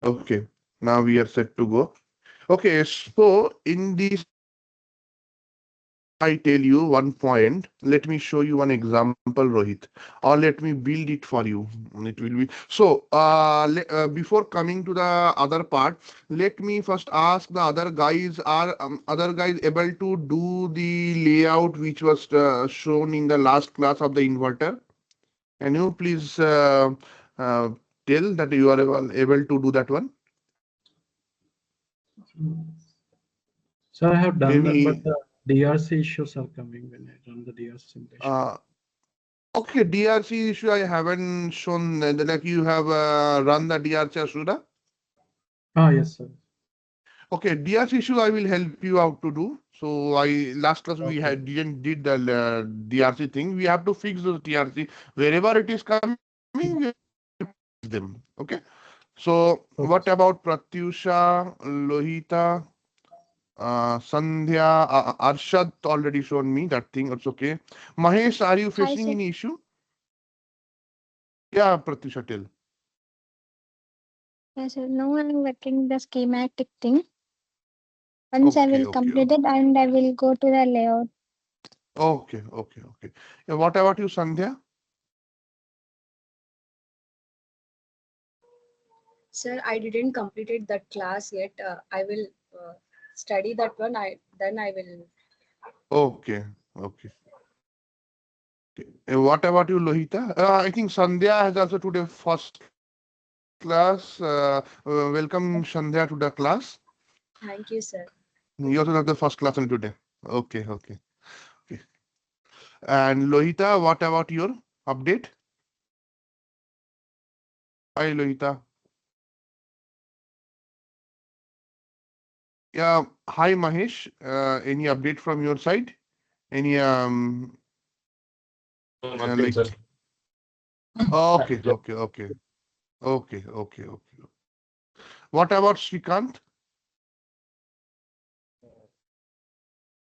Okay, now we are set to go. Okay, so in this, I tell you one point. Let me show you one example, Rohit, or let me build it for you. It will be so. Before coming to the other part, let me first ask the other guys. Are other guys able to do the layout which was shown in the last class of the inverter? Can you please uh, tell that you are able to do that one? So I have done that, but Any the DRC issues are coming when I run the DRC simulation. uh, okay, DRC issue I haven't shown like you have run the DRC Asura. Ah, yes, sir. Okay, DRC issue I will help you out to do. So I last class we Okay. had didn't did the DRC thing. We have to fix those DRC wherever it is coming. We have to fix them. Okay. So what Okay, sir. about Pratyusha, Lohita, Sandhya, Arshad already shown me that thing. It's okay. Mahesh, are you Hi, facing sir. any issue? Yeah, Pratyusha, tell. Yes, sir. Now I'm working the schematic thing. Once I Okay, will okay, complete okay. it and I will go to the layout. Okay, okay, okay. Yeah, what about you, Sandhya? Sir, I didn't completed that class yet. I will study that one. I will. Okay, okay. Okay. What about you, Lohita? I think Sandhya has also today first class. Welcome Sandhya to the class. Thank you, sir. You also have the first class in today. Okay, okay, okay. And Lohita, what about your update? Hi, Lohita. Yeah, hi, Mahesh. Any update from your side? Any No, nothing, sir. like okay, okay, okay, okay, okay, okay. What about Srikanth?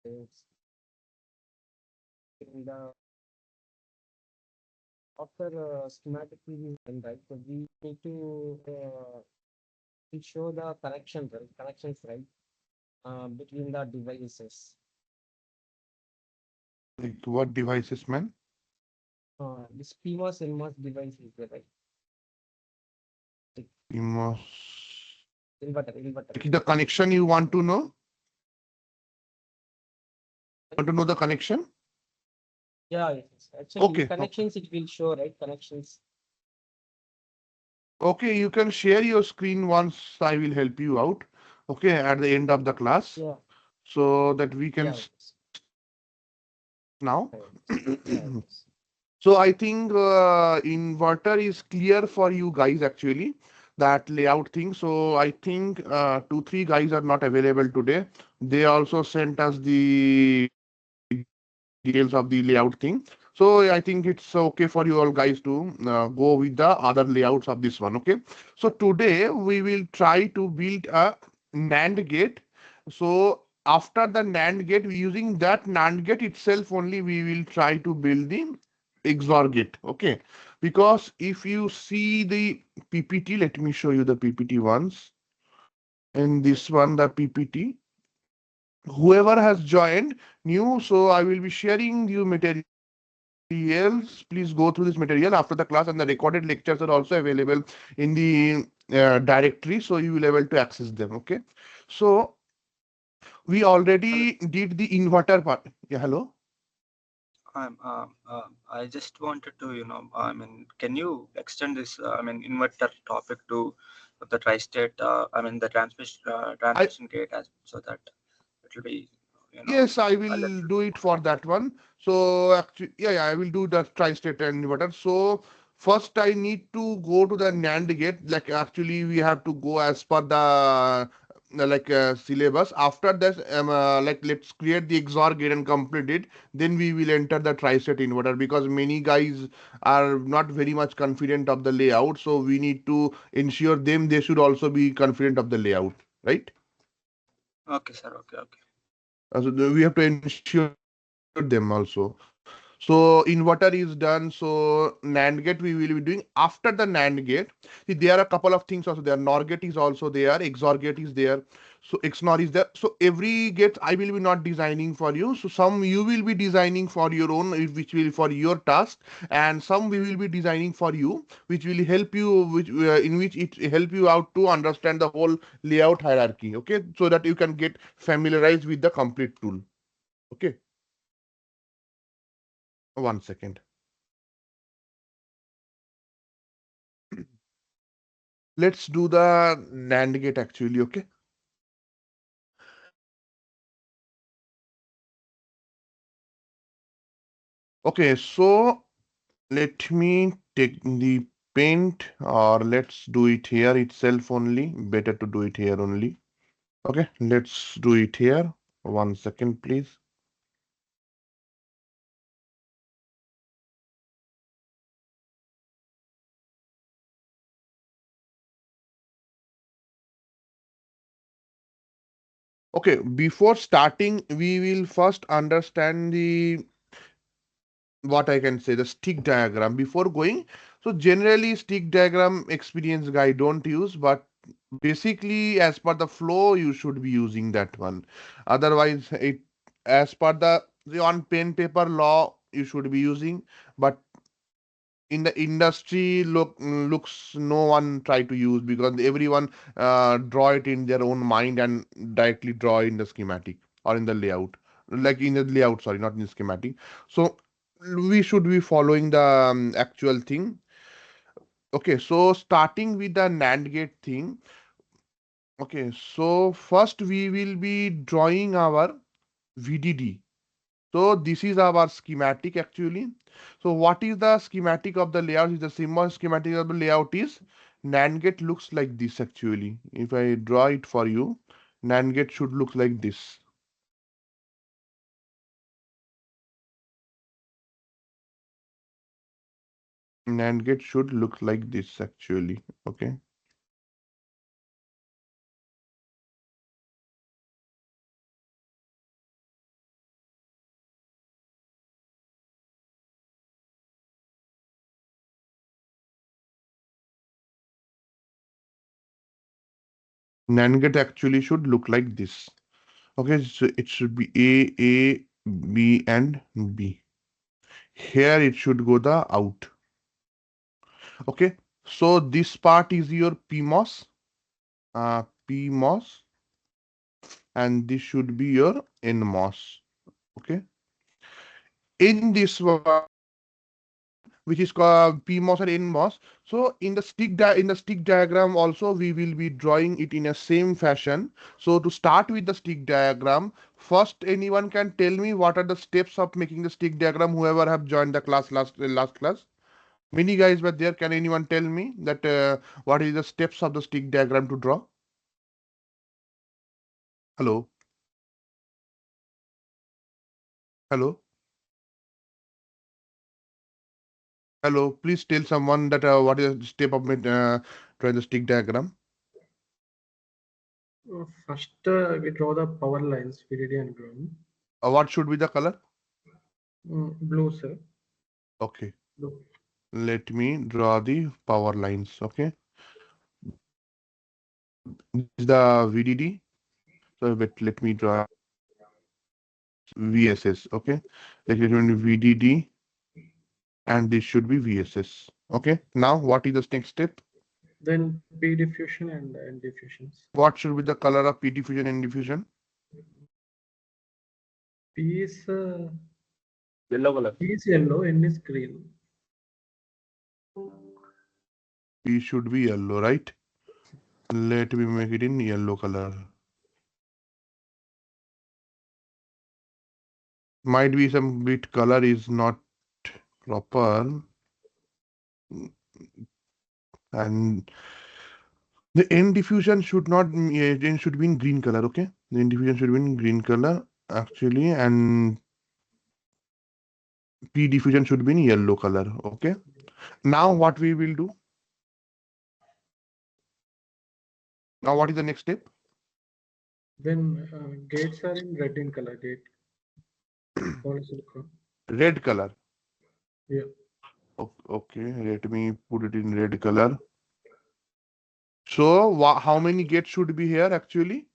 It's in the after schematic review and right, so we need to show the connections right between the devices. Like what devices, man? This PMOS NMOS device is there, right? Like CMOS. inverter. Like the connection you want to know? Want to know the connection? Yeah, yes. Actually, in Okay, connections it will show right connections. okay. You can share your screen once I will help you out. Okay, at the end of the class, Yeah, so that we can yeah, start yes. now. Yeah, yes. So I think inverter is clear for you guys actually, that layout thing. So I think two, three guys are not available today. They also sent us the details of the layout thing. So I think it's okay for you all guys to go with the other layouts of this one. Okay. So today we will try to build a NAND gate. So after the NAND gate, using that NAND gate itself only, we will try to build the XOR gate. Okay. Because if you see the PPT, let me show you the PPT once. And this one, the PPT. Whoever has joined new, so I will be sharing you materials. Please go through this material after the class, and the recorded lectures are also available in the directory, so you will able to access them. Okay. So we Hello. already did the inverter part. Yeah, hello. I just wanted to, can you extend this, inverter topic to the tri-state, the I transmission gate as so that it will be, you know, Yes, I a will little do it for that one. So actually, yeah, I will do the tri-state inverter. So first I need to go to the NAND gate. Like actually, we have to go as per the syllabus. After that, like let's create the XOR gate and complete it. Then we will enter the tri-state inverter because many guys are not very much confident of the layout. So we need to ensure them they should also be confident of the layout, right? okay, sir. Okay, okay. So we have to ensure them also. So So inverter is done. So NAND gate we will be doing. After the NAND gate, see, there are a couple of things also there. NOR gate is also there. XOR gate is there. So XNOR is there. So every gate I will be not designing for you. So some you will be designing for your own, which will for your task, and some we will be designing for you, which will help you, which in which it help you out to understand the whole layout hierarchy. Okay, so that you can get familiarized with the complete tool. Okay, 1 second. Let's do the NAND gate actually. Okay. Okay, so let me take the paint, or let's do it here itself only. Better to do it here only. Okay, let's do it here. 1 second, please. Okay, before starting, we will first understand the what I can say, the stick diagram before going. So generally stick diagram experience guy don't use, but basically as per the flow you should be using that one. Otherwise it, as per the on pen paper law you should be using, but in the industry looks no one try to use, because everyone draw it in their own mind and directly draw in the schematic or in the layout, like in the layout, sorry, not in the schematic. So we should be following the actual thing. Okay, so starting with the NAND gate thing. Okay, so first we will be drawing our VDD. So this is our schematic actually. So what is the schematic of the layout? Is the symbol schematic of the layout is NAND gate looks like this actually. If I draw it for you, NAND gate should look like this. NAND gate should look like this actually. Okay. NAND gate actually should look like this. Okay, so it should be A, B, and B. Here it should go the out. Okay, so this part is your PMOS, PMOS, and this should be your NMOS. Okay, in this one, which is called PMOS and NMOS. So in the stick diagram also we will be drawing it in a same fashion. So to start with the stick diagram, first anyone can tell me what are the steps of making the stick diagram? Whoever have joined the class last class, many guys were there. Can anyone tell me that what is the steps of the stick diagram to draw? Hello, hello, hello. Please tell someone that what is the step of drawing the stick diagram. First, we draw the power lines, VDD and ground. What should be the color? Blue, sir. Okay. Blue. Let me draw the power lines. Okay. This is the VDD. So let me draw VSS. Okay. Let it be VDD and this should be VSS. Okay. Now what is the next step? Then P diffusion and N diffusions. What should be the color of P diffusion and diffusion? P is Yellow color. P is yellow, N is green. P should be yellow, right? Let me make it in yellow color. Might be some bit color is not proper. And the N diffusion should not, it should be in green color, okay? The N diffusion should be in green color actually, and P diffusion should be in yellow color, okay? Now what we will do? Now what is the next step? Then gates are in red in color, gate. Polysilicon. Red color. Yeah. Okay, let me put it in red color. So how many gates should be here actually?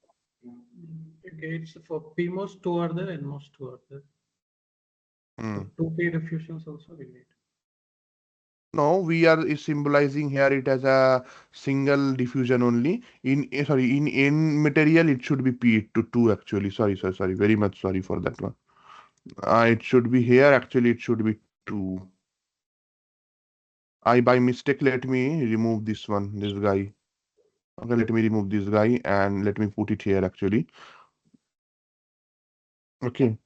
Gates for PMOS two are there, NMOS two are there. Hmm. So two P diffusions also we need. No, we are is symbolizing here it as a single diffusion only. Sorry, in material it should be P to two actually. Sorry. Very much sorry for that one. It should be here actually. It should be two. I by mistake let me remove this one, this guy. Okay, let me remove this guy and let me put it here actually. Okay.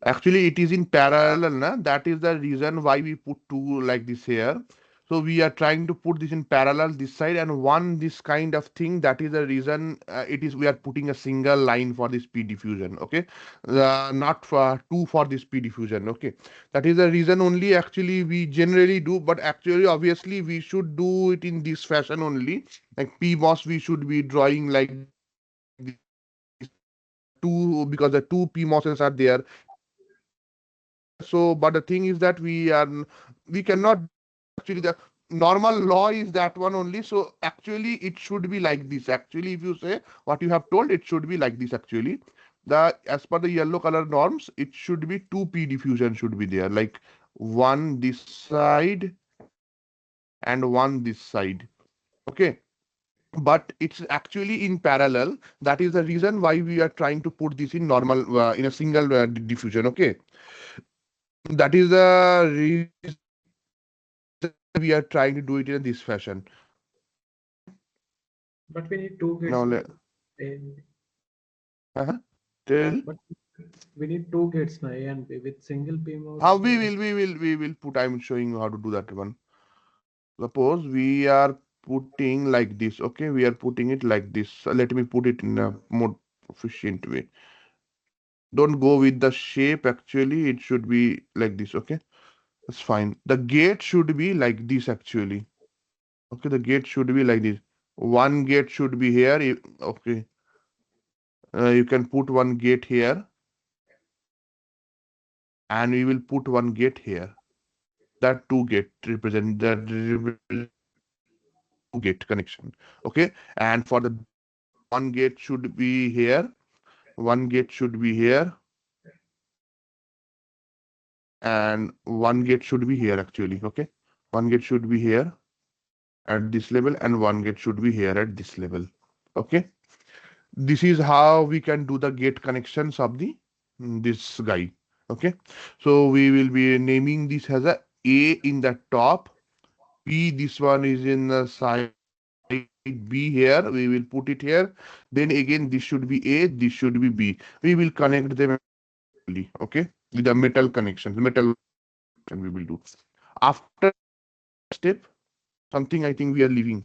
Actually, it is in parallel, na? That is the reason why we put two like this here. So we are trying to put this in parallel this side and one this kind of thing. That is the reason it is we are putting a single line for this P diffusion. Okay, not for two for this P diffusion. Okay, that is the reason only. Actually, we generally do, but actually, obviously, we should do it in this fashion only. Like PMOS, we should be drawing like two because the two PMOSes are there. So but the thing is that we cannot actually the normal law is that one only, so actually it should be like this. Actually, if you say what you have told, it should be like this actually. The as per the yellow color norms, it should be two P diffusion should be there, like one this side and one this side. Okay, but it's actually in parallel. That is the reason why we are trying to put this in normal in a single diffusion. Okay, that is the reason we are trying to do it in this fashion. But we need two gates Now now. let A and B. uh tell But we need two gates now, A and B. With single how PMOS, we will put. I'm showing you how to do that one. Suppose we are putting like this. Okay, we are putting it like this. Let me put it in a more efficient way. Don't go with the shape. Actually, it should be like this. Okay, that's fine. The gate should be like this. Actually, okay, the gate should be like this. One gate should be here. Okay, you can put one gate here, and we will put one gate here. That two gate represent two gate connection. Okay, and for the one gate should be here, one gate should be here, and one gate should be here actually. Okay, one gate should be here at this level, and one gate should be here at this level. Okay, this is how we can do the gate connections of the this guy. Okay, so we will be naming this as a in the top. B, this one is in the side B here. We will put it here. Then again, this should be A, this should be B. We will connect them actually, okay, with the metal connections. Metal connection we will do. After step, something I think we are leaving.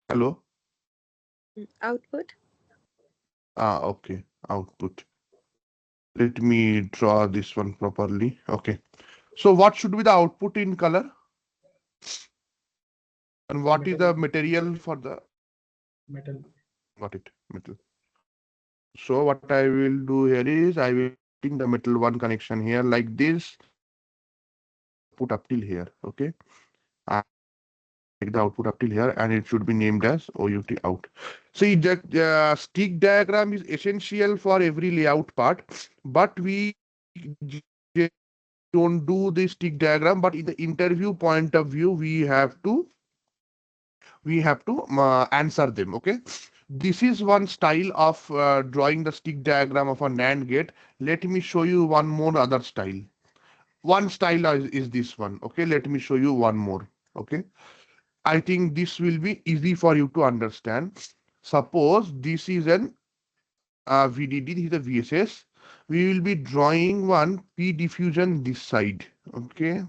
Hello? Output. Okay. Output. Let me draw this one properly. Okay. So what should be the output in color? And what is metal, the material for the metal. got it metal. So what I will do here is I will putting the metal one connection here like this, put up till here. Okay. I take the output up till here and it should be named as OUT out. See, the stick diagram is essential for every layout part, but we don't do the stick diagram, but in the interview point of view, we have to answer them. Okay, this is one style of drawing the stick diagram of a NAND gate. Let me show you one more other style. One style is this one. Okay, let me show you one more. Okay, I think this will be easy for you to understand. Suppose this is an VDD, this is a VSS. We will be drawing one P diffusion this side. Okay,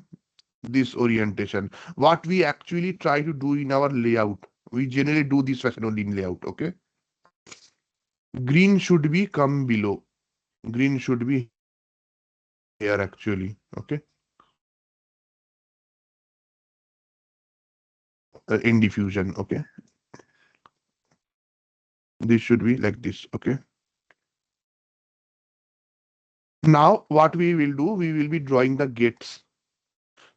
this orientation. What we actually try to do in our layout. We generally do this fashion only in layout. Okay, green should be come below. Green should be here actually. Okay, in diffusion. Okay, this should be like this. Okay. Now what we will do, we will be drawing the gates.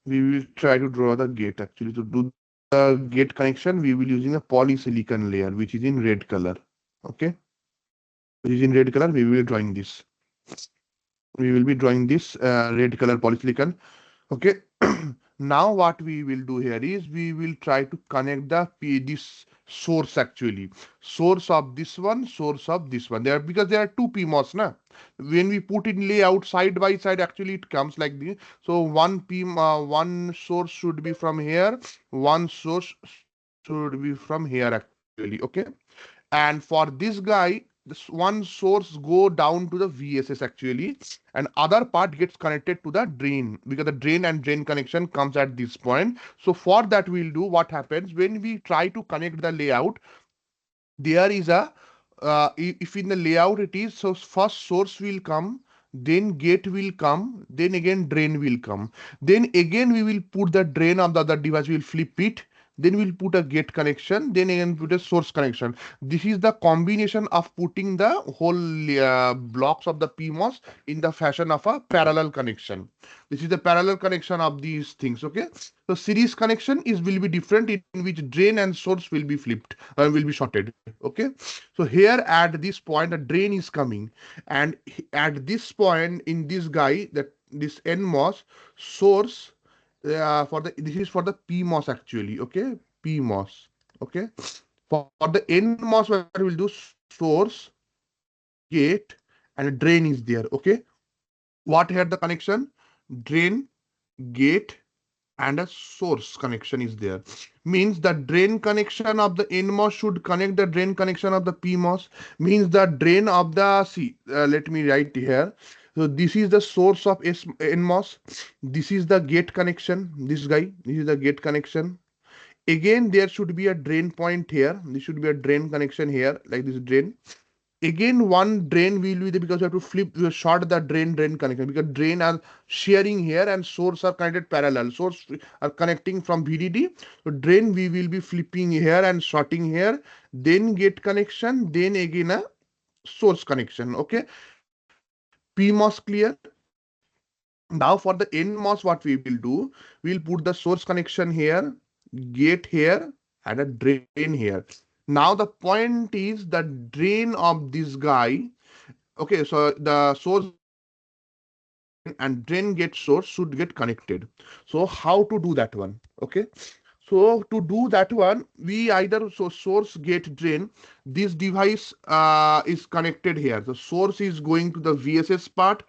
We will try to draw the gate actually. To do the gate connection, we will using a polysilicon layer, which is in red color. Okay, which is in red color. We will be drawing this. We will be drawing this red color polysilicon. Okay. Now what we will do here is we will try to connect this source actually. Source of this one, source of this one. There because there are two PMOS na. When we put in layout side by side, actually it comes like this. So one source should be from here, one source should be from here actually. Okay. And for this guy, this one source go down to the VSS actually, and other part gets connected to the drain because the drain connection comes at this point. So for that we'll do what happens when we try to connect the layout. There is a if in the layout it is, so first source will come, then gate will come, then again drain will come, then again we will put the drain of the other device, will flip it, then we'll put a gate connection, then again put a source connection. This is the combination of putting the whole blocks of the PMOS in the fashion of a parallel connection. This is the parallel connection of these things. Okay, so series connection is will be different, in which drain and source will be flipped, will be shorted. Okay, so here at this point the drain is coming, and at this point in this guy, that this NMOS source, for the this is for the PMOS actually. Okay, PMOS. Okay, for the NMOS what we'll do, source, gate, and drain is there. Okay, what here the connection? Drain, gate, and a source connection is there. Means the drain connection of the NMOS should connect the drain connection of the PMOS. Means the drain of the let me write here. So this is the source of NMOS. This is the gate connection. This guy. This is the gate connection. Again, there should be a drain point here. This should be a drain connection here, like this drain. Again, one drain will be there because you have to flip, you short the drain connection, because drain are sharing here and source are connected parallel. Source are connecting from VDD. So drain we will be flipping here and shorting here, then gate connection, then again a source connection. Okay, PMOS clear. Now for the NMOS, what we will do, we'll put the source connection here, gate here, and a drain here. Now the point is the drain of this guy. Okay, so the source and drain gate source should get connected. So how to do that one? Okay, so to do that one, we either source gate drain. This device is connected here. The source is going to the VSS part,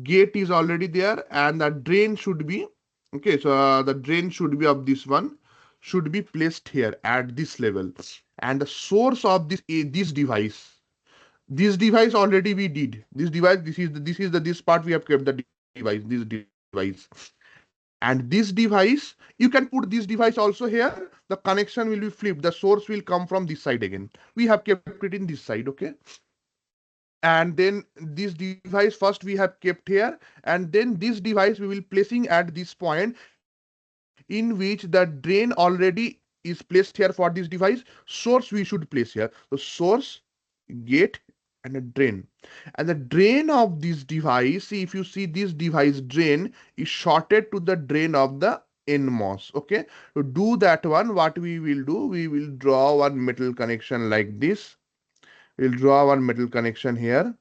gate is already there, and the drain should be okay. So the drain should be of this one, should be placed here at this level, and the source of this device. This device already we did. This device, this part we have kept the device, this device. And this device, you can put this device also here. The connection will be flipped. The source will come from this side again. We have kept it in this side. Okay. And then this device first we have kept here, and then this device we will placing at this point in which the drain already is placed here for this device. Source we should place here. So source, gate, and a drain. And the drain of this device, see, if you see this device drain is shorted to the drain of the NMOS. Okay, to do that one, what we will do, we will draw one metal connection like this. We'll draw one metal connection here.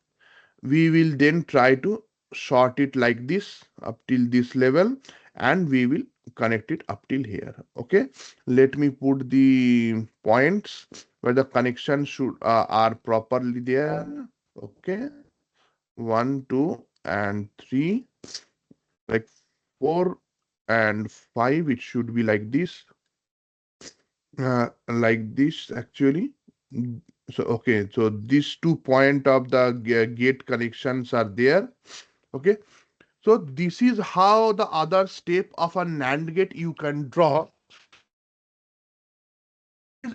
We will then try to short it like this up till this level, and we will connect it up till here. Okay, let me put the points where the connection should are properly there. Okay, 1 2 and 3, like 4 and 5, it should be like this actually. So okay, so these 2 point of the gate connections are there. Okay, so this is how the other step of a NAND gate you can draw.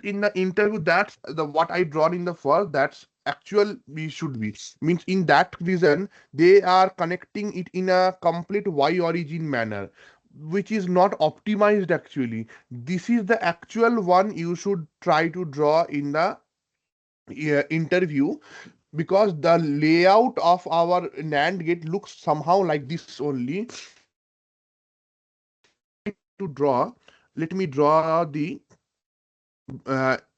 In the interview, that's the what I drawn in the first, that's actual we should be, means in that vision they are connecting it in a complete Y origin manner, which is not optimized actually. This is the actual one you should try to draw in the interview. because the layout of our NAND gate looks somehow like this only. To draw, let me draw the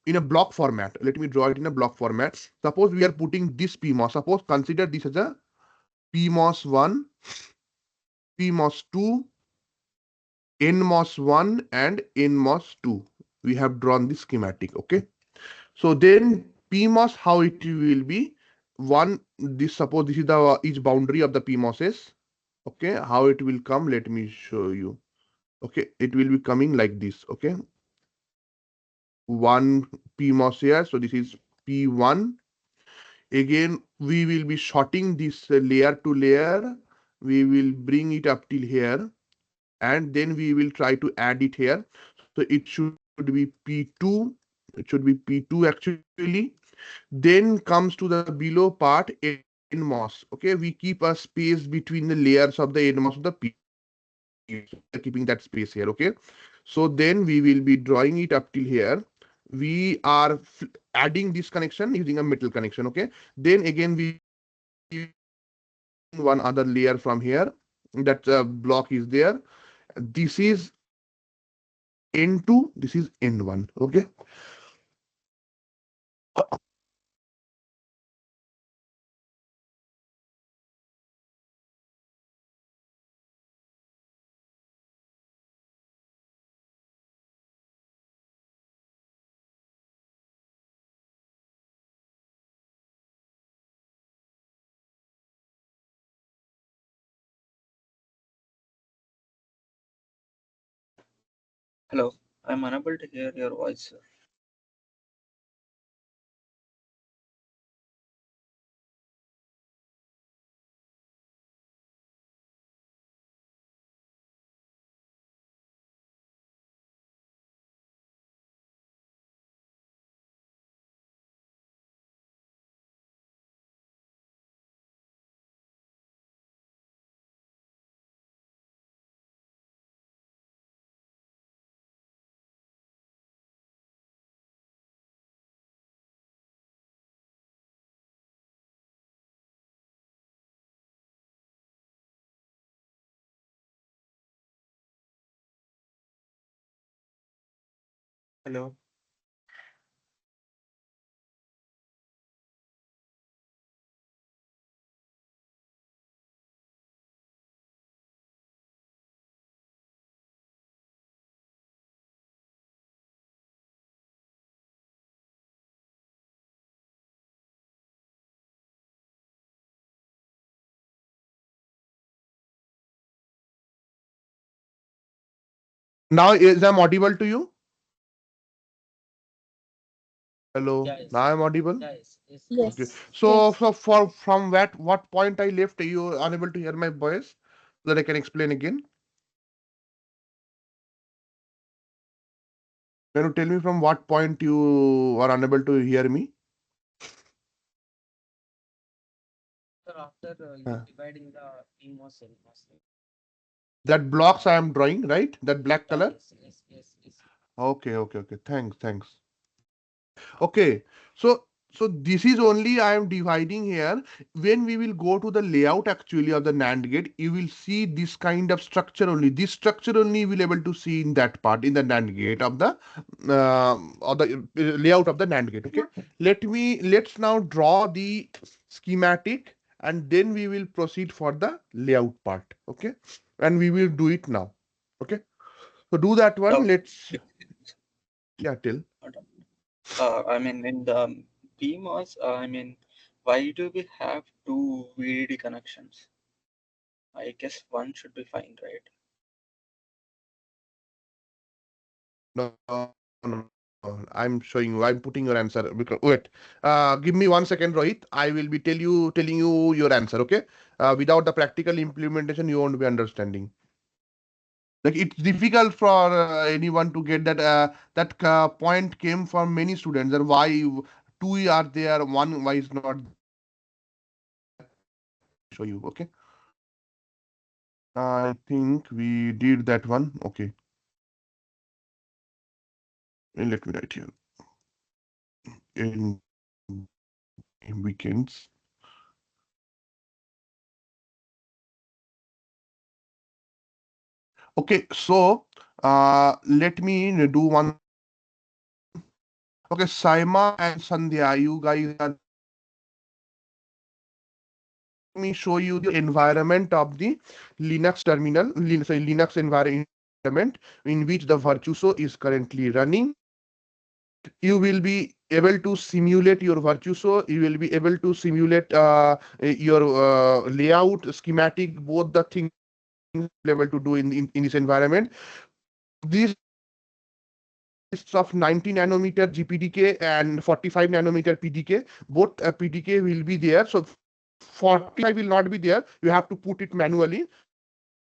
in a block format. Let me draw it in a block format. Suppose we are putting this PMOS. Suppose consider this as a PMOS 1, PMOS 2, NMOS 1 and NMOS 2. We have drawn the schematic. Okay. So then PMOS, how it will be? One, this suppose this is the each boundary of the PMOSes. Okay. How it will come? Let me show you. Okay. It will be coming like this. Okay. One PMOS here. So this is P1. Again, we will be shorting this layer to layer. We will bring it up till here. And then we will try to add it here. So it should be P2. It should be P2 actually. Then comes to the below part NMOS. Okay, we keep a space between the layers of the NMOS of the P. Keeping that space here. Okay, so then we will be drawing it up till here. We are adding this connection using a metal connection. Okay, then again we one other layer from here. That block is there. This is N2. This is N1. Okay. Hello, I'm unable to hear your voice, sir. Hello. Now is I'm audible to you? Hello. Yeah, yes. Now I'm audible. Yeah, yes. Yes. Okay. Yes. So, Yes. so for from what point I left, you are unable to hear my voice, so that I can explain again. Can you tell me from what point you are unable to hear me? Sir, after you Uh, dividing the PMOS and MOS. that blocks I am drawing, right? That black Yeah, color. yes, yes, yes, yes. Okay, okay, okay. Thanks. Okay, so this is only I am dividing here. When we will go to the layout actually of the NAND gate, you will see this kind of structure only. This structure only you will able to see in that part in the NAND gate of the layout of the NAND gate. Okay, let's now draw the schematic and then we will proceed for the layout part. Okay, and we will do it now. Okay, so do that one. Oh, Let's yeah tell. I mean, in the PMOS, I mean, why do we have two VDD connections? I guess one should be fine, right? No, no, no. I'm showing you. I'm putting your answer. Wait. Give me 1 second, Rohit. I will be telling you your answer. Okay. Without the practical implementation, you won't be understanding. Like it's difficult for anyone to get that. That point came from many students. And why two are there, one why is not show you. Okay. I think we did that one. Okay. Let me write here. In weekends. Okay, so let me do one thing. Okay, Saima and Sandhya, you guys are let me show you the environment of the Linux terminal, Linux environment in which the Virtuoso is currently running. You will be able to simulate your Virtuoso. You will be able to simulate your layout, schematic, both the things able to do in this environment. This consists of 90 nanometer GPDK and 45 nanometer PDK. Both PDK will be there. So 45 will not be there. You have to put it manually.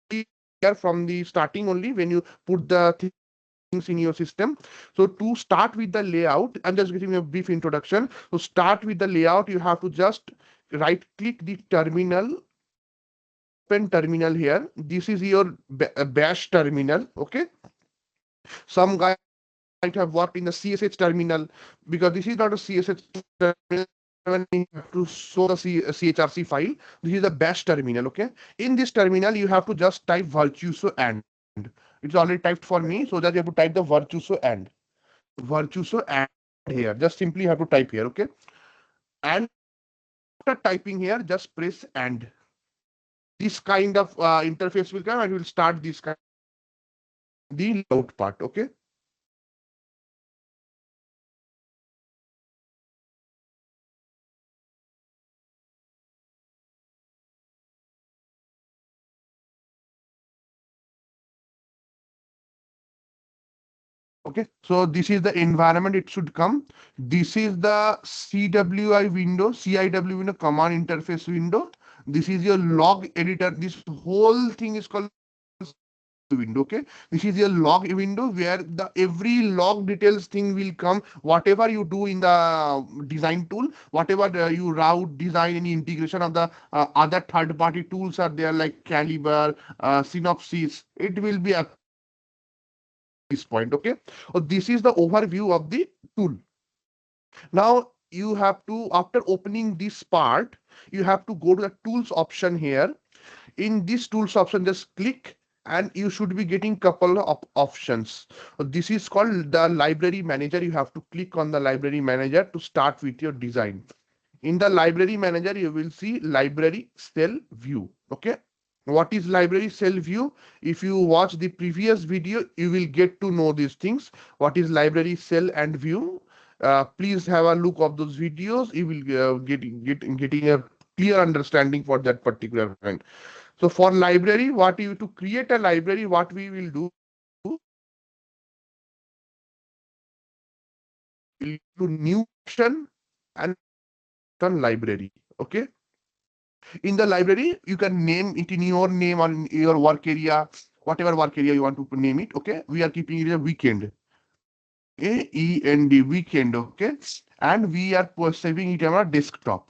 Here from the starting only when you put the things in your system. So to start with the layout, I'm just giving a brief introduction. So start with the layout, you have to just right click the terminal, open terminal here. This is your bash terminal. Okay. Some guys might have worked in the CSH terminal because this is not a CSH terminal. When you have to show the CHRC file, this is the bash terminal. Okay. In this terminal, you have to just type virtuoso and. It's already typed for me, so that you have to type the virtuoso and. Virtuoso and here. Just simply have to type here. Okay. And after typing here, just press and. This kind of interface will come and will start this kind of the layout part. Okay. Okay, so this is the environment it should come. This is the CWI window, CIW window, command interface window. This is your log editor. This whole thing is called window. Okay, this is your log window where the every log details thing will come. Whatever you do in the design tool, whatever you route, design, any integration of the other third-party tools are there like Caliber, Synopsys. It will be at this point. Okay, so this is the overview of the tool. Now you have to, after opening this part, you have to go to the tools option here. In this tools option, just click and you should be getting couple of options. This is called the library manager. You have to click on the library manager to start with your design. In the library manager, you will see library cell view. Okay. What is library cell view? If you watch the previous video, you will get to know these things. What is library cell and view? Please have a look of those videos. You will getting a clear understanding for that particular point. So for library, to create a library, what we will do, we'll do new option and on library. Okay. In the library, you can name it in your name or in your work area, whatever work area you want to name it. Okay. We are keeping it a weekend. AEND weekend. Okay. And we are saving it on our desktop.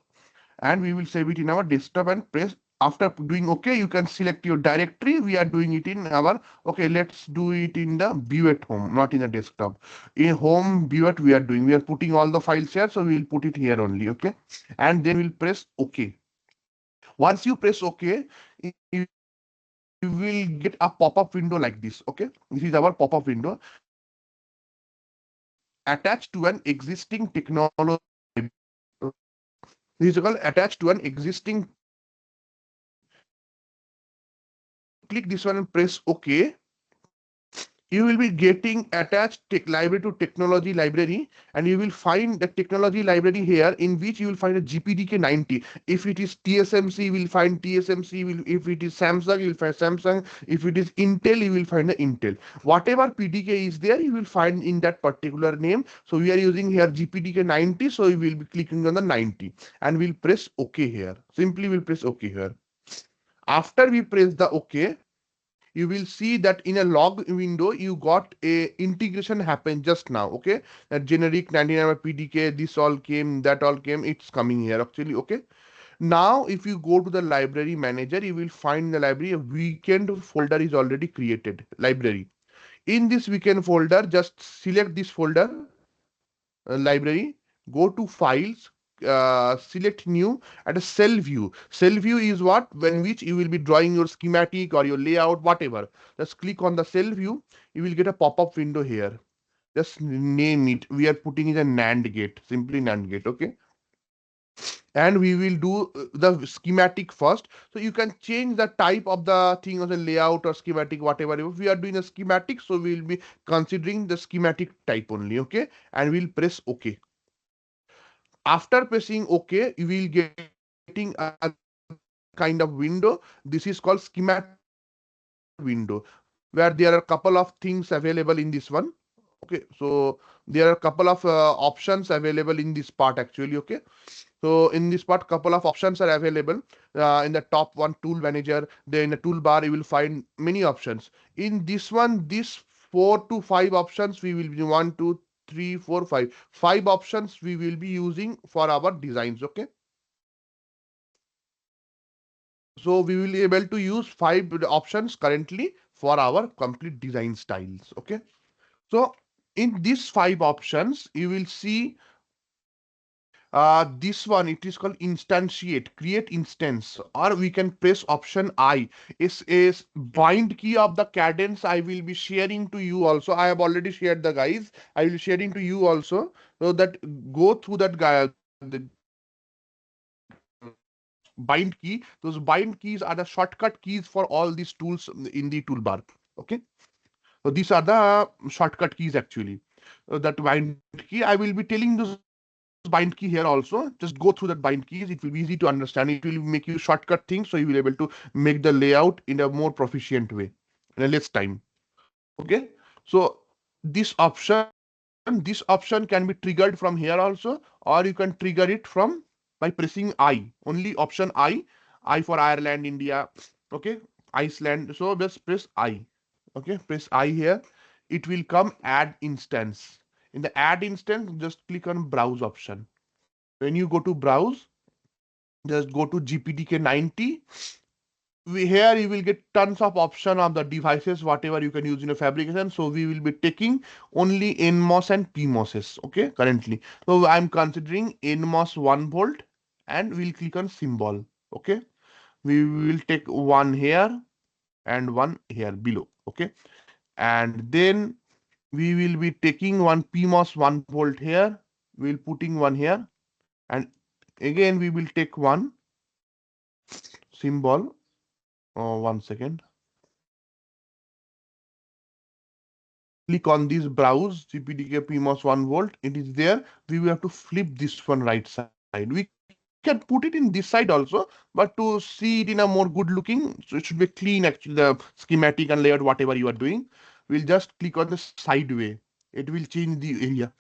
And we will save it in our desktop and press. After doing OK, you can select your directory. We are doing it in our, okay, let's do it in the view at home, not in the desktop. In home view at we are putting all the files here. So we will put it here only. Okay. And then we'll press OK. Once you press OK, you will get a pop-up window like this. Okay. This is our pop-up window attached to an existing technology. This is called attached to an existing. Click this one and press OK. You will be getting attached library to technology library, and you will find the technology library here in which you will find a GPDK 90. If it is TSMC, you will find TSMC. If it is Samsung, you will find Samsung. If it is Intel, you will find the Intel. Whatever PDK is there, you will find in that particular name. So we are using here GPDK 90. So you will be clicking on the 90 and we'll press OK here. Simply we'll press OK here. After we press the OK, you will see that in a log window, you got a integration happen just now. Okay. That generic 99 PDK, this all came, that all came, it's coming here actually. Okay. Now, if you go to the library manager, you will find the library, a weekend folder is already created, library. In this weekend folder, just select this folder, library, go to files, select new at a cell view. Cell view is what? When which you will be drawing your schematic or your layout, whatever. Just click on the cell view. You will get a pop-up window here. Just name it. We are putting in a NAND gate, simply NAND gate. Okay. And we will do the schematic first. So you can change the type of the thing as a layout or schematic, whatever. If we are doing a schematic, so we will be considering the schematic type only. Okay. And we'll press OK. After pressing OK, you will getting a kind of window. This is called schematic window, where there are a couple of things available in this one. Okay, so there are a couple of options available in this part actually. Okay, so in this part, couple of options are available in the top one, tool manager. Then in the toolbar, you will find many options. In this one, this 4 to 5 options we will be one, two, three, four, five. Five options we will be using for our designs. Okay. So we will be able to use 5 options currently for our complete design styles. Okay. So in these 5 options, you will see this one, it is called instantiate, create instance, or we can press option I. Is bind key of the cadence I will be sharing to you also. I have already shared the guys. I will sharing to you also. So that go through that guy, bind key. Those bind keys are the shortcut keys for all these tools in the toolbar. Okay. So these are the shortcut keys actually. That bind key, I will be telling those bind key here also. Just go through that bind keys. It will be easy to understand. It will make you shortcut things, so you will able to make the layout in a more proficient way in a less time. Okay. So this option can be triggered from here also, or you can trigger it from by pressing I. Only option I for Ireland, India. Okay. Iceland. So just press I. Okay. Press I here. It will come add instance. In the add instance, just click on browse option. When you go to browse, just go to GPTK 90. Here you will get tons of option of the devices, whatever you can use in a fabrication. So we will be taking only NMOS and PMOSes. Okay, currently. So I'm considering NMOS 1 volt and we'll click on symbol. Okay, we will take one here and one here below. Okay, and then we will be taking one PMOS 1 volt here. We'll putting one here, and again we will take one symbol. 1 second. Click on this browse GPDK PMOS 1 volt. It is there. We will have to flip this one right side. We can put it in this side also, but to see it in a more good looking, so it should be clean actually, the schematic and layout, whatever you are doing. We'll just click on the side way. It will change the area.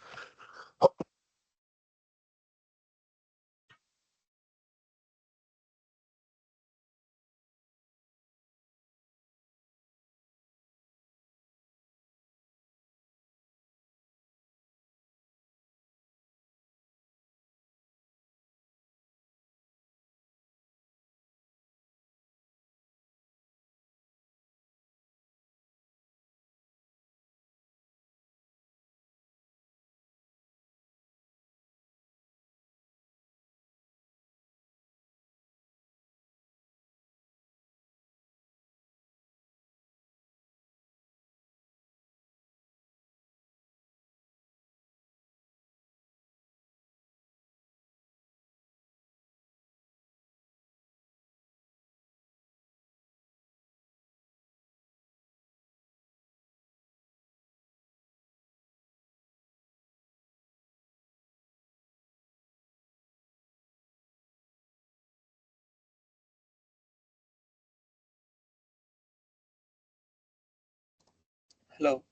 Hello.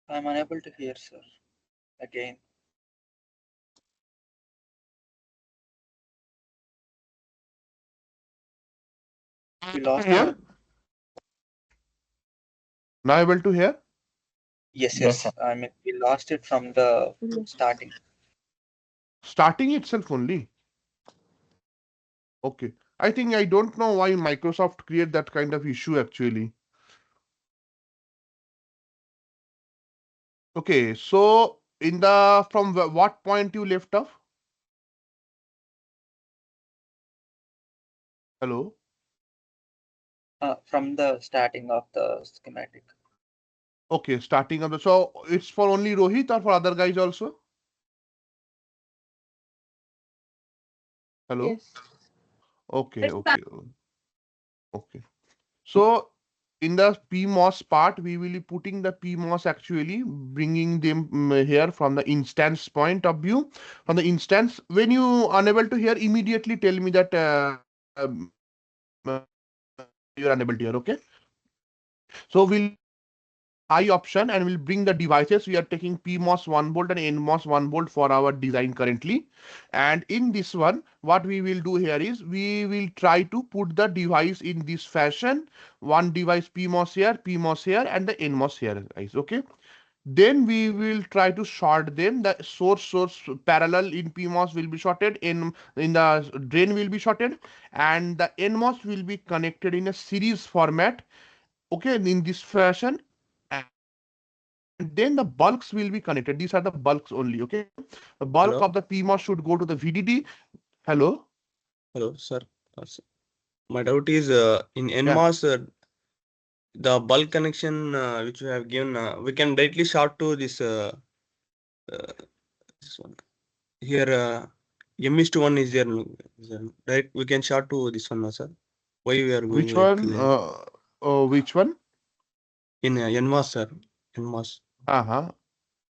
I'm unable to hear, sir. Again. We lost Here, you. now able to hear? Yes, yes. I mean, we lost it from the Yes. starting. Starting itself only. Okay. I think I don't know why Microsoft create that kind of issue actually. Okay, so in the from what point you left off? Hello. From the starting of the schematic. Okay, starting of the, so it's for only Rohit or for other guys also? Hello. Yes. Okay, okay, okay. So in the PMOS part, we will be putting the PMOS actually, bringing them here from the instance point of view. From the instance, when you unable to hear, immediately tell me that you're unable to hear. Okay. So we'll I option and we'll bring the devices. We are taking PMOS 1 volt and NMOS 1 volt for our design currently. And in this one, what we will do here is we will try to put the device in this fashion. One device PMOS here, and the NMOS here, guys. Okay. Then we will try to short them. The source parallel in PMOS will be shorted, in the drain will be shorted, and the NMOS will be connected in a series format. Okay, in this fashion, and then the bulks will be connected. These are the bulks only. Okay, the bulk Hello, of the PMOS should go to the VDD. Hello. hello, sir. My doubt is in Yeah. NMOS, the bulk connection which we have given, we can directly short to uh, this one. Here, M is to 1 is there. No? Direct, we can short to this one, no, sir. Why we are going Which like one? Which one? in NMOS, sir? NMOS. Uh-huh.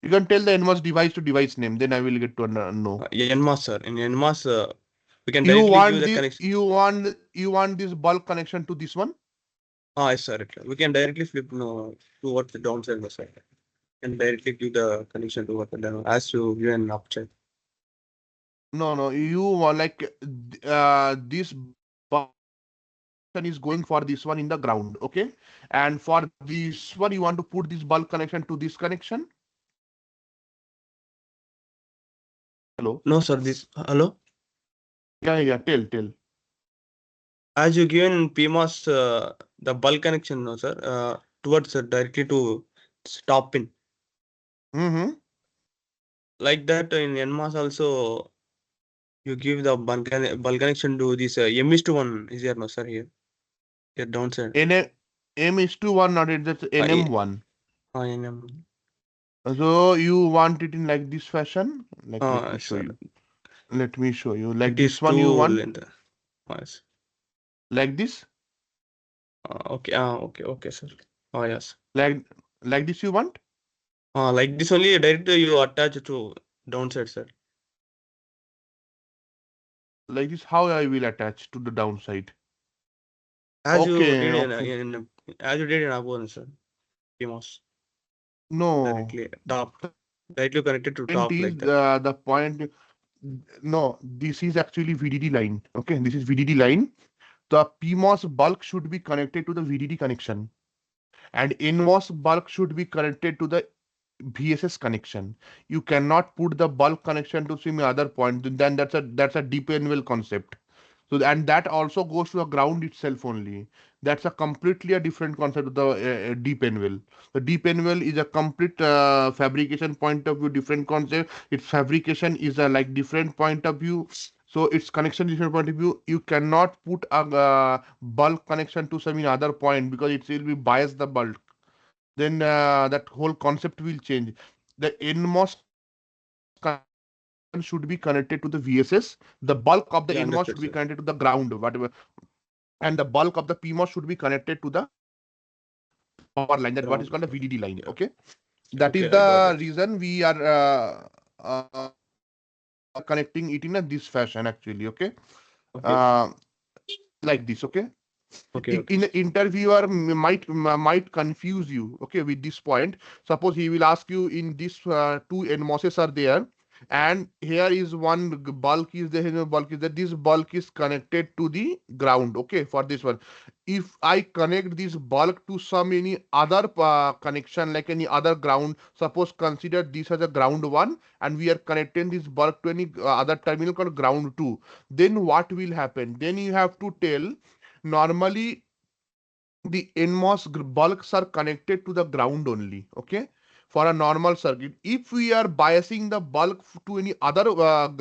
You can tell the NMOS device to device name. Then I will get to know. NMOS, sir. In NMOS, we can You directly give want the the connection. you want this bulk connection to this one? Ah, yes, sir. We can directly flip no towards the downside, no, sir. And directly give the connection towards the down as you give an upside. No. You want like this bulk is going for this one in the ground. Okay, and for this one you want to put this bulk connection to this connection. Hello. No, sir. This hello. Yeah. Tell. As you given PMOS, the bulk connection, no, sir. Towards directly to stop pin. Mm-hmm. Like that in NMOS also, you give the bulk connection to this M is to 1. Is there no, sir? Here downside. M is to 1, not it. That's NM1. NM. So you want it in like this fashion? Like let me show Sir. you. Let me show you. Like It is this one you too want? length. Yes. Like this? Okay. Okay, sir. Oh, yes. Like this you want? Like this only directly you attach to downside, sir. Like this, how I will attach to the downside? As you Okay, did okay. as you did in Abon, sir. PMOS No. directly top, directly connected to Point top is like that. the point. No, this is actually VDD line. Okay, this is VDD line. The PMOS bulk should be connected to the VDD connection, and NMOS bulk should be connected to the VSS connection. You cannot put the bulk connection to some other point. Then that's a deep anvil concept. So and that also goes to a ground itself only. That's a completely a different concept of the deep anvil. The deep anvil is a complete fabrication point of view, different concept. Its fabrication is a like different point of view. So its connection different point of view. You cannot put a bulk connection to some other point because it will be bias the bulk. Then that whole concept will change. The NMOS connection should be connected to the VSS. The bulk of the Yeah, NMOS understood, should be sir. connected to the ground, whatever, and the bulk of the PMOS should be connected to the power line. That what is Ground. called a VDD line. Yeah. Okay, that is Okay, I got the it. reason we are connecting it in this fashion actually. Okay, Okay. uh, like this. Okay. Okay. In the interviewer might confuse you, okay, with this point. Suppose he will ask you in this two NMOSes are there, and here is one bulk is there, here bulk is there. This bulk is connected to the ground. Okay, for this one, if I connect this bulk to some any other connection like any other ground, suppose consider this as a ground one, and we are connecting this bulk to any other terminal called ground two. Then what will happen? Then you have to tell normally the NMOS bulks are connected to the ground only. Okay. for a normal circuit. If we are biasing the bulk to any other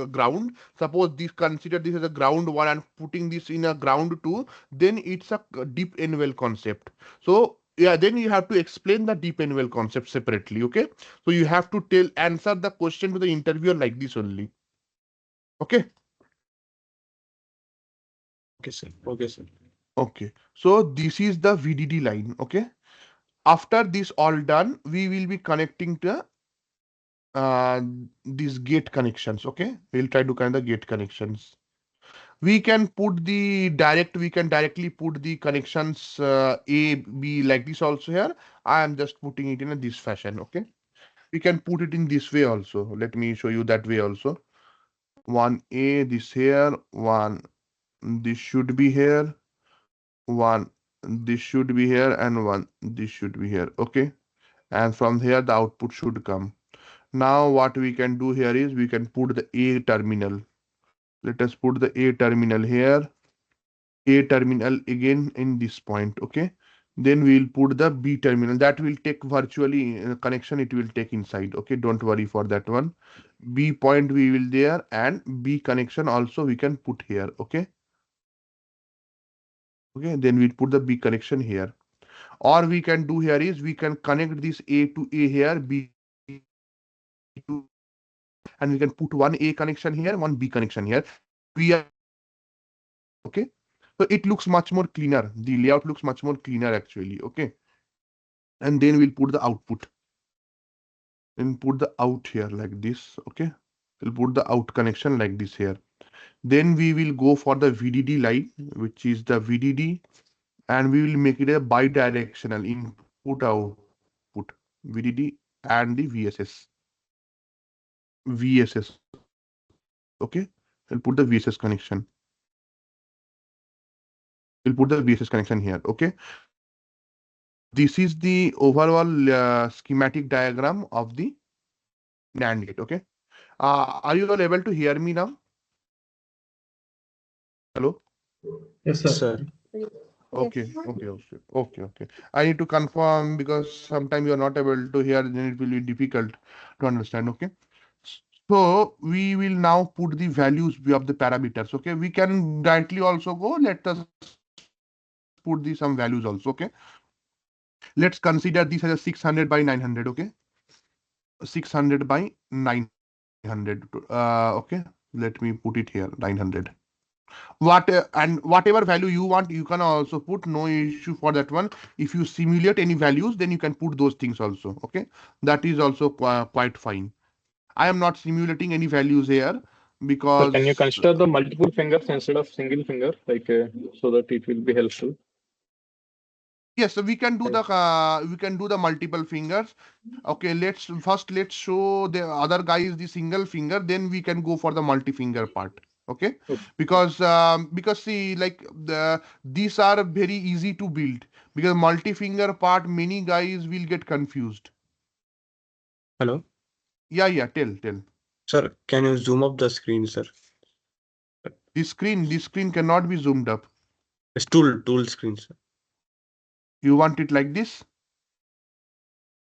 ground, suppose this, consider this as a ground 1 and putting this in a ground 2, then it's a deep n well concept. So yeah, then you have to explain the deep n well concept separately. Okay, so you have to answer the question to the interviewer like this only. Okay. Okay, sir. Okay, sir. Okay, so this is the VDD line. Okay, after this all done, we will be connecting to these gate connections. Okay, we'll try to connect the gate connections. We can directly put the connections A, B like this also here. I am just putting it in this fashion. Okay, we can put it in this way also. Let me show you that way also. One A, this here, one, this should be here, one, this should be here, and one, this should be here. Okay, and from here the output should come. Now what we can do here is we can put the A terminal. Let us put the A terminal here, A terminal again in this point. Okay, then we'll put the B terminal. That will take virtually connection, it will take inside. Okay, don't worry for that one. B point we will there, and B connection also we can put here. Okay, okay, then we'll put the B connection here. Or we can do here is we can connect this A to A here, B to, and we can put one A connection here, one B connection here. We are okay. So it looks much more cleaner. The layout looks much more cleaner actually. Okay. And then we'll put the output. And put the out here like this. Okay. We'll put the out connection like this here. Then we will go for the VDD line, which is the VDD, and we will make it a bidirectional input output VDD and the VSS. VSS. Okay. We'll put the VSS connection. We'll put the VSS connection here. Okay. This is the overall schematic diagram of the NAND gate. Okay. Are you all able to hear me now? Hello. Yes, Yes, sir. sir. Okay. Okay. I need to confirm because sometimes you are not able to hear, then it will be difficult to understand. Okay. So we will now put the values of the parameters. Okay. We can directly also go. Let us put the some values also. Okay. Let's consider this as a 600 by 900. Okay. 600 by 900. Okay. Let me put it here. 900. And whatever value you want, you can also put. No issue for that one. If you simulate any values, then you can put those things also. Okay. That is also quite fine. I am not simulating any values here So can you because consider the multiple fingers instead of single finger, like so that it will be helpful? yes, so we can do the multiple fingers. Okay, let's show the other guy is the single finger, then we can go for the multi-finger part. Okay, Okay. because see, like these are very easy to build, because multi-finger part many guys will get confused. Hello. Yeah, tell. Sir, can you zoom up the screen, sir? This screen cannot be zoomed up. It's tool screen, sir. You want it like this?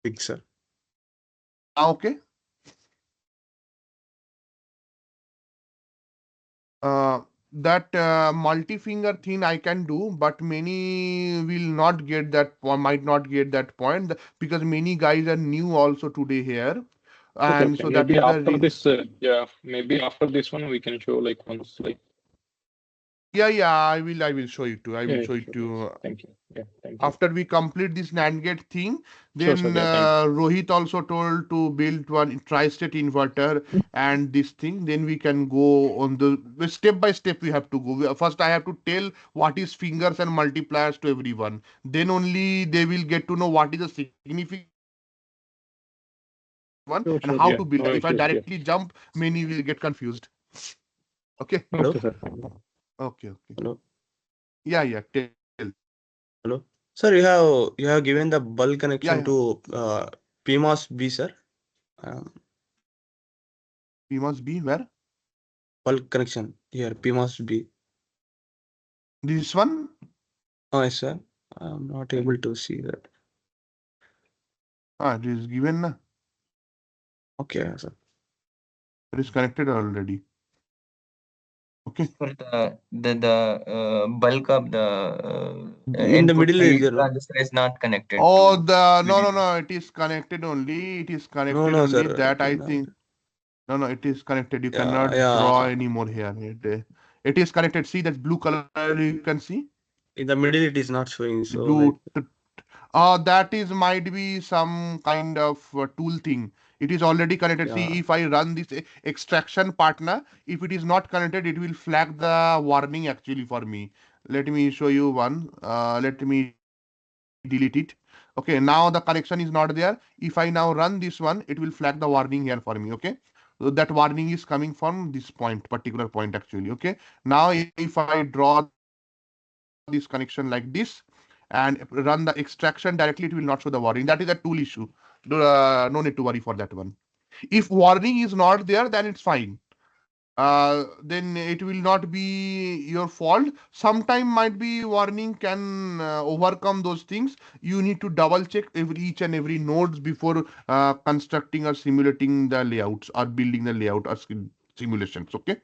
Big, sir. Okay. That multi-finger thing I can do, but many will not get that, might not get that point, because many guys are new also today here, Okay, and okay. so that Maybe is the after this, maybe after this one we can show like once, like. yeah. I will show it to. I will Yeah, show it sure, to. thank you. Yeah, thank you. After we complete this NAND gate thing, Sure, then yeah, thank you. Rohit also told to build one tri-state inverter and this thing. Then we can go on the step by step. We have to go. First, I have to tell what is fingers and multipliers to everyone. Then only they will get to know what is the significant one and Sure, how yeah, to build. no If I issues, yeah. directly jump, many will get confused. Okay. Hello. Okay, sir. Okay. Hello. Yeah. Tell. Hello. Sir, you have given the bulk connection Yeah. to PMOS B, sir. We must be where? Bulk connection here, PMOS B. This one? Oh, yes, sir. I'm not able to see that. It is given na. Okay, sir. It is connected already. Okay. For the bulk of the In the input middle is feed there, no? transistor is not connected Oh, to no, it is connected only. It is No, connected no, only. sir. That It is I not. think. No, it is connected. You Yeah, cannot draw yeah. anymore here. It is connected. See that blue color you can see? In the middle, it is not showing. So, like, Blue. That is might be some kind of tool thing. It is already connected. See, yeah. if I run this extraction partner, if it is not connected, it will flag the warning actually for me. Let me show you one. Let me delete it. Okay, now the connection is not there. If I now run this one, it will flag the warning here for me. Okay, so that warning is coming from this point, particular point actually. Okay, now if I draw this connection like this and run the extraction directly, it will not show the warning. That is a tool issue. No need to worry for that one. If warning is not there, then it's fine. Then it will not be your fault. Sometime might be warning can overcome those things. You need to double check each and every nodes before constructing or simulating the layouts or building the layout or simulations. Okay.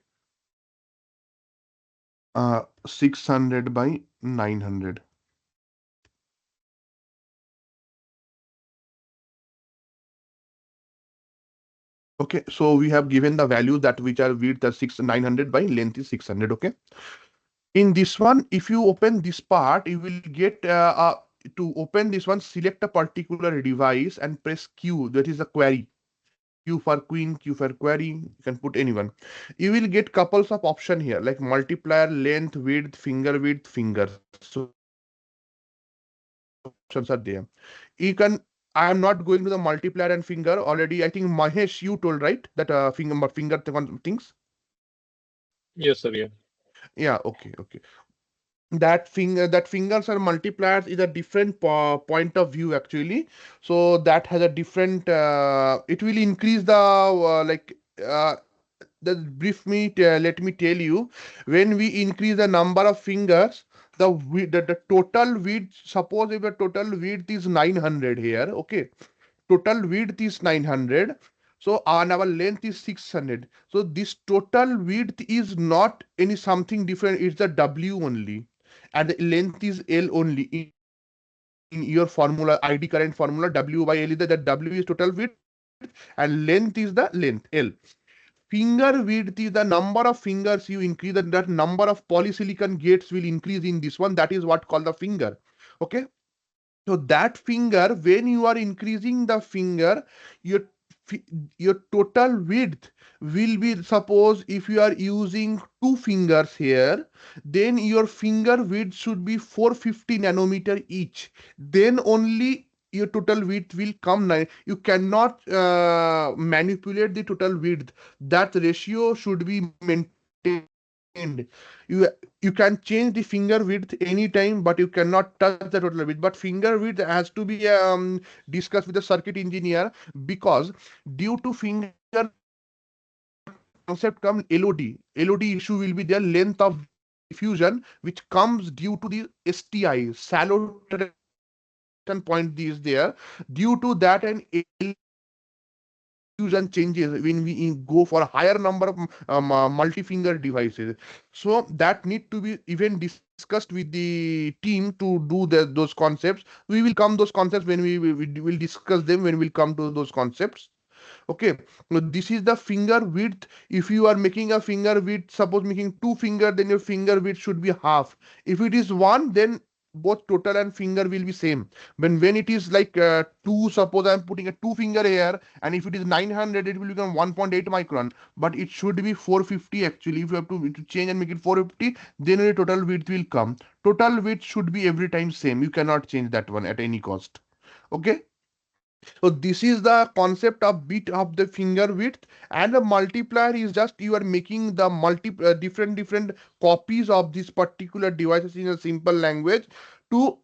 600 by 900. Okay, so we have given the values that which are width as 900 by length is 600. Okay. In this one, if you open this part, you will get to open this one, select a particular device and press Q. That is a query. Q for queen, Q for query. You can put anyone. You will get couples of option here like multiplier, length, width, fingers. So options are there. You can. I am not going to the multiplier and finger already. I think Mahesh, you told right that finger things. Yes, sir. Yeah. Yeah. Okay. That fingers are multipliers is a different point of view actually, so that has a different it will increase the uh, the let me tell you, when we increase the number of fingers, the total width, suppose if the total width is 900 here. Okay, total width is 900, so and our length is 600, so this total width is not any something different, it's the w only, and the length is L only in your formula, ID current formula. W by L is that W is total width and length is the length L. Finger width is the number of fingers you increase, that number of polysilicon gates will increase in this one. That is what called the finger. Okay. So that finger, when you are increasing the finger, your your total width will be, suppose if you are using two fingers here, then your finger width should be 450 nanometer each. Then only your total width will come. You cannot manipulate the total width. That ratio should be maintained. You you can change the finger width anytime, but you cannot touch the total width. But finger width has to be discussed with the circuit engineer, because due to finger concept come LOD. LOD issue will be there, length of diffusion, which comes due to the STI, shallow transition point is there. Due to that, an LOD diffusion changes when we go for a higher number of multi-finger devices. So that need to be even discussed with the team to do those concepts. We will come those concepts when we will discuss them when we will come to those concepts. Okay, so this is the finger width. If you are making a finger width, suppose making two finger, then your finger width should be half. If it is one, then both total and finger will be same. When it is like two, suppose I'm putting a two finger here, and if it is 900, it will become 1.8 micron, but it should be 450 actually. If you have to change and make it 450, then your total width will come. Total width should be every time same. You cannot change that one at any cost. Okay. So this is the concept of bit of the finger width, and the multiplier is just you are making the different copies of these particular devices in a simple language to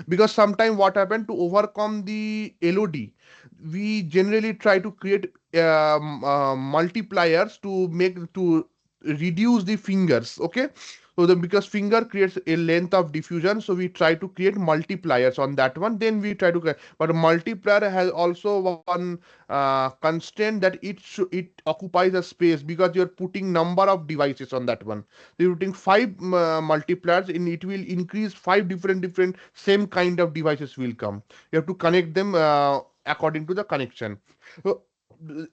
because sometimes what happened, to overcome the LOD, we generally try to create multipliers to reduce the fingers. Okay, so So then because finger creates a length of diffusion, so we try to create multipliers on that one. Then we try to create, but a multiplier has also one constraint that it occupies a space because you're putting number of devices on that one. So you're putting five multipliers, and it will increase five different same kind of devices will come. You have to connect them according to the connection. So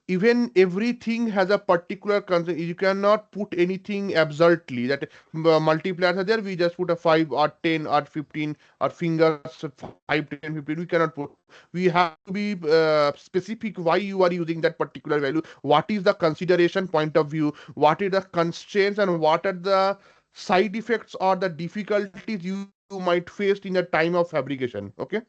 even everything has a particular concept. You cannot put anything absurdly that multipliers are there. We just put a 5 or 10 or 15 or fingers 5, 10, 15. We cannot put. We have to be specific why you are using that particular value. What is the consideration point of view? What are the constraints and what are the side effects or the difficulties you might face in the time of fabrication. Okay,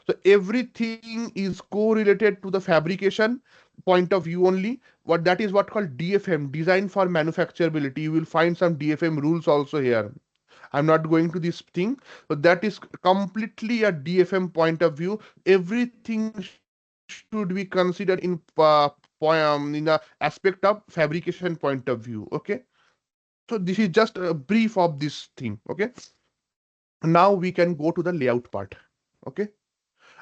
so everything is correlated to the fabrication point of view only. What that is what called DFM, design for manufacturability. You will find some DFM rules also here. I'm not going to this thing, but that is completely a DFM point of view. Everything should be considered in the aspect of fabrication point of view. Okay, so this is just a brief of this thing. Okay, now we can go to the layout part. Okay,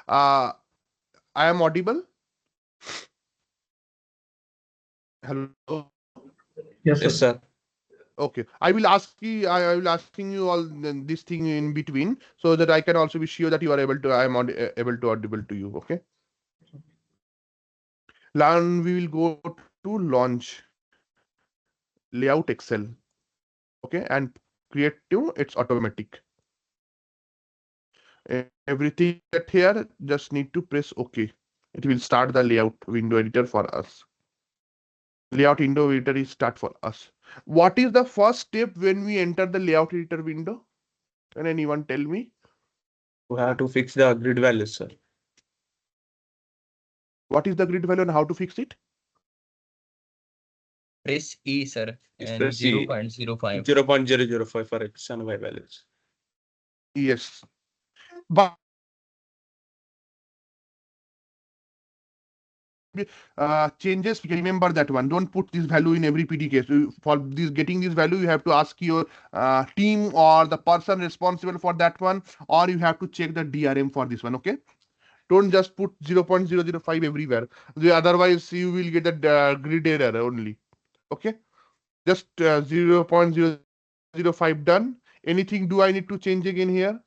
I am audible. Hello. Yes, Yes, sir. sir. Okay, I will asking you all this thing in between so that I can also be sure that you are able to. I am able to audible to you. Okay. Now we will go to launch layout Excel. Okay, and create to it's automatic. Everything at here just need to press OK. It will start the layout window editor for us. Layout window editor is start for us. What is the first step when we enter the layout editor window? Can anyone tell me? We have to fix the grid values, sir. What is the grid value and how to fix it? Press E, sir, It's and press E. 0.05. 0.005 for X and Y values. Yes. But changes, remember that one. Don't put this value in every PDK. So for this getting this value, you have to ask your team or the person responsible for that one, or you have to check the DRM for this one. Okay. Don't just put 0.005 everywhere. Otherwise, you will get a grid error only. Okay. Just 0.005 done. Anything do I need to change again here?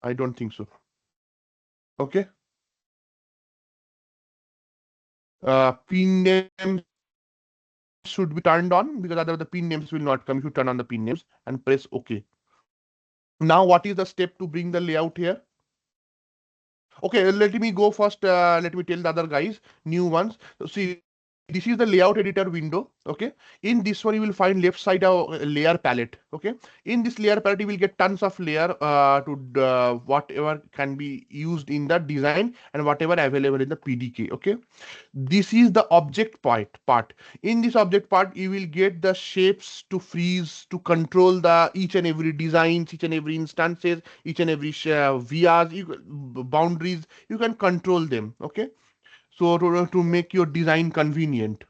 I don't think so. Okay. Pin names should be turned on because otherwise the pin names will not come. You should turn on the pin names and press OK. Now, what is the step to bring the layout here? Okay, let me go first. Let me tell the other guys, new ones. So see, this is the layout editor window. Okay, in this one you will find left side a layer palette. Okay, in this layer palette you will get tons of layer to whatever can be used in the design and whatever available in the PDK. Okay, this is the object part. In this object part you will get the shapes to freeze, to control the each and every designs, each and every instances, each and every VRs, boundaries. You can control them. Okay, so to make your design convenient.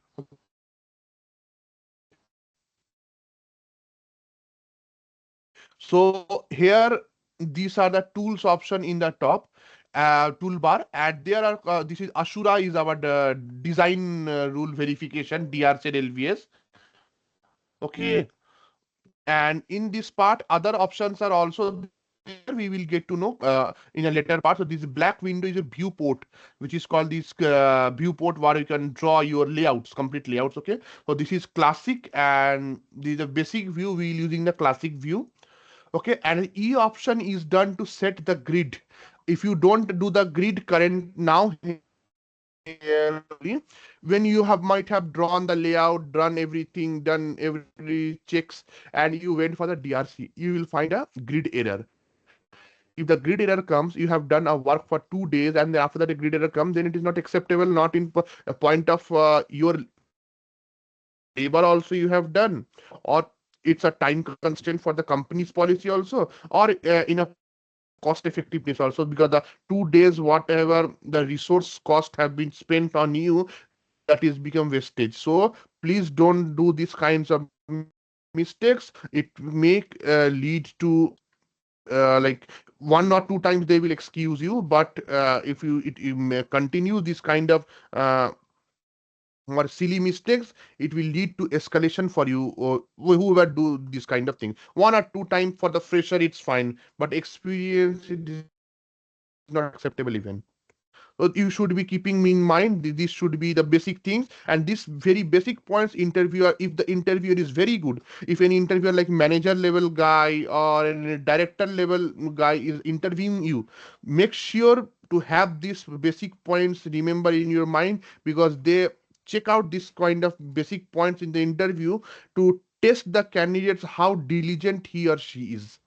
So here these are the tools option in the top toolbar, and there are this is Ashura is our design rule verification DRZ LVS. Okay, and in this part other options are also there. We will get to know in a later part. So this black window is a viewport, which is called this viewport where you can draw your layouts, complete layouts. Okay, so this is classic, and this is a basic view. We using the classic view. Okay, and E option is done to set the grid. If you don't do the grid current now, when you might have drawn the layout, done everything, done every checks, and you went for the DRC, you will find a grid error. If the grid error comes, you have done a work for 2 days, and after that a grid error comes, then it is not acceptable, not in a point of your labor also you have done, or it's a time constraint for the company's policy also, or in a cost effectiveness also, because the 2 days whatever the resource cost have been spent on you, that is become wastage. So please don't do these kinds of mistakes, it may lead to like 1 or 2 times they will excuse you, but if you may continue this kind of or silly mistakes, it will lead to escalation for you, or whoever do this kind of thing. 1 or 2 times for the fresher it's fine, but experience it is not acceptable even. So you should be keeping in mind this should be the basic things, and this very basic points interviewer, if the interviewer is very good, if any interviewer like manager level guy or a director level guy is interviewing you, make sure to have these basic points remember in your mind, because they check out this kind of basic points in the interview to test the candidates how diligent he or she is,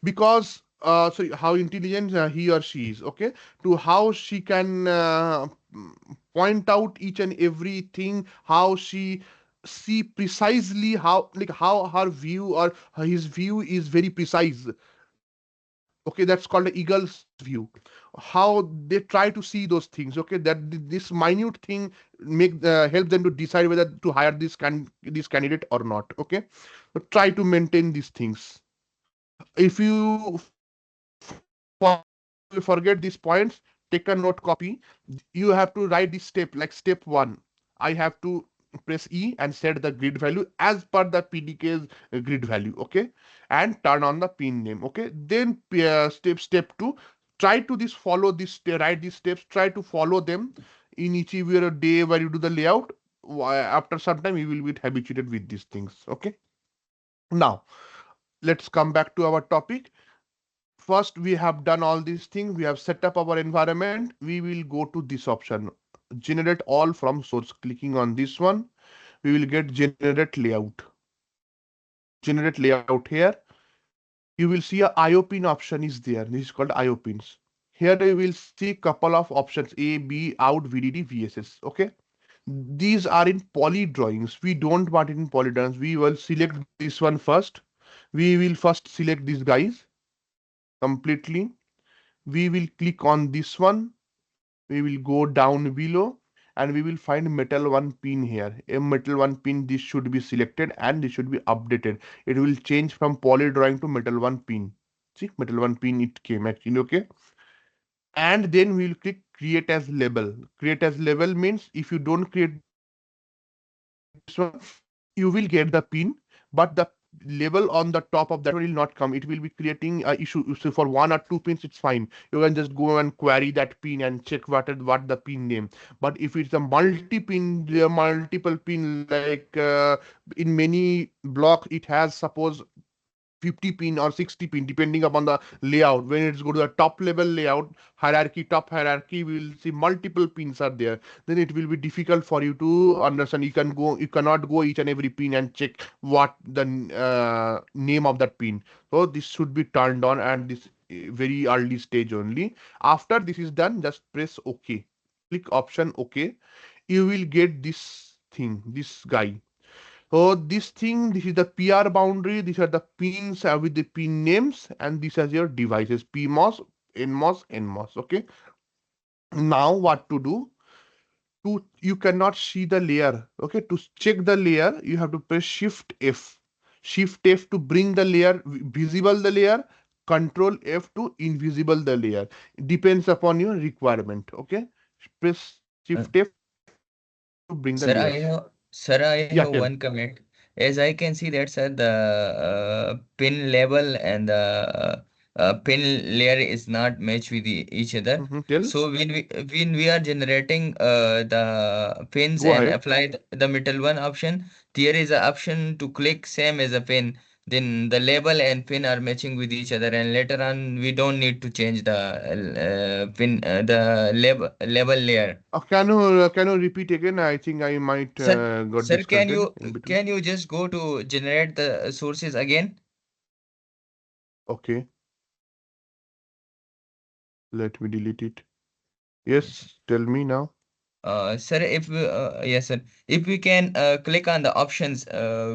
because so how intelligent he or she is, okay, to how she can point out each and everything, how she see precisely, how like how her view or his view is very precise. Okay, that's called the eagle's view. How they try to see those things, okay, that this minute thing help them to decide whether to hire this candidate or not, okay. So try to maintain these things. If you forget these points, take a note copy. You have to write this step, like step 1. I have to press E and set the grid value as per the PDK's grid value, okay, and turn on the pin name, okay. Then step 2, try to this follow this write these steps, try to follow them in each of your day where you do the layout. After some time you will be habituated with these things, okay. Now let's come back to our topic. First, we have done all these things, we have set up our environment. We will go to this option, generate all from source. Clicking on this one, we will get generate layout. Generate layout here. You will see a IO pin option is there. This is called IO pins. Here you will see couple of options, A, B, out, VDD, VSS. Okay. These are in poly drawings. We don't want it in poly drawings. We will select this one first. We will first select these guys completely. We will click on this one. We will go down below and we will find metal 1 pin here. A metal 1 pin, this should be selected and this should be updated. It will change from poly drawing to metal 1 pin. See, metal 1 pin it came actually, okay. And then we will click create as label. Create as label means if you don't create this one, you will get the pin, but the label on the top of that one will not come. It will be creating a issue. So for 1 or 2 pins it's fine, you can just go and query that pin and check what the pin name. But if it's a multi-pin, multiple pin, like in many block it has suppose 50 pin or 60 pin depending upon the layout. When it's go to the top level layout hierarchy, top hierarchy, we will see multiple pins are there. Then it will be difficult for you to understand. You cannot go each and every pin and check what the name of that pin. So this should be turned on, and this very early stage only. After this is done, just press OK. Click option OK. You will get this thing, this guy. So this thing, this is the PR boundary. These are the pins with the pin names, and these are your devices: PMOS, NMOS, NMOS. Okay. Now what to do? You cannot see the layer. Okay. To check the layer, you have to press Shift F. Shift F to bring the layer visible. The layer. Control F to invisible the layer. Depends upon your requirement. Okay. Press Uh, Shift F to bring the layers. Sir, I Yeah. have Tell. one comment. As I can see that sir, the pin label and the pin layer is not matched with each other. Tell. So when we are generating the pins Go and ahead. apply the middle one option, there is an option to click same as a pin. Then the label and pin are matching with each other, and later on we don't need to change the pin the label layer. Can you repeat again? I think I might Sir, got sir, disconnected in between. can you just go to generate the sources again? Okay, let me delete it. Yes, sir. Yes, tell me now. Sir, if we, yes, sir, if we can click on the options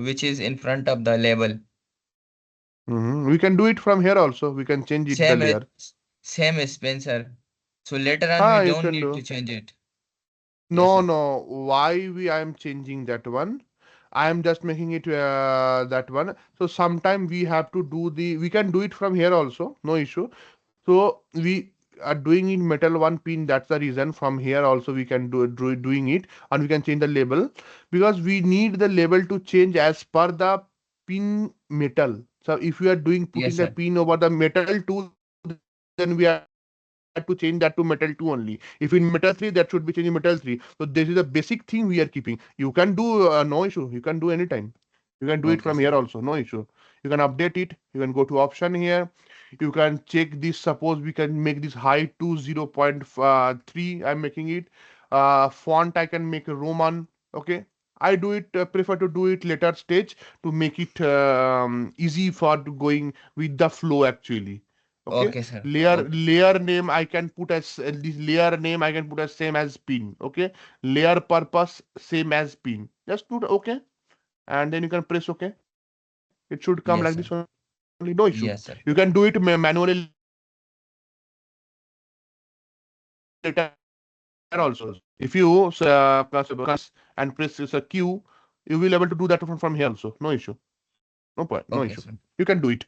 which is in front of the label, We can do it from here also. We can change it the same as layer. same as Spencer. So later on we Ah, you don't can need to do. change it. Yes, No, sir. no. Why I am changing that one? I am just making it that one. So sometime we have to do we can do it from here also, no issue. So we are doing in metal one pin. That's the reason. From here also we can doing it, and we can change the label because we need the label to change as per the pin metal. So if we are doing Yes, putting the sir. pin over the metal 2, then we have to change that to metal 2 only. If in metal 3, that should be changed in metal 3. So this is the basic thing we are keeping. You can do no issue. You can do anytime. You can do it from here also, no Okay, issue. sir. You can update it. You can go to option here. You can check this. Suppose we can make this height to 0.3. I'm making it. Font I can make a Roman. Okay. I do it prefer to do it later stage to make it easy for going with the flow actually. Okay. Okay, sir. Layer name I can put as this layer name I can put as same as pin. Okay. Layer purpose same as pin. Just put okay, and then you can press okay. It should come like this Yes, only, sir. no issue. You can do it Yes, sir. manually later also. If you press and press a Q, you will able to do that from here also. No issue. No point. No Okay, issue. sir. You can do it.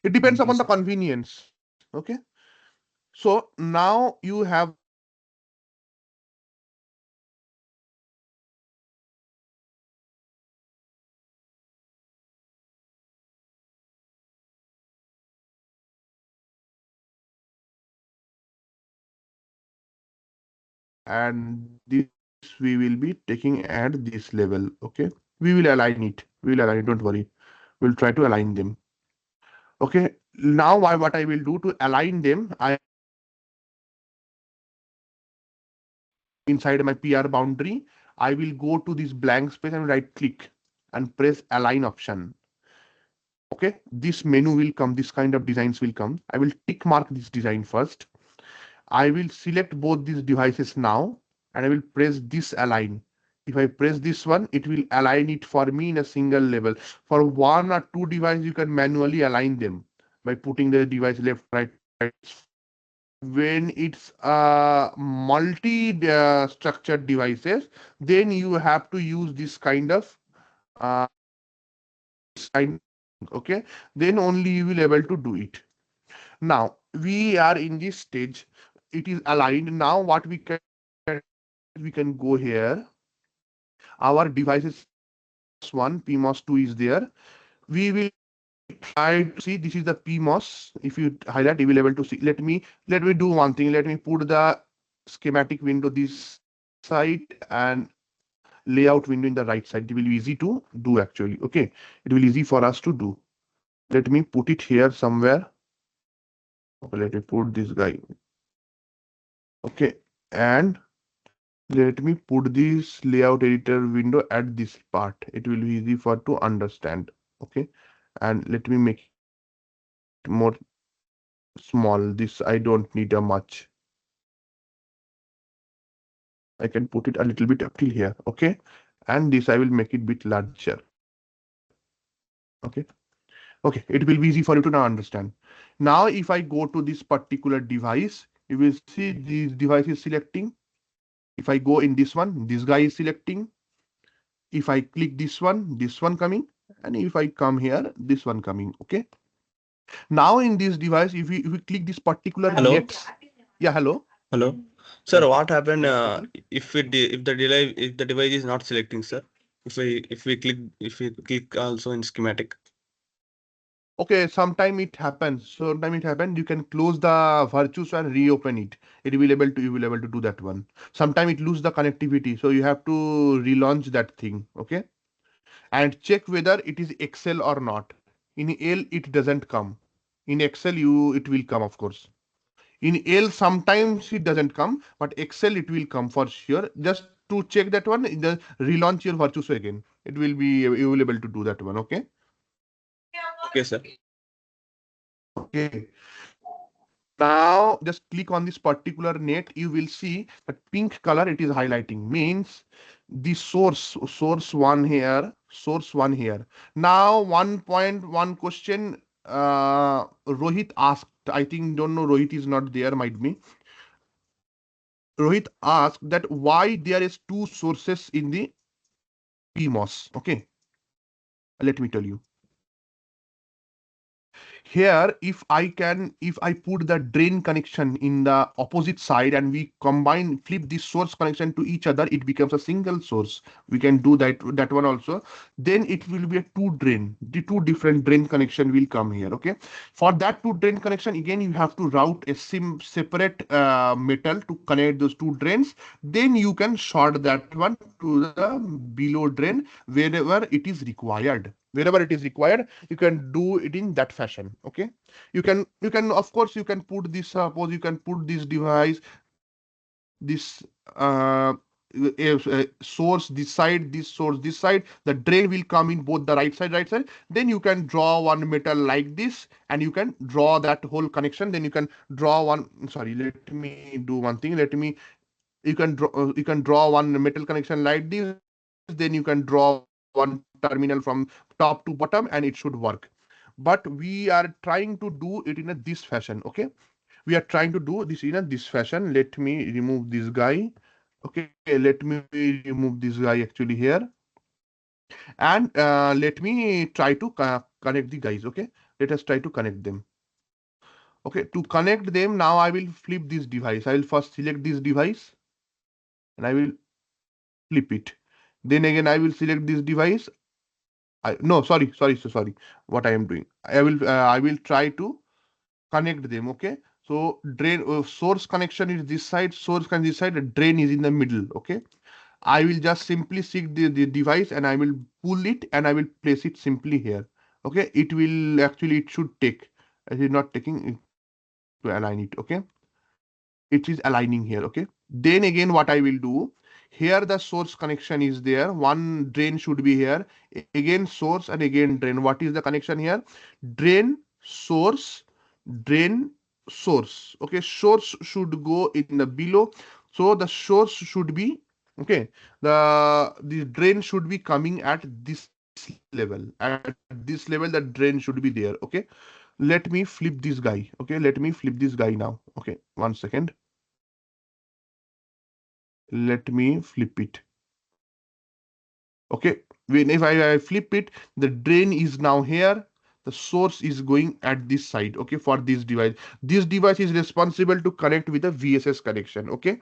It depends Thank you, upon the sir. convenience. Okay. So now you have the device. And this we will be taking at this level. Okay. We will align it. We will align it. Don't worry. We'll try to align them. Okay. Now what I will do to align them, I will inside my PR boundary, I will go to this blank space and right click and press align option. Okay, this menu will come, this kind of designs will come. I will tick mark this design first. I will select both these devices now and I will press this align. If I press this one, it will align it for me in a single level. For one or two devices, you can manually align them by putting the device left, right, when it's multi structured devices, then you have to use this kind of uh, sign. Okay, then only you will able to do it. Now we are in this stage. It is aligned. Now what we can go here. Our devices one PMOS 2 is there. We will try to see this is the PMOS. If you highlight, you will able to see. Let me do one thing. Let me put the schematic window this side and layout window in the right side. It will be easy to do actually. Okay, it will be easy for us to do. Let me put it here somewhere. Okay, let me put this guy. Okay, and let me put this layout editor window at this part. It will be easy for to understand. Okay, and let me make it more small. This I don't need a much. I can put it a little bit up till here. Okay, and this I will make it bit larger. Okay, okay, it will be easy for you to now understand. Now if I go to this particular device, you will see this device is selecting. If I go in this one, this guy is selecting. If I click this one coming, and if I come here, this one coming. Okay, now in this device, if we click this particular Hello. next, yeah, hello, Hello. Sir, yeah, what happened yeah, if the device is not selecting, sir? If we click also in schematic. okay, sometime it happens. Sometime it happens. You can close the virtuoso and reopen it. You will able to do that one. Sometime it lose the connectivity, so you have to relaunch that thing. Okay, and check whether it is Excel or not. In L it doesn't come. In Excel it will come, of course. In L sometimes it doesn't come, but Excel it will come for sure. Just to check that one, just relaunch your virtuoso again. It will be you will able to do that one. Okay. Okay, sir. Okay. Now just click on this particular net. You will see that pink color it is highlighting means the source one here. Now 1.1 question Rohit asked. I think don't know Rohit is not there. Might be Rohit asked that why there is two sources in the PMOS. Okay, let me tell you. Here, if I put the drain connection in the opposite side and we flip this source connection to each other, it becomes a single source. We can do that one also. Then it will be a the two different drain connection will come here. Okay, for that two drain connection, again you have to route a separate metal to connect those two drains. Then you can short that one to the below drain wherever it is required. Wherever it is required, you can do it in that fashion. Okay, you can of course you can put this, suppose you can put this device, this source this side, this source this side, the drain will come in both the right side. Then you can draw one metal like this and you can draw that whole connection. Then you can draw one, sorry, let me do one thing. You can draw one metal connection like this. Then you can draw one terminal from top to bottom and it should work. But we are trying to do it in a this fashion. Okay, we are trying to do this in a this fashion. Let me remove this guy. Okay, let me remove this guy actually here, and let me try to connect the guys. Okay, let us try to connect them. Okay, to connect them, now I will flip this device. I will first select this device and I will flip it. Then again I will select this device. No, sorry. What I am doing, I will try to connect them. Okay, so drain source connection is this side, source connection this side, the drain is in the middle. Okay, I will just simply seek the device and I will pull it and I will place it simply here. Okay, it will actually, it should take, it is not taking it to align it. Okay, it is aligning here. Okay, then again what I will do, here the source connection is there, one drain should be here, again source and again drain. What is the connection here? Drain, source, drain, source. Okay, source should go in the below, so the source should be, okay, the drain should be coming at this level. At this level the drain should be there. Okay, let me flip this guy. Okay, let me flip this guy now. Okay, 1 second, let me flip it. Okay, when if I flip it, the drain is now here, the source is going at this side. Okay, for this device is responsible to connect with the VSS connection. Okay,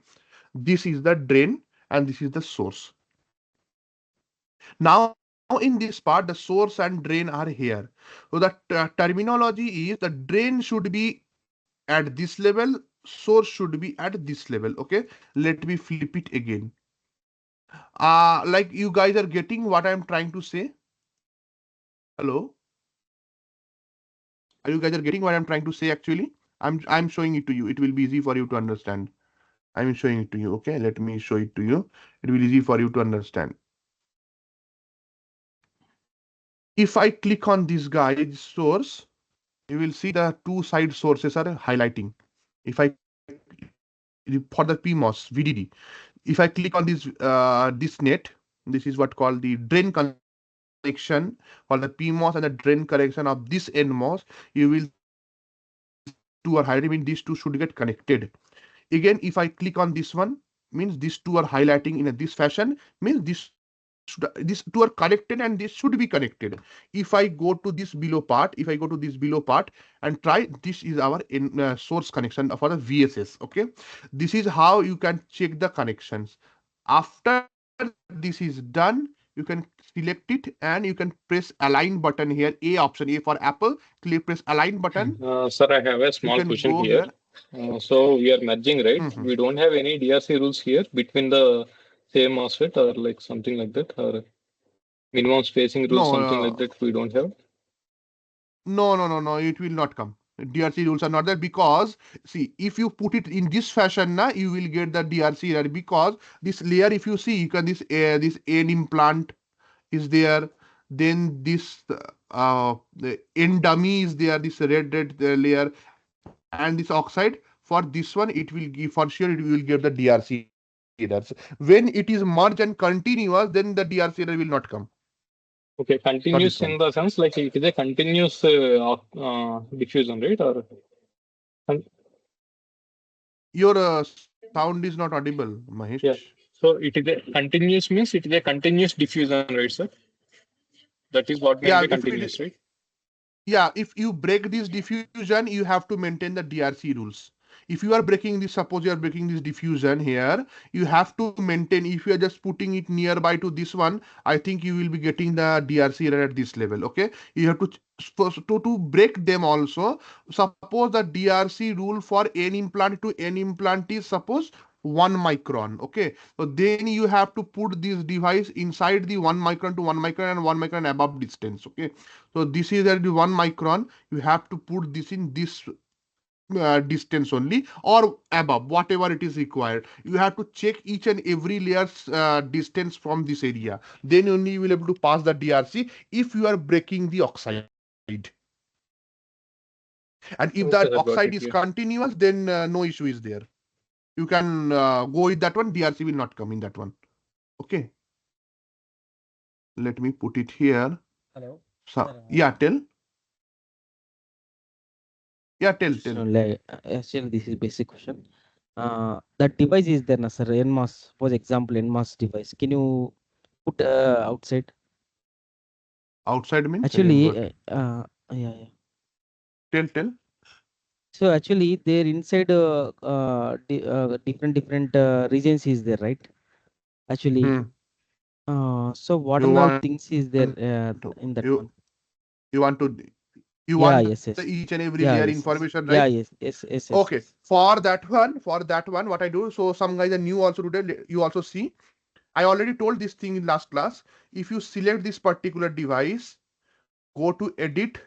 this is the drain and this is the source. Now in this part, the source and drain are here. So the terminology is, the drain should be at this level, source should be at this level. Okay, let me flip it again. Like you guys are getting what I'm trying to say? Hello, are you guys are getting what I'm trying to say? Actually, I'm showing it to you, it will be easy for you to understand. I'm showing it to you. Okay, let me show it to you, it will be easy for you to understand. If I click on this guy, this source, you will see the two side sources are highlighting. If I, for the PMOS VDD, if I click on this net, this is what called the drain connection for the PMOS and the drain connection of this NMOS, you will two are highlighting, mean these two should get connected. Again, if I click on this one, means these two are highlighting in this fashion, means these two are connected and this should be connected. If I go to this below part, and try, this is our source connection for the VSS. Okay, this is how you can check the connections. After this is done, you can select it and you can press align button here, A option, A for Apple, press align button. Sir, I have a small question here. So we are merging, right? We don't have any DRC rules here between the same MOSFET or like something like that, or minimum spacing rules, something like that we don't have? No, it will not come. DRC rules are not there, because see, if you put it in this fashion now, you will get the DRC error, because this layer, if you see, you can this N implant is there, then this the N dummy is there, this red layer, and this oxide. For this one, it will give, for sure it will give the DRC errors. When it is merged and continuous, then the DRC error will not come. Okay, continuous in the sense like it is a continuous diffusion, right? Or your sound is not audible, Mahesh. Yeah. So it is a continuous means it is a continuous diffusion, right, sir? That is what meant by continuous, right? Yeah, if you break this diffusion, you have to maintain the DRC rules. If you are breaking this, suppose you are breaking this diffusion here, you have to maintain. If you are just putting it nearby to this one, I think you will be getting the DRC error at this level. Okay, you have to break them also. Suppose the DRC rule for n implant to n implant is suppose 1 micron. Okay, so then you have to put this device inside the 1 micron to 1 micron and 1 micron above distance. Okay, so this is at the 1 micron. You have to put this in this distance only or above, whatever it is required. You have to check each and every layer's distance from this area. Then only you will be able to pass the DRC if you are breaking the oxide. And if Okay, that sir, got oxide it, is yeah. continuous, then no issue is there. You can go with that one. DRC will not come in that one. Okay. Let me put it here. Hello. So, Sir, yeah, tell. Yeah, tell. so actually, this is basic question. That device is there, na, sir. NMOS, suppose example, NMOS device. Can you put outside? Outside means? Actually, yeah. Tell. So actually, they're inside different regions is there, right? Actually, so what You all want things is there to, in that one? you want to you Yeah, want yes, the yes. each and every Yeah, layer yes, yes. information, Yeah, right? yes. Okay. For that one, what I do, so some guys are new also today, you also see. I already told this thing in last class. If you select this particular device, go to edit,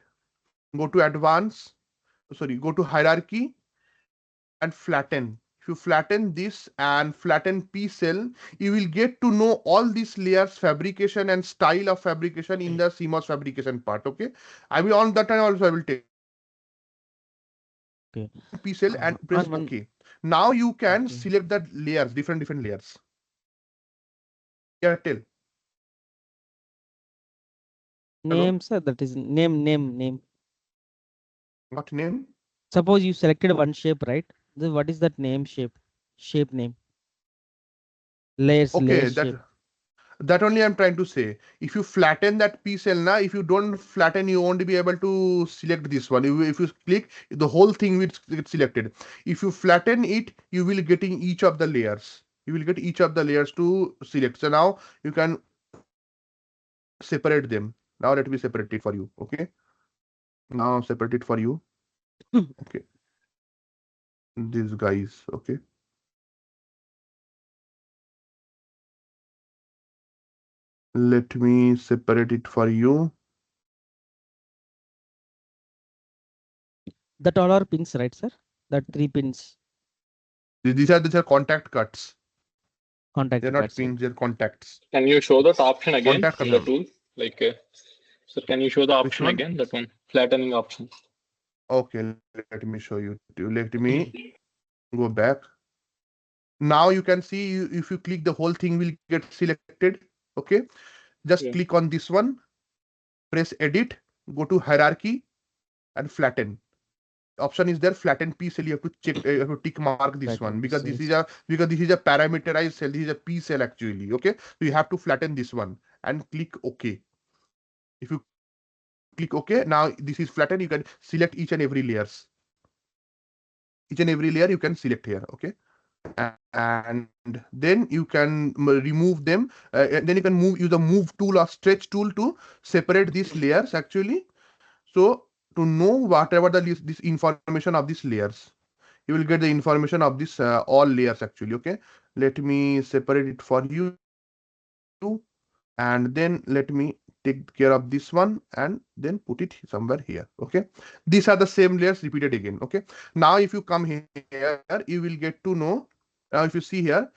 go to advanced, go to hierarchy and flatten. If you flatten this and flatten P cell, you will get to know all these layers fabrication and style of fabrication in the CMOS fabrication part. Okay. I will on that time also I will take Okay. P cell and press OK. Now you can select the layers, different layers. Yeah, tell. Name, sir, that is name. What name? Suppose you selected one shape, right? Then what is that name shape? Shape name. Layers shape. That only I'm trying to say. If you flatten that P cell now, if you don't flatten, you won't be able to select this one. If you click, the whole thing will get selected. If you flatten it, you will getting each of the layers. You will get each of the layers to select. So now you can separate them. Now let me separate it for you. Okay. Now separate it for you. Okay. These guys. Okay. Let me separate it for you. That all are pins, right, sir? That 3 pins. These are contact cuts. Contact They're not cuts. pins, they're contacts. Can you show that option again Contact in the tool? Like, so can you show the option again? That one, flattening option. Okay, let me show you. Let me go back. Now you can see if you click, the whole thing will get selected. Okay, just click on this one, press edit, go to hierarchy and flatten. Option is there, flatten P cell. You have to check, you have to tick mark this one because this is a parameterized cell. This is a P cell actually. Okay, so you have to flatten this one and click OK. If you click OK, now this is flattened. You can select each and every layers. Each and every layer you can select here. Okay, and then you can remove them. And then you can use the move tool or stretch tool to separate these layers actually. So to know whatever this information of these layers, you will get the information of this all layers actually. Okay, let me separate it for you, and then let me take care of this one and then put it somewhere here. Okay, these are the same layers repeated again. Okay, now if you come here, you will get to know. Now if you see here,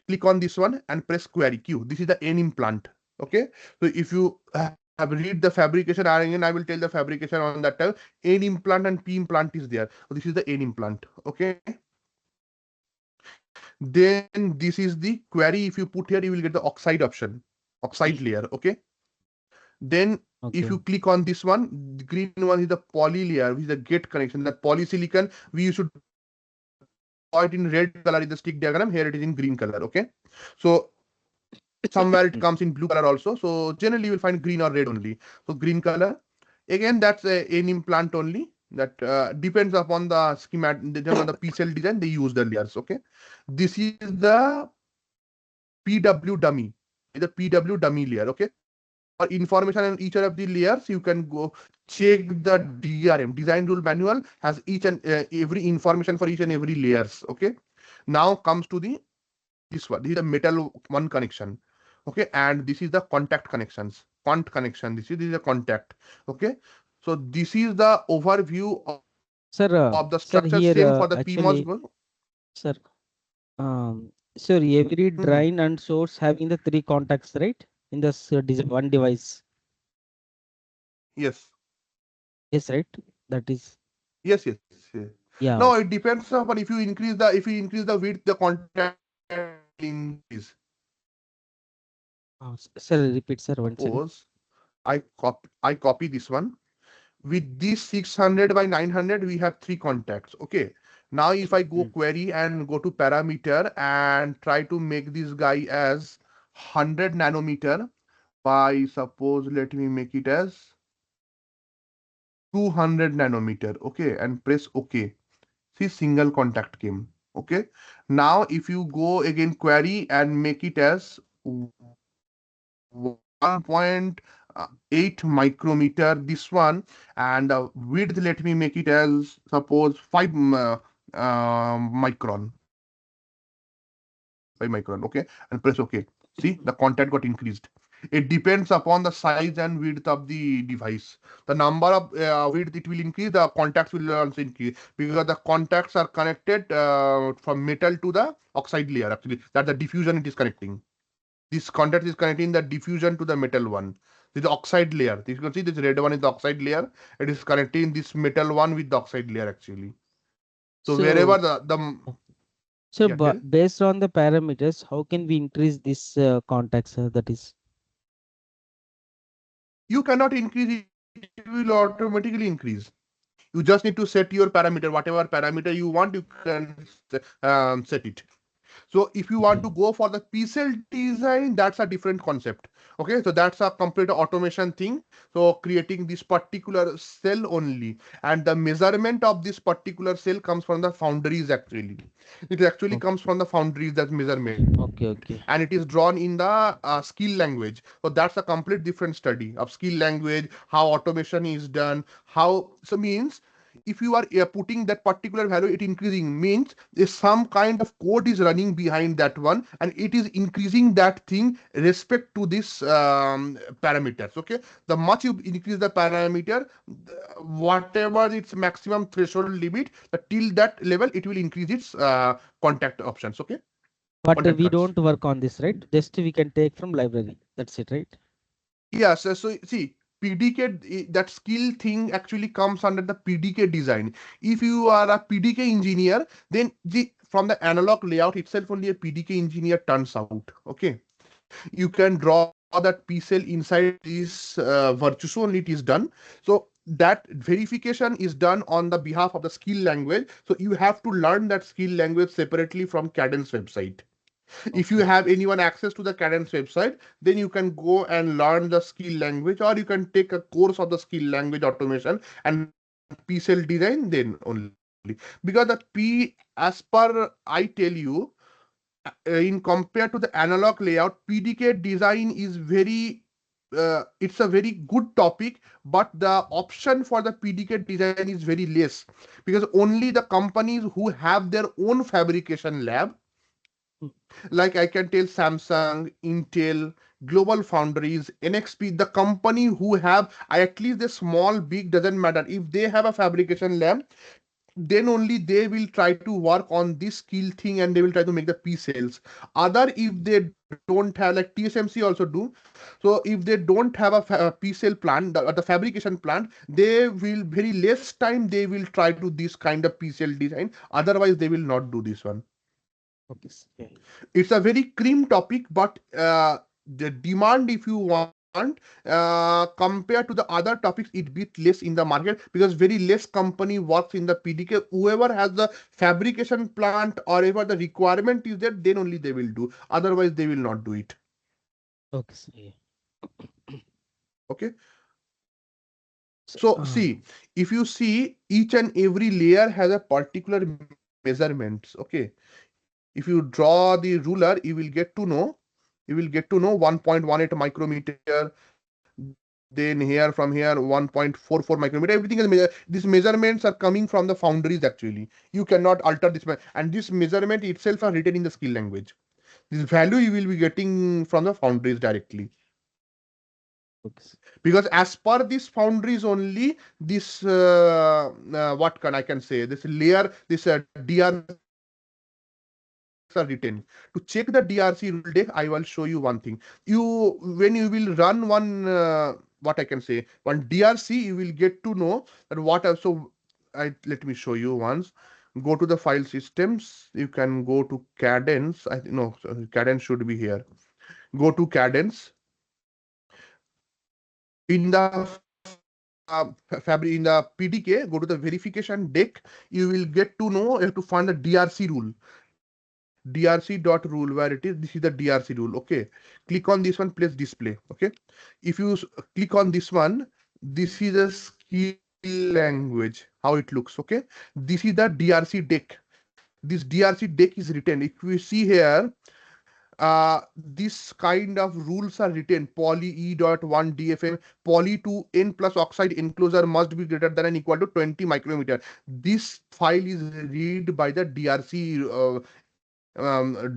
click on this one and press query Q. This is the N implant. Okay, so if you have read the fabrication, again I will tell the fabrication on that time. N implant and P implant is there. So this is the N implant. Okay, then this is the query. If you put here, you will get the oxide option, oxide layer. Okay, then if you click on this one, the green one is the poly layer, which is the gate connection. That polysilicon we used to it in red color in the stick diagram. Here it is in green color. Okay. So somewhere it comes in blue color also. So generally you will find green or red only. So green color. Again, that's an implant only. That depends upon the schematic, depends on the P cell design they use the layers. Okay. This is the PW dummy. The PW dummy layer. Okay. For information on each of the layers, you can go check the DRM design rule manual has each and every information for each and every layers. Okay. Now comes to the this one. This is the metal one connection. Okay, and this is the contact connections. Cont connection. This is a contact. Okay. So this is the overview of the structure. Sir, here same for the actually, PMOS. Sir, sir, every drain and source having the 3 contacts, right? In this one device. Yes. Yes, right. That is. Yes. Yeah. No, it depends upon if you increase the width, the contact increase. Sir, repeat, sir. Once again. Suppose I copy this one. With this 600 by 900, we have 3 contacts. Okay. Now, if I go query and go to parameter and try to make this guy as 100 nanometer by suppose, let me make it as 200 nanometer. Okay. And press OK. See, single contact came. Okay. Now, if you go again query and make it as 1.8 micrometer, this one, and width, let me make it as suppose 5 micron, 5 micron. Okay, and press OK. See, the contact got increased. It depends upon the size and width of the device. The number of width it will increase, the contacts will also increase, because the contacts are connected from metal to the oxide layer. Actually, that's the diffusion it is connecting. This contact is connecting the diffusion to the metal one. This is the oxide layer. You can see this red one is the oxide layer. It is connecting this metal one with the oxide layer actually. So wherever based on the parameters, how can we increase this contacts? That is. You cannot increase it. It will automatically increase. You just need to set your parameter. Whatever parameter you want, you can set it. So if you want to go for the P cell design, that's a different concept. Okay, so that's a complete automation thing. So creating this particular cell only, and the measurement of this particular cell comes from the foundries actually. It actually comes from the foundries, that measurement. Okay. And it is drawn in the skill language. So that's a complete different study of skill language, how automation is done, how, so means if you are putting that particular value, it increasing means some kind of code is running behind that one, and it is increasing that thing respect to this parameters. Okay, the much you increase the parameter, whatever its maximum threshold limit, till that level it will increase its contact options. Okay, but we don't work on this, right? Just we can take from library. That's it, right? Yes. So see, PDK, that skill thing actually comes under the PDK design. If you are a PDK engineer, then from the analog layout itself, only a PDK engineer turns out. Okay, you can draw that P cell inside this virtuoso, only it is done. So that verification is done on the behalf of the skill language. So you have to learn that skill language separately from Cadence website. If you have anyone access to the Cadence website, then you can go and learn the skill language, or you can take a course of the skill language automation and P cell design then only. Because the P, as per I tell you, in compared to the analog layout, PDK design is very it's a very good topic, but the option for the PDK design is very less, because only the companies who have their own fabrication lab, like I can tell Samsung, Intel, Global Foundries, NXP, the company who have at least the small, big, doesn't matter. If they have a fabrication lab, then only they will try to work on this skill thing, and they will try to make the P cells. Other, if they don't have, like TSMC also do, so if they don't have a P cell plant, the fabrication plant, they will very less time they will try to this kind of P cell design. Otherwise, they will not do this one. Okay. It's a very cream topic, but the demand, if you want compared to the other topics, it bit less in the market because very less company works in the PDK. Whoever has the fabrication plant or ever the requirement is there, then only they will do. Otherwise, they will not do it. Okay, sir. Yeah. Okay. So see, if you see each and every layer has a particular measurements. Okay. If you draw the ruler, you will get to know 1.18 micrometer. Then here from here 1.44 micrometer. Everything is measured. These measurements are coming from the foundries actually. You cannot alter this, and this measurement itself are written in the skill language. This value you will be getting from the foundries directly. Okay. Because as per this foundries only, this what can I can say, this layer, this DRCs are written. To check the DRC rule deck, I will show you one thing. When you will run one what I can say, one DRC, you will get to know that what so let me show you once. Go to the file systems, you can go to cadence. No, sorry, cadence should be here. Go to cadence. In the in the PDK, go to the verification deck. You will get to know, you have to find the DRC rule. DRC.rule, where it is. This is the DRC rule. Okay. Click on this one, place display. Okay. If you click on this one, this is a skill language, how it looks. Okay. This is the DRC deck. This DRC deck is written. If we see here, this kind of rules are written. Poly E.1 DFM, poly to N plus oxide enclosure must be greater than and equal to 20 micrometer. This file is read by the DRC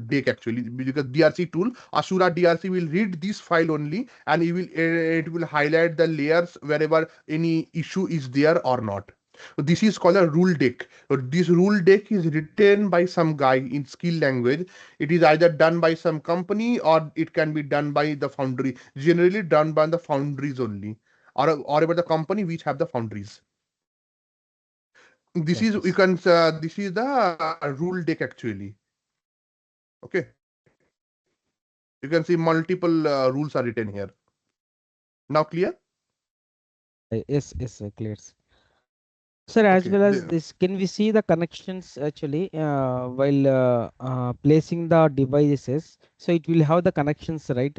deck actually, because DRC tool, Asura DRC will read this file only, and it will highlight the layers wherever any issue is there or not. So this is called a rule deck. So this rule deck is written by some guy in skill language. It is either done by some company or it can be done by the foundry. Generally done by the foundries only, or about the company which have the foundries. This is you can this is the rule deck actually. Okay, you can see multiple rules are written here. Now clear? Yes, clear. Sir, as well as this, can we see the connections actually while placing the devices? So it will have the connections, right,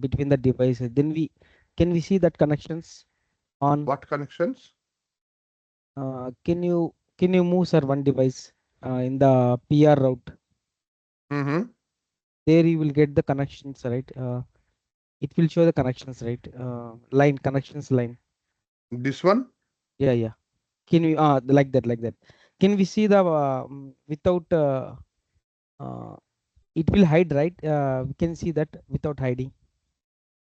between the devices. Then can we see that connections on what connections? Can you move, sir, one device in the PR route? There you will get the connections, right? It will show the connections, right? Connections line. This one? Yeah. Can we like that? Can we see the without it will hide, right? We can see that without hiding.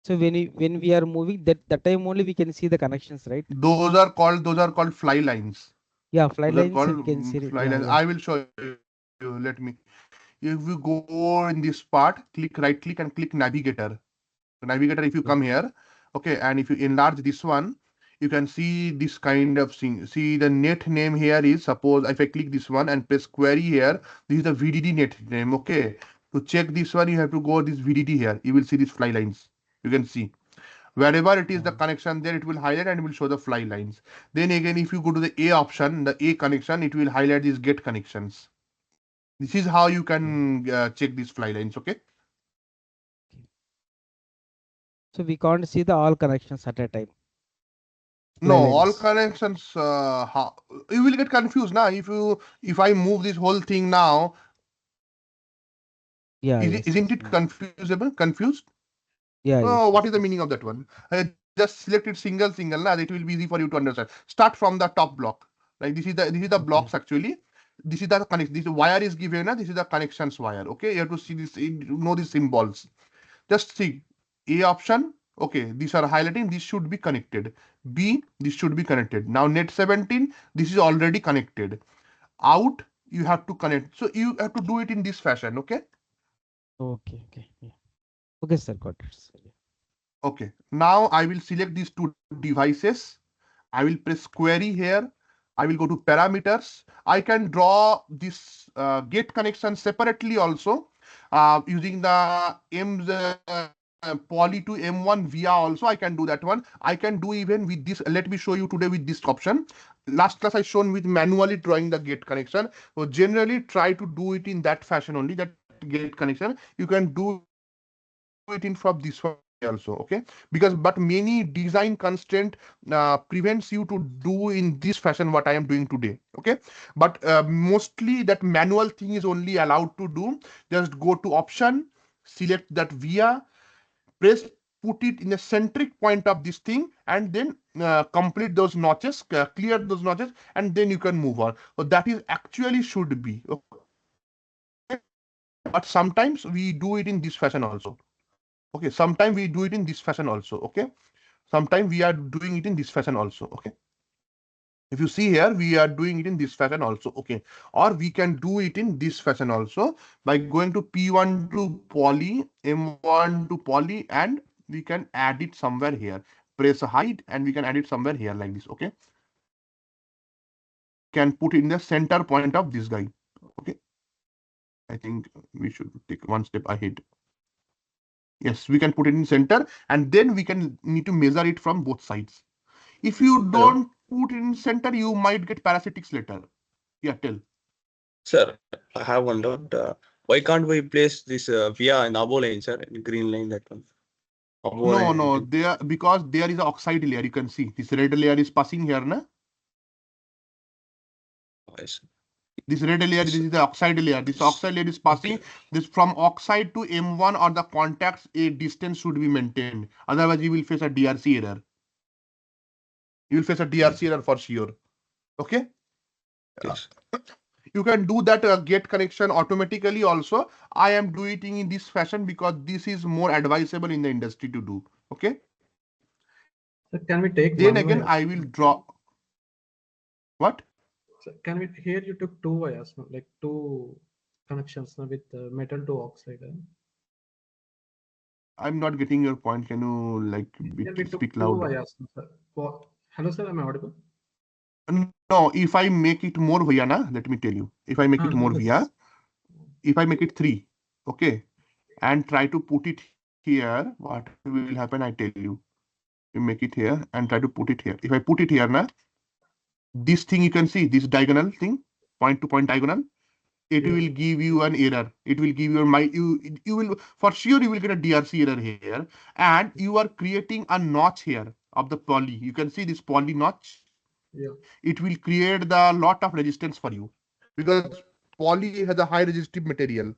So when we are moving, that time only we can see the connections, right? Those are called fly lines. Yeah, fly those lines. We can see it. fly lines. I will show you. Let me. If you go in this part, right click and click navigator. Navigator, if you come here, okay, and if you enlarge this one, you can see this kind of thing. See the net name here is, suppose if I click this one and press query here, this is the VDD net name. Okay, to check this one, you have to go this VDD here. You will see these fly lines. You can see wherever it is the connection there, it will highlight and it will show the fly lines. Then again, if you go to the A option, the A connection, it will highlight these get connections. This is how you can check these fly lines. Okay. So we can't see the all connections at a time. No, all connections. You will get confused now if I move this whole thing now. Yeah. Isn't it confused? Yeah. Oh, what is the meaning of that one? Just select it single. Now it will be easy for you to understand. Start from the top block. Like this is the blocks actually. This is the connection. This wire is given. This is the connections wire. Okay, you have to see this. Know these symbols. Just see A option. Okay, these are highlighting. This should be connected. B, this should be connected. Now net 17. This is already connected. Out, you have to connect. So you have to do it in this fashion. Okay. Okay. Yeah. Okay, sir. Got it. Okay. Now I will select these two devices. I will press query here. I will go to parameters. I can draw this gate connection separately also using the poly to M1 via also, I can do that one. I can do even with this. Let me show you today with this option. Last class I shown with manually drawing the gate connection. So generally try to do it in that fashion only, that gate connection. You can do it in from this way also, okay? Because but many design constraint prevents you to do in this fashion what I am doing today, okay? But mostly that manual thing is only allowed to do. Just go to option, select that via, press, put it in the centric point of this thing, and then complete those notches, clear those notches, and then you can move on. So that is actually should be, okay? But sometimes we do it in this fashion also. Okay, sometimes we do it in this fashion also. Okay, sometimes we are doing it in this fashion also. Okay, if you see here, we are doing it in this fashion also. Okay, or we can do it in this fashion also by going to P1 to poly, M1 to poly, and we can add it somewhere here. Press hide, and we can add it somewhere here like this. Okay, we can put it in the center point of this guy. Okay, I think we should take one step ahead. Yes, we can put it in center, and then we can need to measure it from both sides. If you don't put it in center, you might get parasitics later. Yeah, tell. Sir, I have one doubt. Why can't we place this via an above line, sir? In green line, that one. No, there, because there is an oxide layer. You can see this red layer is passing here, na? Yes. This red layer, this is the oxide layer. This oxide layer is passing. Okay. This from oxide to M1 or the contacts, a distance should be maintained. Otherwise, you will face a DRC error. You will face a DRC error for sure. Okay. Yes. You can do that gate connection automatically also. I am doing it in this fashion because this is more advisable in the industry to do. Okay. So can we take then one again, wire? I will draw. What? So can we, here you took two wires, no? Like two connections, no? With metal to oxide. I'm not getting your point. Can you like speak two louder? wires, no, sir. Hello, sir. Am I audible? No, if I make it more via, na, let me tell you. If I make it more via, if I make it 3, okay, and try to put it here, what will happen? I tell you. You make it here and try to put it here. If I put it here, na, this thing you can see, this diagonal thing, point to point diagonal, it will give you an error. It will give you will for sure you will get a DRC error here, and you are creating a notch here of the poly. You can see this poly notch. Yeah. It will create the lot of resistance for you because poly has a high resistive material.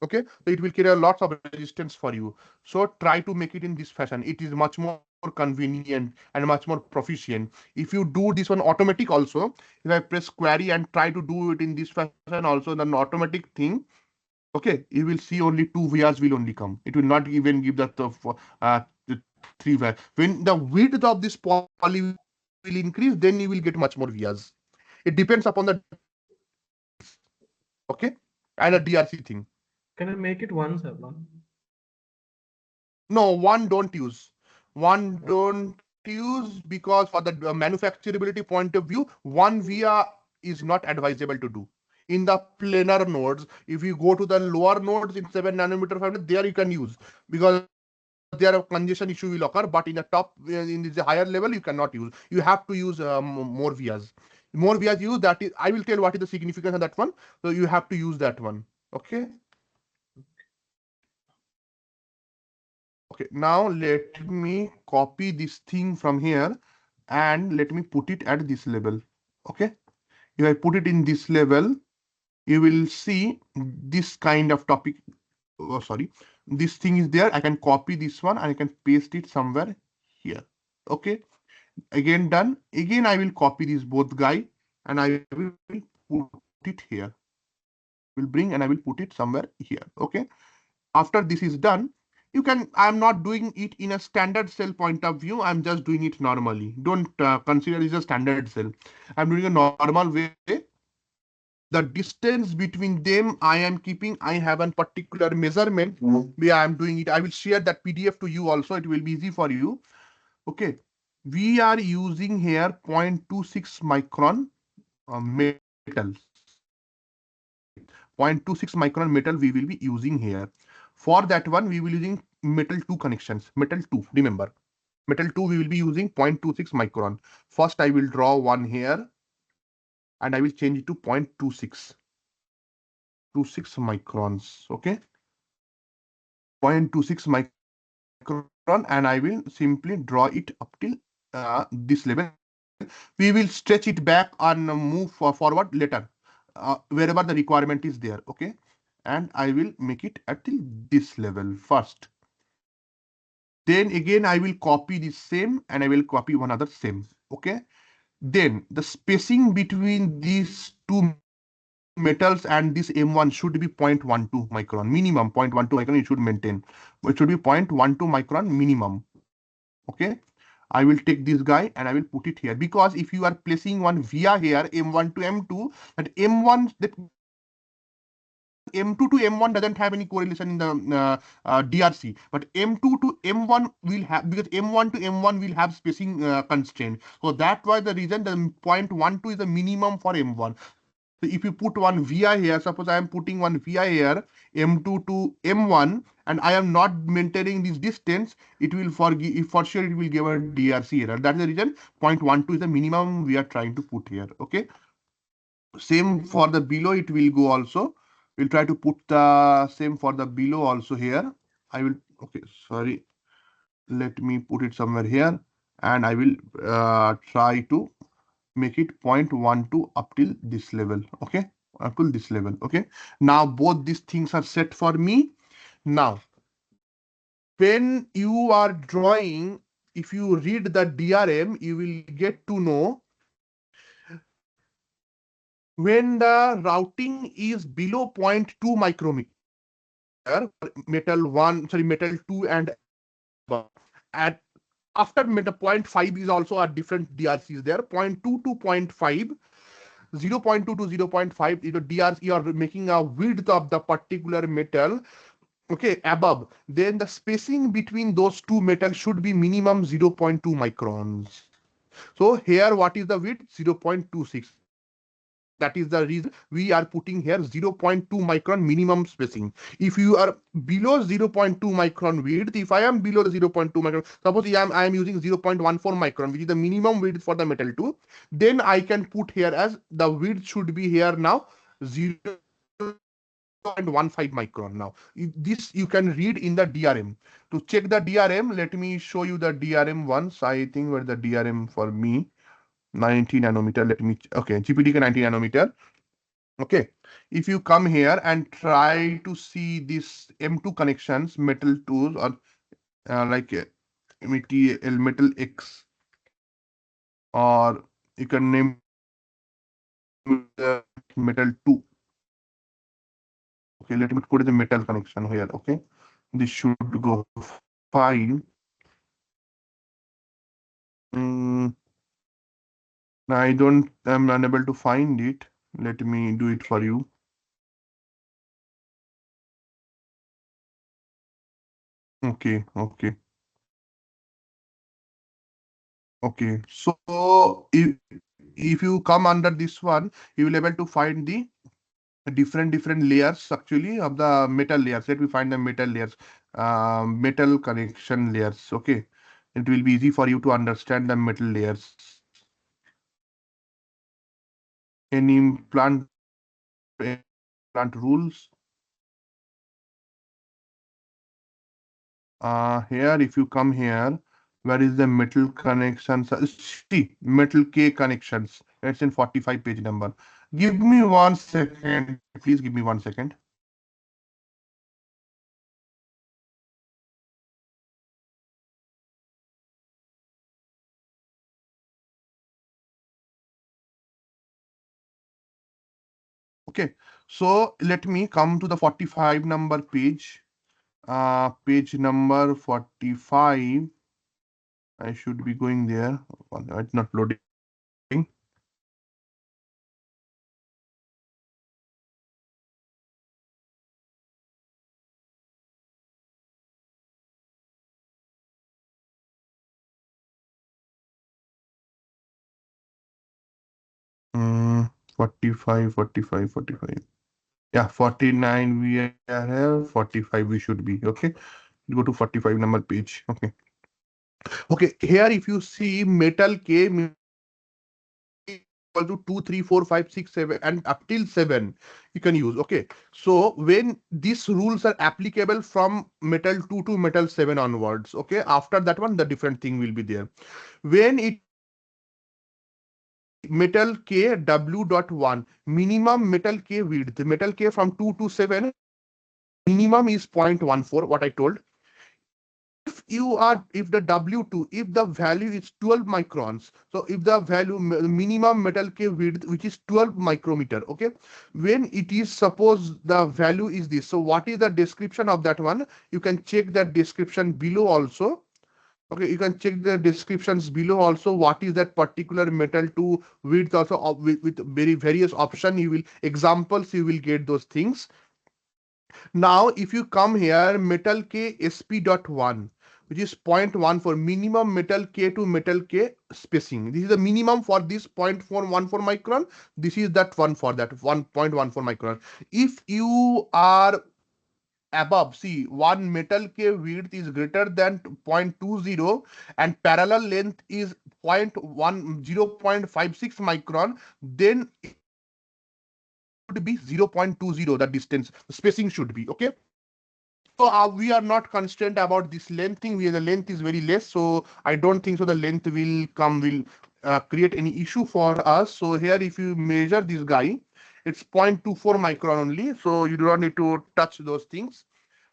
Okay, so it will create a lot of resistance for you. So try to make it in this fashion. It is much more convenient and much more proficient. If you do this one automatic also, if I press query and try to do it in this fashion also, then automatic thing, okay, you will see only 2 vias will only come. It will not even give the 3 vias. When the width of this poly will increase, then you will get much more vias. It depends upon the distance, okay, and a DRC thing. Can I make it one, sir? No, one don't use. One don't use because for the manufacturability point of view, one via is not advisable to do. In the planar nodes, if you go to the lower nodes in 7 nanometer family, there you can use because there a congestion issue will occur. But in the top, in the higher level, you cannot use. You have to use more vias. More vias use that is. I will tell what is the significance of that one. So you have to use that one. Okay. Okay, now let me copy this thing from here and let me put it at this level. Okay, if I put it in this level, you will see this kind of topic. Oh, sorry, this thing is there. I can copy this one and I can paste it somewhere here. Okay, again done. Again, I will copy this both guy and I will put it here. Will bring and I will put it somewhere here. Okay, after this is done, you can, I'm not doing it in a standard cell point of view. I'm just doing it normally. Don't consider it as a standard cell. I'm doing a normal way. The distance between them I am keeping. I have a particular measurement where I'm doing it. I will share that PDF to you also. It will be easy for you. Okay, we are using here 0.26 micron metal. 0.26 micron metal we will be using here. For that one, we will using metal 2 connections. Metal 2, remember. Metal 2, we will be using 0.26 micron. First, I will draw one here and I will change it to 0.26. 26 microns, okay? 0.26 micron, and I will simply draw it up till this level. We will stretch it back and move forward later, wherever the requirement is there, okay? And I will make it at this level first. Then again, I will copy the same and I will copy one other same, okay? Then the spacing between these two metals and this M1 should be 0.12 micron, minimum 0.12 micron you should maintain. It should be 0.12 micron minimum, okay? I will take this guy and I will put it here, because if you are placing one via here, M1 to M2, that M1, that M2 to M1 doesn't have any correlation in the DRC, but M2 to M1 will have, because M1 to M1 will have spacing constraint. So that's why the reason the 0.12 is the minimum for M1. So if you put one via here, suppose I am putting one via here, M2 to M1, and I am not maintaining this distance, it will for sure it will give a DRC error. That's the reason 0.12 is the minimum we are trying to put here. Okay. Same for the below, it will go also. We'll try to put the same for the below also here. I will, okay, sorry. Let me put it somewhere here, and I will try to make it 0.12 up till this level, okay? Up till this level, okay? Now both these things are set for me. Now, when you are drawing, if you read the DRM, you will get to know when the routing is below 0.2 micrometer, metal 2 and above. At after metal 0.5 is also a different DRC is there. 0.2 to 0.5, 0.2 to 0.5, DRC, you are making a width of the particular metal, okay, above. Then the spacing between those two metals should be minimum 0.2 microns. So here, what is the width? 0.26. That is the reason we are putting here 0.2 micron minimum spacing. If you are below 0.2 micron width, if I am below the 0.2 micron, suppose I am using 0.14 micron, which is the minimum width for the metal 2, then I can put here as the width should be here now 0.15 micron. Now, this you can read in the DRM. To check the DRM, let me show you the DRM once. I think where the DRM for me, 90 nanometer. Let me, okay, GPDK 90 nanometer. Okay, if you come here and try to see this M2 connections, metal 2s, or like metal X, or you can name metal 2. Okay, let me put the metal connection here. Okay, this should go fine. I'm unable to find it. Let me do it for you. Okay, okay. Okay, so if you come under this one, you will able to find the different layers actually of the metal layers. Let me find the metal layers, metal connection layers. Okay, it will be easy for you to understand the metal layers. Any plant rules? Here, if you come here, where is the metal connections? See, metal K connections. It's in 45 page number. Give me 1 second. Please give me 1 second. Okay, so let me come to the 45 number page. Page number 45. I should be going there. It's not loading. Mm, 45. Yeah, 49 we have, 45 we should be. Okay. Go to 45 number page. Okay. Okay. Here, if you see metal K equal to 2, 3, 4, 5, 6, 7, and up till 7, you can use. Okay. So when these rules are applicable from metal 2 to metal 7 onwards, okay, after that one, the different thing will be there. When it metal K W.1, minimum metal K width, metal K from 2 to 7, minimum is 0.14, what I told. If the W2, if the value is 12 microns, so if the value minimum metal K width, which is 12 micrometer, okay, when it is, suppose the value is this, so what is the description of that one? You can check that description below also. Okay, you can check the descriptions below also, what is that particular metal to width also, with very various option, you will examples, you will get those things. Now, if you come here, metal K SP.1, which is 0.1 for minimum metal K to metal K spacing. This is the minimum for this 0.414 micron. This is that one for that 1.14 micron. If you are above, see, one metal K width is greater than 0.20 and parallel length is 0.56 micron, then it should be 0.20, the distance, the spacing should be, okay. So we are not constrained about this length thing. The length is very less, so I don't think so. The length will create any issue for us. So here, if you measure this guy, it's 0.24 micron only. So you do not need to touch those things.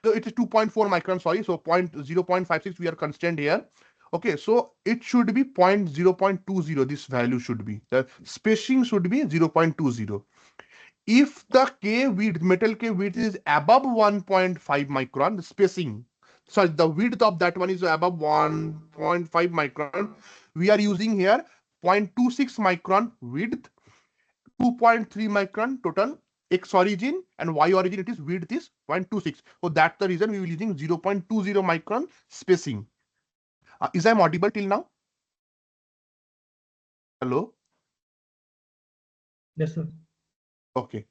So it is 2.4 micron. Sorry, so 0.56 we are constrained here. Okay, so it should be 0.20. This value should be, the spacing should be 0.20. If the K width, metal K width is above 1.5 micron, the spacing, sorry, the width of that one is above 1.5 micron, we are using here 0.26 micron width, 2.3 micron total X origin, and Y origin, it is width is 0.26. So that's the reason we will using 0.20 micron spacing. Is I audible till now? Hello? Yes, sir. Okay.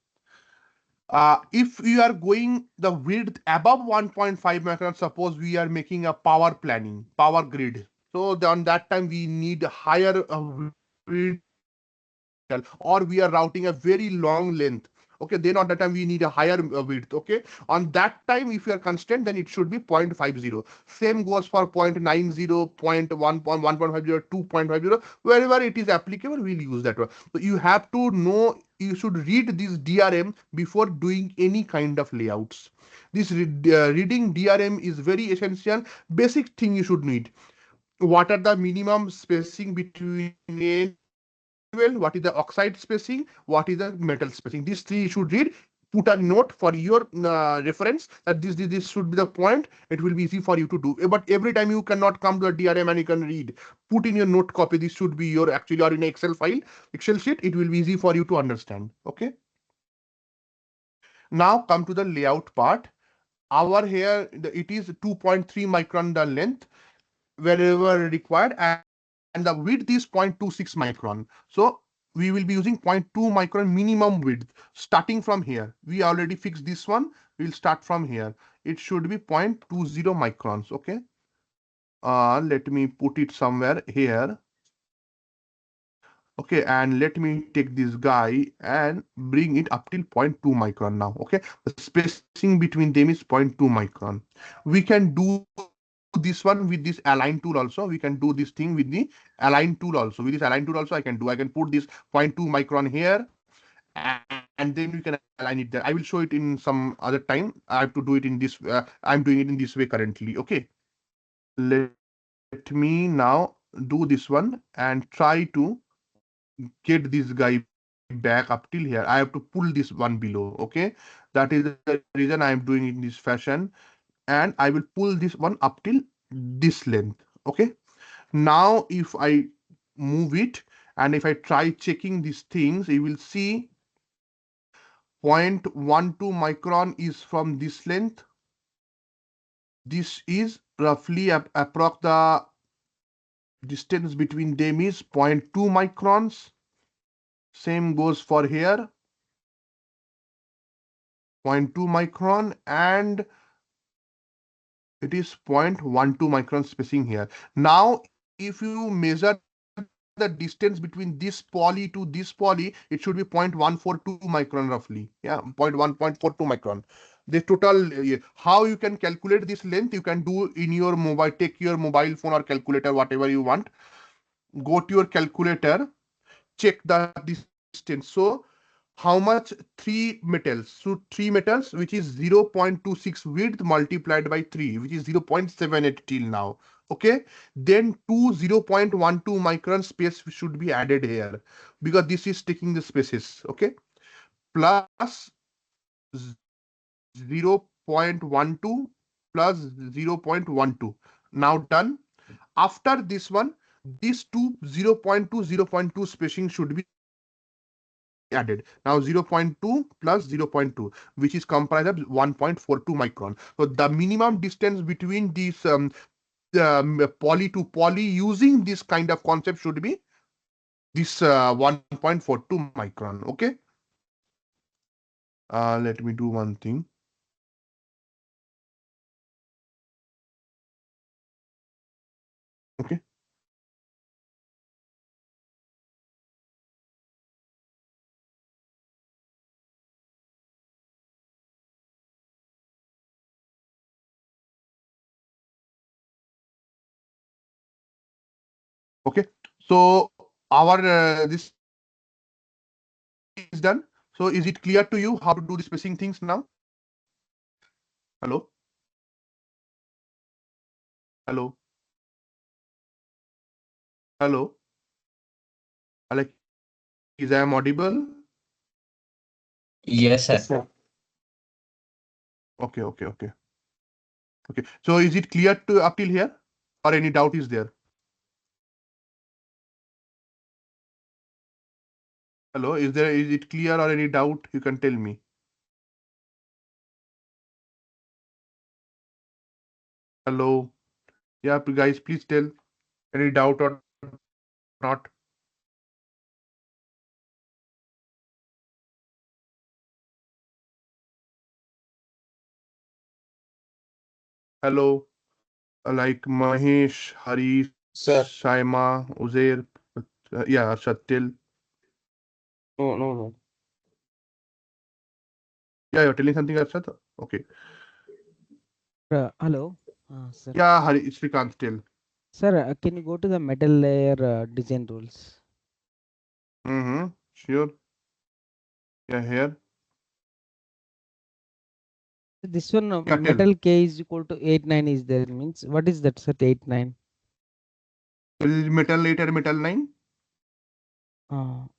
If we are going the width above 1.5 micron, suppose we are making a power planning, power grid. So on that time we need higher width, or we are routing a very long length. Okay, then on that time we need a higher width. Okay, on that time if you are constrained, then it should be 0.50. Same goes for 0.90, 0.1, 1.50, 2.50. Wherever it is applicable, we'll use that one. So you have to know, you should read this DRM before doing any kind of layouts. This reading DRM is very essential, basic thing you should need. What are the minimum spacing between what is the oxide spacing, what is the metal spacing. These three you should read. Put a note for your reference that this should be the point. It will be easy for you to do. But every time you cannot come to a DRM and you can read. Put in your note copy. This should be your actually, or in an Excel file, Excel sheet. It will be easy for you to understand. Okay. Now come to the layout part. Our here it is 2.3 micron the length wherever required, and the width is 0.26 micron. So we will be using 0.2 micron minimum width starting from here. We already fixed this one. We'll start from here. It should be 0.20 microns. Okay. Let me put it somewhere here. Okay, and let me take this guy and bring it up till 0.2 micron now. Okay, the spacing between them is 0.2 micron. We can do this one with this align tool also. We can do this thing with the align tool also. With this align tool also, I can put this 0.2 micron here, and then we can align it there. I will show it in some other time. I have to do it in this. I'm doing it in this way currently. Okay, let me now do this one and try to get this guy back up till here. I have to pull this one below. Okay, that is the reason I am doing it in this fashion, and I will pull this one up till this length. Okay, now if I move it and if I try checking these things, you will see 0.12 micron is from this length. This is roughly approx the distance between them is 0.2 microns. Same goes for here. 0.2 micron, and it is 0.12 micron spacing here. Now, if you measure the distance between this poly to this poly, it should be 0.142 micron roughly. Yeah, 0.42 micron. The total, how you can calculate this length, you can do in your mobile, take your mobile phone or calculator, whatever you want. Go to your calculator, check the distance. So how much three metals? So three metals, which is 0.26 width multiplied by 3, which is 0.78 till now. Okay. Then 0.12 micron space should be added here because this is taking the spaces. Okay. Plus 0.12 plus 0.12. Now done. After this one, these two 0.2, 0.2 spacing should be added. Now 0.2 plus 0.2, which is comprised of 1.42 micron. So the minimum distance between these poly to poly using this kind of concept should be this 1.42 micron. Okay. Let me do one thing. Okay. Okay. So our this is done. So is it clear to you how to do the spacing things now? Hello. Hello. Hello. Like, is I am audible? Yes, sir. Okay. Okay. Okay. Okay. So is it clear to up till here, or any doubt is there? Hello. Is it clear or any doubt? You can tell me. Hello. Yeah, guys, please tell any doubt or not. Hello. Like Mahesh, Harish, Sir. Shaima, Uzair, yeah, Satyal. No. Yeah, you're telling something, Arshad? Okay. Hello, sir. Yeah, Hari, Srikanth, tell. Sir, can you go to the metal layer design rules? Mm-hmm. Sure. Yeah, here. This one Yeah, tell. metal K is equal to 89 is there, means what is that, sir? 89. Is it metal 8 and metal 9? That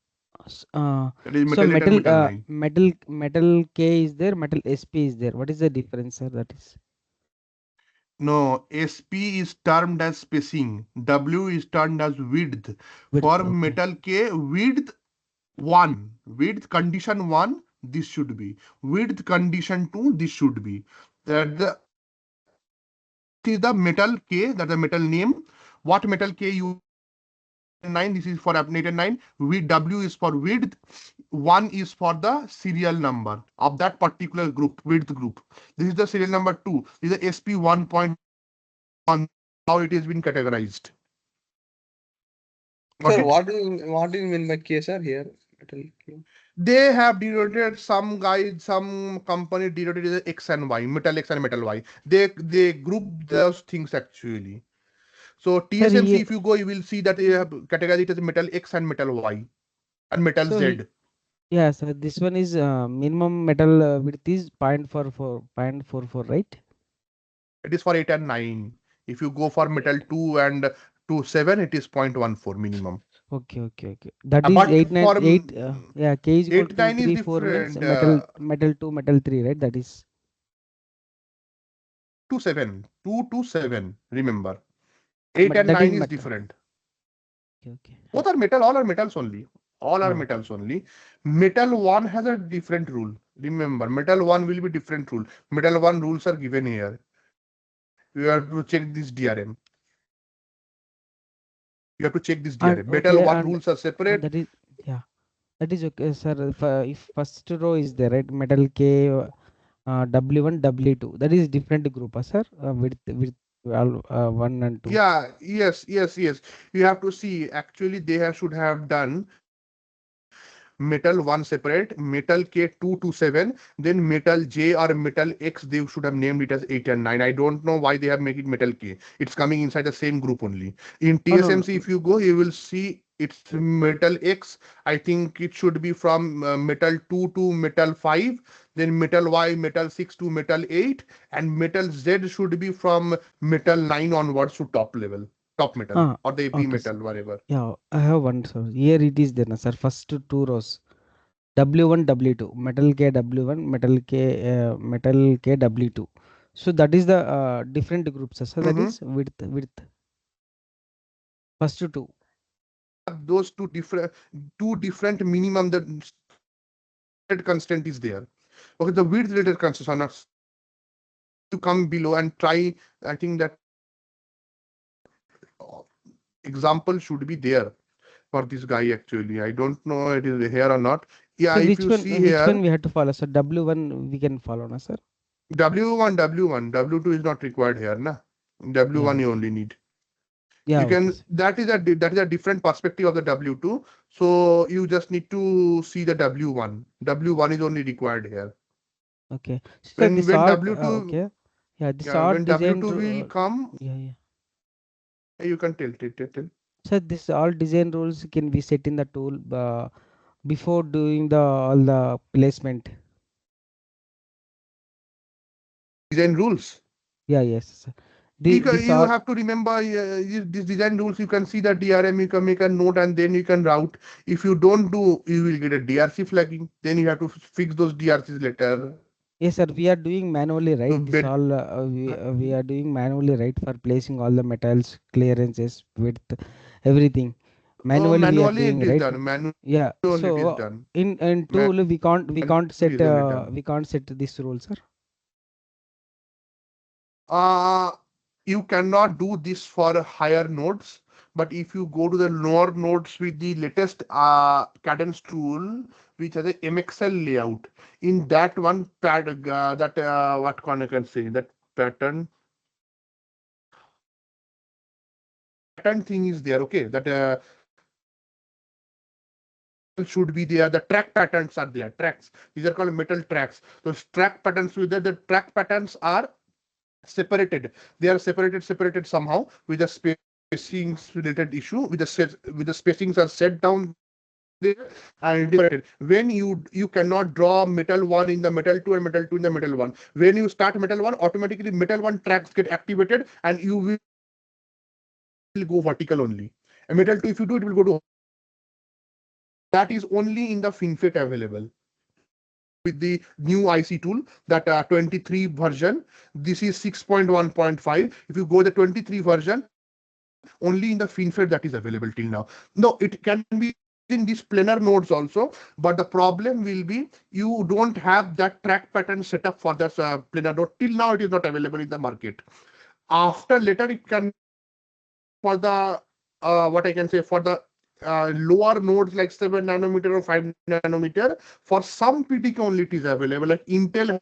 is So metal 8 and metal 9. metal K is there, metal SP is there. What is the difference, sir? That is No, SP is termed as spacing. W is termed as width. width. For Okay. metal K, width 1. Width condition 1, this should be. Width condition 2, this should be. This is the metal K, that's the metal name. What metal K you have? 9, this is for 8 and 9. W is for width. 1 is for the serial number of that particular group, width group. This is the serial number 2. This is the SP 1.1. How it has been categorized. Sir, what do you mean by K, sir, here? Metal K. They have denoted, some guys, some company denoted as X and Y, metal X and metal Y. They group those things actually. So TSMC, if you go, you will see that they have categorized it as metal X and metal Y and metal Z. Yeah, sir. This one is minimum metal width is 0.44, right? It is for 8 and 9. If you go for metal 2 and 7, it is 0.14 minimum. Okay. That is But 898. Yeah, K is equal 8, to 9 is 3, 4 means different. metal 2, metal 3, right? That is 2 to 7, remember. 8 but and that is 9 is metal. different. Okay. Both are metal, all are metals only. All are metals only. Metal 1 has a different rule. Remember, metal 1 will be different rule. Metal 1 rules are given here. You have to check this DRM. You have to check this DRM. Metal 1 rules are separate. That is, yeah, that is okay, sir. If first row is there, right? Metal K W1, W2. That is different group, sir. With 1 and 2. Yeah, yes. You have to see, actually, should have done metal 1 separate, metal K2 to 7, then metal J or metal X, they should have named it as 8 and 9. I don't know why they have made it metal K. It's coming inside the same group only. In Oh, no, TSMC, if you go, you will see it's metal X. I think it should be from metal 2 to metal 5, then metal Y, metal 6 to metal 8, and metal Z should be from metal 9 onwards to top level, top metal, or the B okay, sir. metal, whatever. Yeah, I have one, sir. Here it is there, sir. First two rows. W1, W2, metal K W1, metal K W2. So that is the different groups, sir. That is width. First two. Those two different minimum, the constant is there. Okay, the width related constraints are not to come below and try. I think that example should be there for this guy actually. I don't know it is here or not. Yeah, So if which you one? see Which here, one we have to follow? So W1 we can follow, na sir. W1, W2 is not required here, na. W1 you only need. Yeah. You can, Okay, that is a different perspective of the W2. So you just need to see the W1. W1 is only required here. Okay. So When this art. W2, Okay. Yeah. This yeah, art when design. W2 will come, Yeah. you can tell. So this all design rules can be set in the tool before doing the all the placement. Design rules. Yeah. Yes, sir. This You art. have to remember these design rules. You can see the DRM, you can make a note and then you can route. If you don't do, you will get a DRC flagging. Then you have to fix those DRCs later. Yes, sir. We are doing manually, right? This Bed- all we are doing manually, right? For placing all the metals, clearances, width, everything. Manually we are Manually doing, it is right? done. Manually Yeah. it is So done. in tool we can't set Manually is only done. we can't set this rule, sir. Uh, you cannot do this for higher nodes, but if you go to the lower nodes with the latest cadence tool, which has a MXL layout, in that one what can I say, that pattern thing is there, okay, that should be there. The track patterns are there. Tracks, these are called metal tracks. Those track patterns with the track patterns are separated. They are separated somehow with the spacings related issue. With the spacings are set down there and separated. When you cannot draw metal 1 in the metal 2 and metal 2 in the metal 1. When you start metal 1, automatically metal 1 tracks get activated and you will go vertical only. And metal 2, if you do, it will go to. That is only in the FinFET available. With the new IC tool, that 23 version, this is 6.1.5. If you go the 23 version, only in the FinFET that is available till now. No, it can be in these planar nodes also, but the problem will be you don't have that track pattern set up for that planar node. Till now, it is not available in the market. After later, it can for the what I can say for the lower nodes like 7 nanometer or 5 nanometer. For some PTK only it is available. Like Intel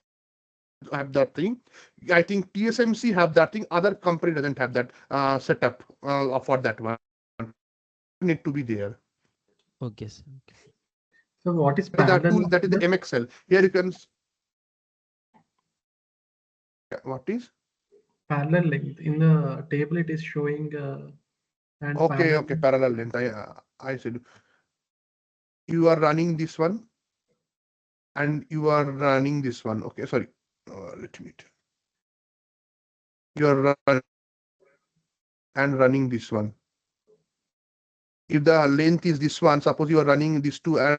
have that thing. I think TSMC have that thing. Other company doesn't have that setup for that one. Need to be there. Okay, sir. So what is That parallel? tool, that is the MXL. Here you can. What is parallel length? In the table, it is showing. And okay, parallel length. I said you are running this one and you are running this one. Okay, sorry. Let me. You are running and running this one. If the length is this one, suppose you are running these two and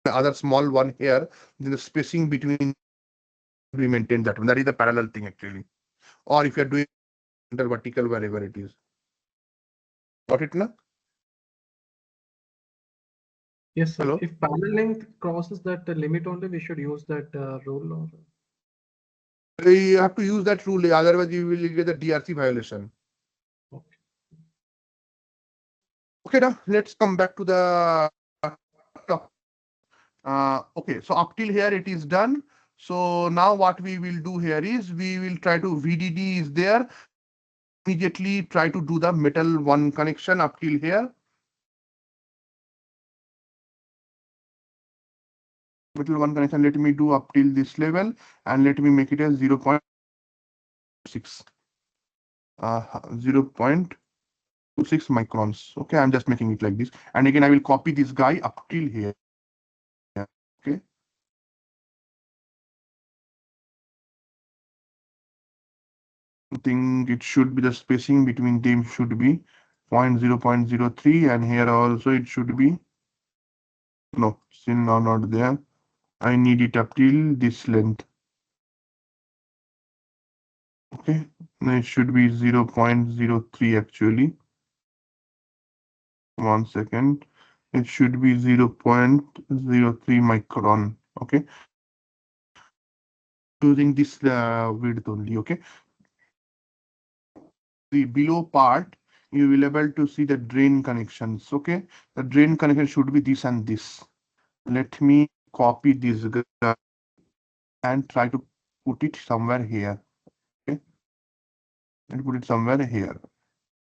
the other small one here, then the spacing between we maintain that one. That is the parallel thing actually. Or if you are doing vertical, wherever it is. Got it now? yes, sir. Hello? If parallel length crosses that limit only, we should use that rule. Or... You have to use that rule, otherwise you will get the DRC violation. Okay, now let's come back to the okay, so up till here it is done. So now what we will do here is we will try to VDD is there. Immediately try to do the metal one connection up till here. Metal one connection, let me do up till this level and let me make it as 0.6. 0.26 microns. Okay, I'm just making it like this. And again, I will copy this guy up till here. Okay. I think it should be the spacing between them should be 0.03, and here also it should be, no, still not there. I need it up till this length. Okay, now it should be 0.03 actually. 1 second. It should be 0.03 micron. Okay, using this width only. Okay, the below part you will able to see the drain connections. Okay, the drain connection should be this and this. Let me copy this guy and try to put it somewhere here. Okay, and put it somewhere here.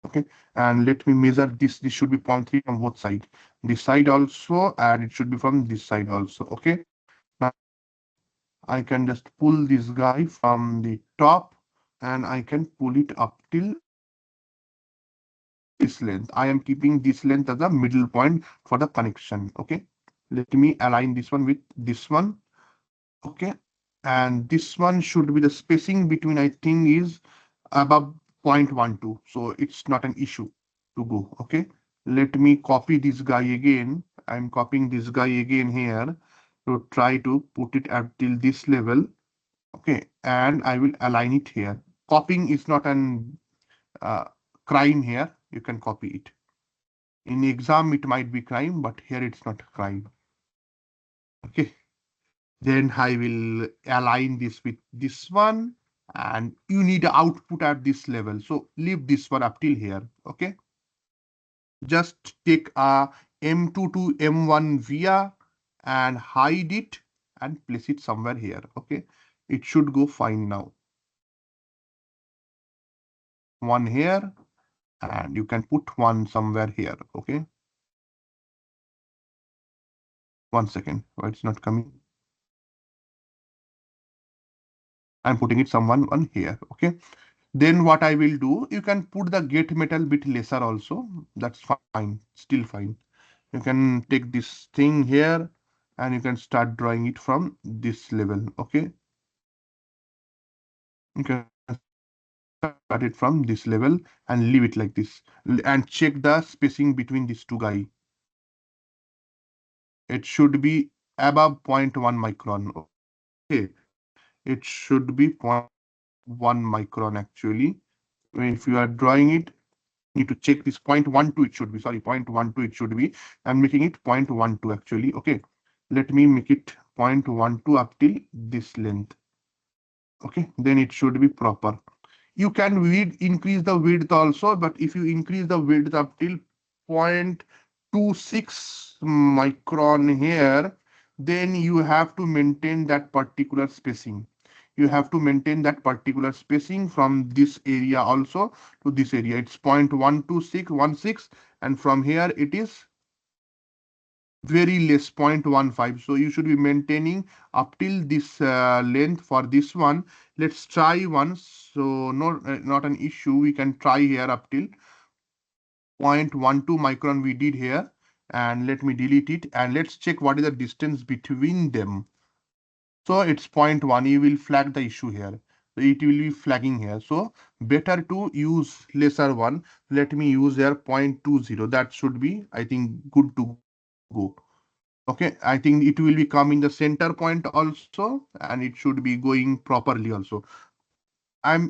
Okay, and let me measure this. This should be 0.3 from both sides. This side also, and it should be from this side also. Okay, now I can just pull this guy from the top and I can pull it up till this length. I am keeping this length as the middle point for the connection. Okay, let me align this one with this one. Okay, and this one should be the spacing between, I think, is above 0.12, so it's not an issue to go. Okay, let me copy this guy again. I'm copying this guy again here to try to put it at till this level. Okay, and I will align it here. Copying is not an crime here. You can copy it. In exam, it might be crime, but here it's not crime. Okay, then I will align this with this one, and you need output at this level. So leave this one up till here. Okay, just take a M2 to M1 via and hide it and place it somewhere here. Okay, it should go fine now. One here, and you can put one somewhere here. Okay, 1 second. Why it's not coming? I'm putting it someone on here. Okay, then what I will do, you can put the gate metal bit lesser also. That's fine, still fine. You can take this thing here and you can start drawing it from this level. Okay, you can start it from this level and leave it like this and check the spacing between these two guys. It should be above 0.1 micron. Okay, it should be 0.1 micron actually. If you are drawing it, need to check this 0.12. It should be, sorry, 0.12 it should be. I'm making it 0.12 actually. Okay, let me make it 0.12 up till this length. Okay, then it should be proper. You can increase the width also, but if you increase the width up till 0.26 micron here, then you have to maintain that particular spacing. You have to maintain that particular spacing from this area also to this area. It's 0.12616, and from here it is very less, 0.15. So you should be maintaining up till this length for this one. Let's try once. So not an issue. We can try here up till 0.12 micron we did here. And let me delete it. And let's check what is the distance between them. So it's 0.1. You will flag the issue here. So it will be flagging here. So better to use lesser one. Let me use here 0.20. That should be, I think, good to go. Okay, I think it will be come in the center point also, and it should be going properly also.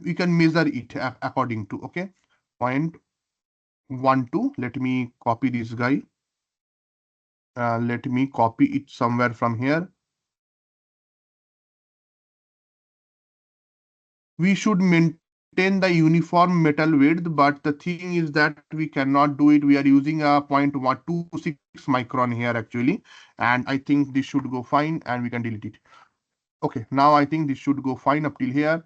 We can measure it according to, okay, 0.12. Let me copy this guy. Let me copy it somewhere from here. We should maintain the uniform metal width, but the thing is that we cannot do it. We are using a 0.126 micron here actually, and I think this should go fine, and we can delete it. Okay, now I think this should go fine up till here.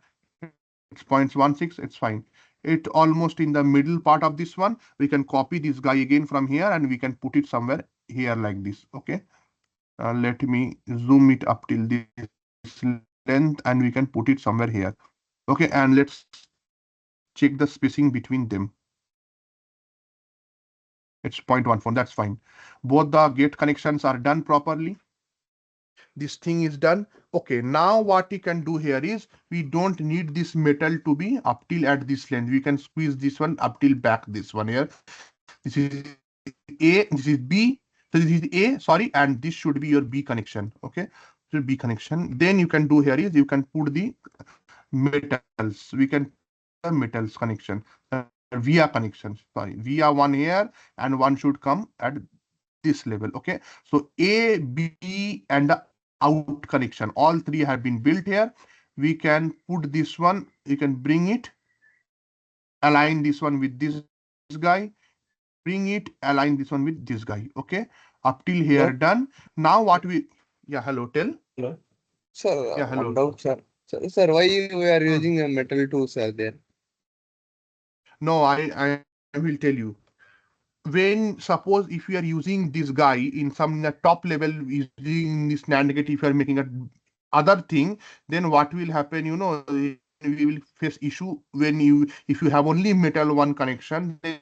It's 0.16, it's fine. It almost in the middle part of this one. We can copy this guy again from here and we can put it somewhere here like this. Okay. Let me zoom it up till this length and we can put it somewhere here. Okay, and let's check the spacing between them. It's 0.14, that's fine. Both the gate connections are done properly. This thing is done. Okay, now what we can do here is we don't need this metal to be up till at this length. We can squeeze this one up till back this one here. This is A, this is B, so this is A, sorry, and this should be your B connection. Okay, so B connection. Then you can do here is you can put the metals. We can the metals connection, via connections. Sorry, via one here and one should come at this level. Okay, so A, B, and the out connection. All three have been built here. We can put this one. You can bring it, align this one with this guy. Bring it, align this one with this guy. Okay, up till here done. Now what we? Yeah, hello. Tell. Hello. Sir, Yeah, hello. one doubt, sir. Sir, why you are using a metal tools are there? No, I will tell you. When suppose if you are using this guy in some top level using this NAND gate, if you are making a other thing, then what will happen, you know, we will face issue when you if you have only metal one connection, then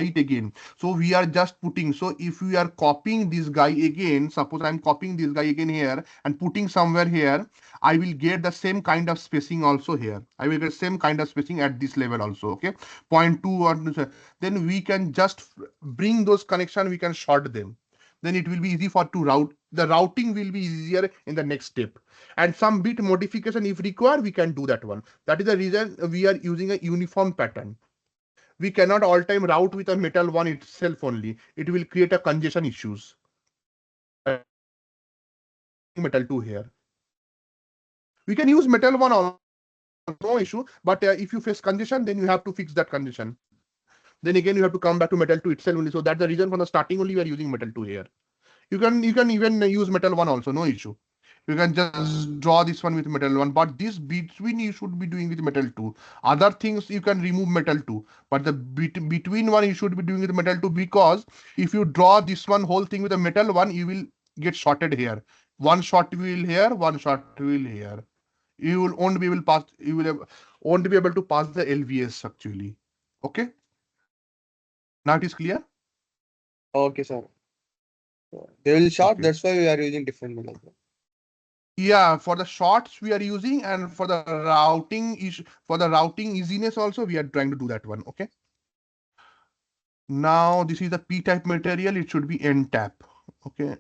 it again. So we are just putting, so if we are copying this guy again, suppose I'm copying this guy again here and putting somewhere here, I will get the same kind of spacing also here. I will get same kind of spacing at this level also. Okay, 0.2 or then we can just bring those connection, we can short them. Then it will be easy for to route. The routing will be easier in the next step. And some bit modification if required, we can do that one. That is the reason we are using a uniform pattern. We cannot all time route with a metal one itself only. It will create a congestion issues. Metal 2 here. We can use metal one also, no issue. But if you face congestion, then you have to fix that congestion. Then again, you have to come back to metal 2 itself only. So that's the reason from the starting only we are using metal 2 here. You can even use metal 1 also, no issue. You can just draw this one with metal 1, but this between you should be doing with metal 2. Other things you can remove metal 2, but the between one you should be doing with metal 2, because if you draw this one whole thing with a metal 1, you will get shorted here. One short will here, one short will here. You will won't be able to pass. You will won't be able to pass the LVS actually. Okay. Now it is clear. Okay, sir. They will short. Okay. That's why we are using different metals. Yeah, for the shorts we are using, and for the routing easiness also we are trying to do that one. Okay. Now this is the P-type material. It should be N-tap. Okay.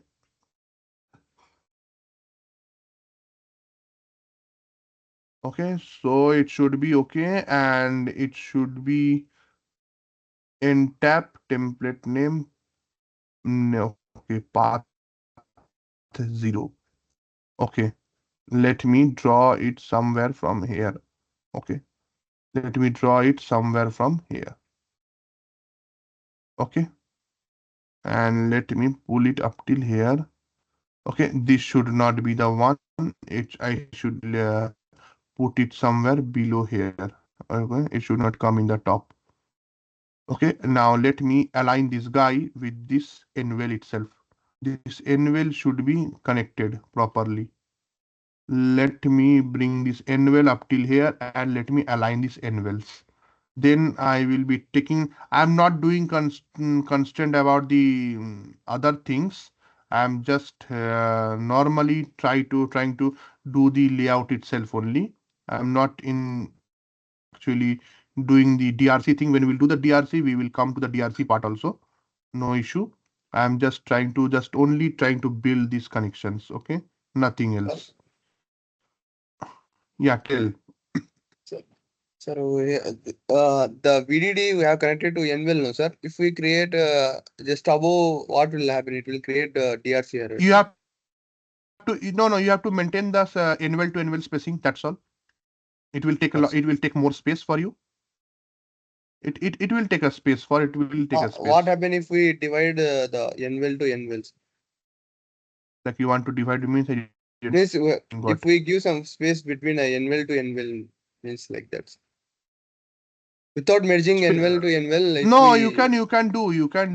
Okay, so it should be okay, and it should be N-tap template name. No, okay, path 0. Okay, let me draw it somewhere from here. Okay, let me draw it somewhere from here. Okay, and let me pull it up till here. Okay, this should not be the one. I should put it somewhere below here. Okay, it should not come in the top. Okay, now let me align this guy with this N-well itself. This N-well should be connected properly. Let me bring this N-well up till here and let me align these N-wells. Then I will be taking, I'm not doing constant about the other things. I'm just normally trying to do the layout itself only. I'm not in actually doing the DRC thing. When we will do the DRC, we will come to the DRC part also. No issue. I'm just only trying to build these connections. Okay, nothing else. Yeah, tell. Sir, the VDD we have connected to N-well, no, sir. If we create just above, what will happen? It will create DRC error. You have to you have to maintain the N-well to N-well spacing. That's all. It will take it will take more space for you. It will take a space for it will take a space. What happen if we divide the N-well to N-wells? Like you want to divide, it means I Means Got if we give some space between a NVL to NVL, means like that. Without merging NVL to NVL, if no, we... you can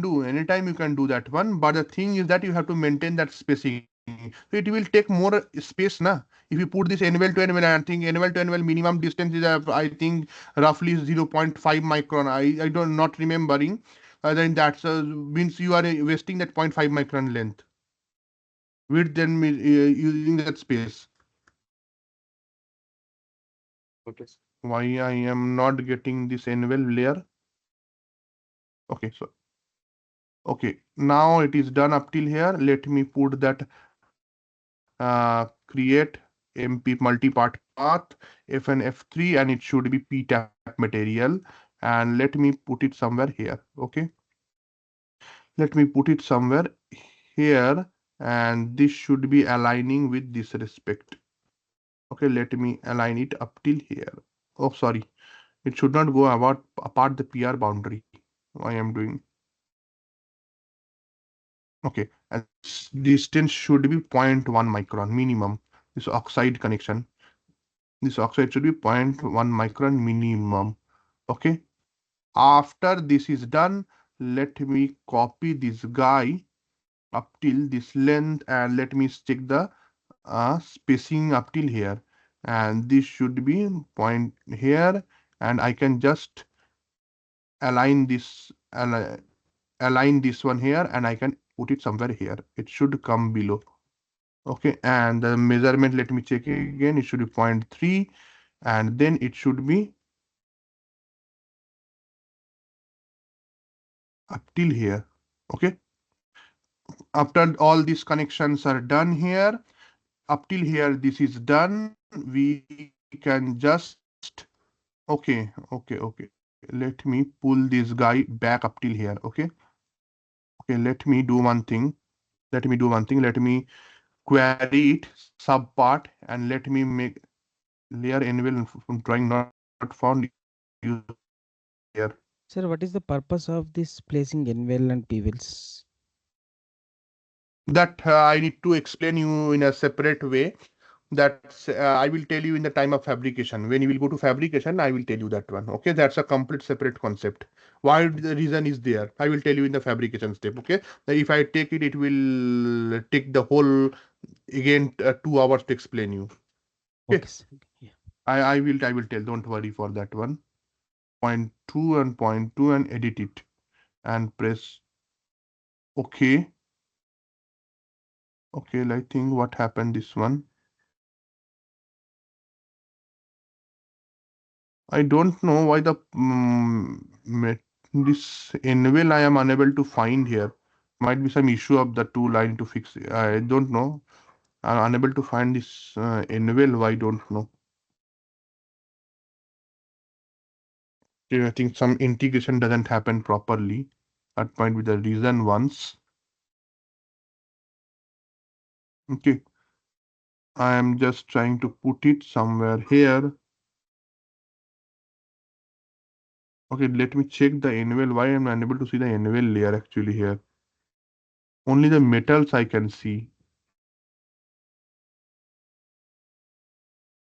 do anytime you can do that one. But the thing is that you have to maintain that spacing. So it will take more space, na. If you put this NVL to NVL, I think NVL to NVL minimum distance is I think roughly 0.5 micron. I don't not remembering. Then that means you are wasting that 0.5 micron length width then using that space. Okay. Why I am not getting this NVL layer? Okay, so okay, now it is done up till here. Let me put that create MP multi-part path F and F3, and it should be p-tap material, and let me put it somewhere here. Okay, let me put it somewhere here, and this should be aligning with this respect. Okay, let me align it up till here. Oh, sorry, it should not go about apart the PR boundary. I am doing. Okay, and distance should be 0.1 micron minimum. This oxide connection. This oxide should be 0.1 micron minimum. Okay. After this is done, let me copy this guy up till this length, and let me check the spacing up till here. And this should be point here, and I can just align this align this one here, and I can put it somewhere here. It should come below. Okay, and the measurement, let me check it again. It should be 0.3, and then it should be up till here. Okay, after all these connections are done here, up till here, this is done. We can just okay. Let me pull this guy back up till here. Okay, let me do one thing. Let me query it sub part, and let me make layer anvil from drawing not found use here. Sir, what is the purpose of this placing NVL and PVLs? That I need to explain you in a separate way. That I will tell you in the time of fabrication. When you will go to fabrication, I will tell you that one. Okay, that's a complete separate concept. Why the reason is there, I will tell you in the fabrication step. Okay, if I take it, it will take the whole again 2 hours to explain you. Okay, sir. Yeah. I will tell. Don't worry for that one. 0.2 and 0.2 and edit it and press OK. Okay, I think what happened this one. I don't know why the this anvil I am unable to find here. Might be some issue of the two line to fix it. I don't know. I'm unable to find this anvil. I don't know. I think some integration doesn't happen properly. That might be the reason once. Okay. I am just trying to put it somewhere here. Okay, let me check the anvil. Why am I unable to see the anvil layer actually here? Only the metals I can see.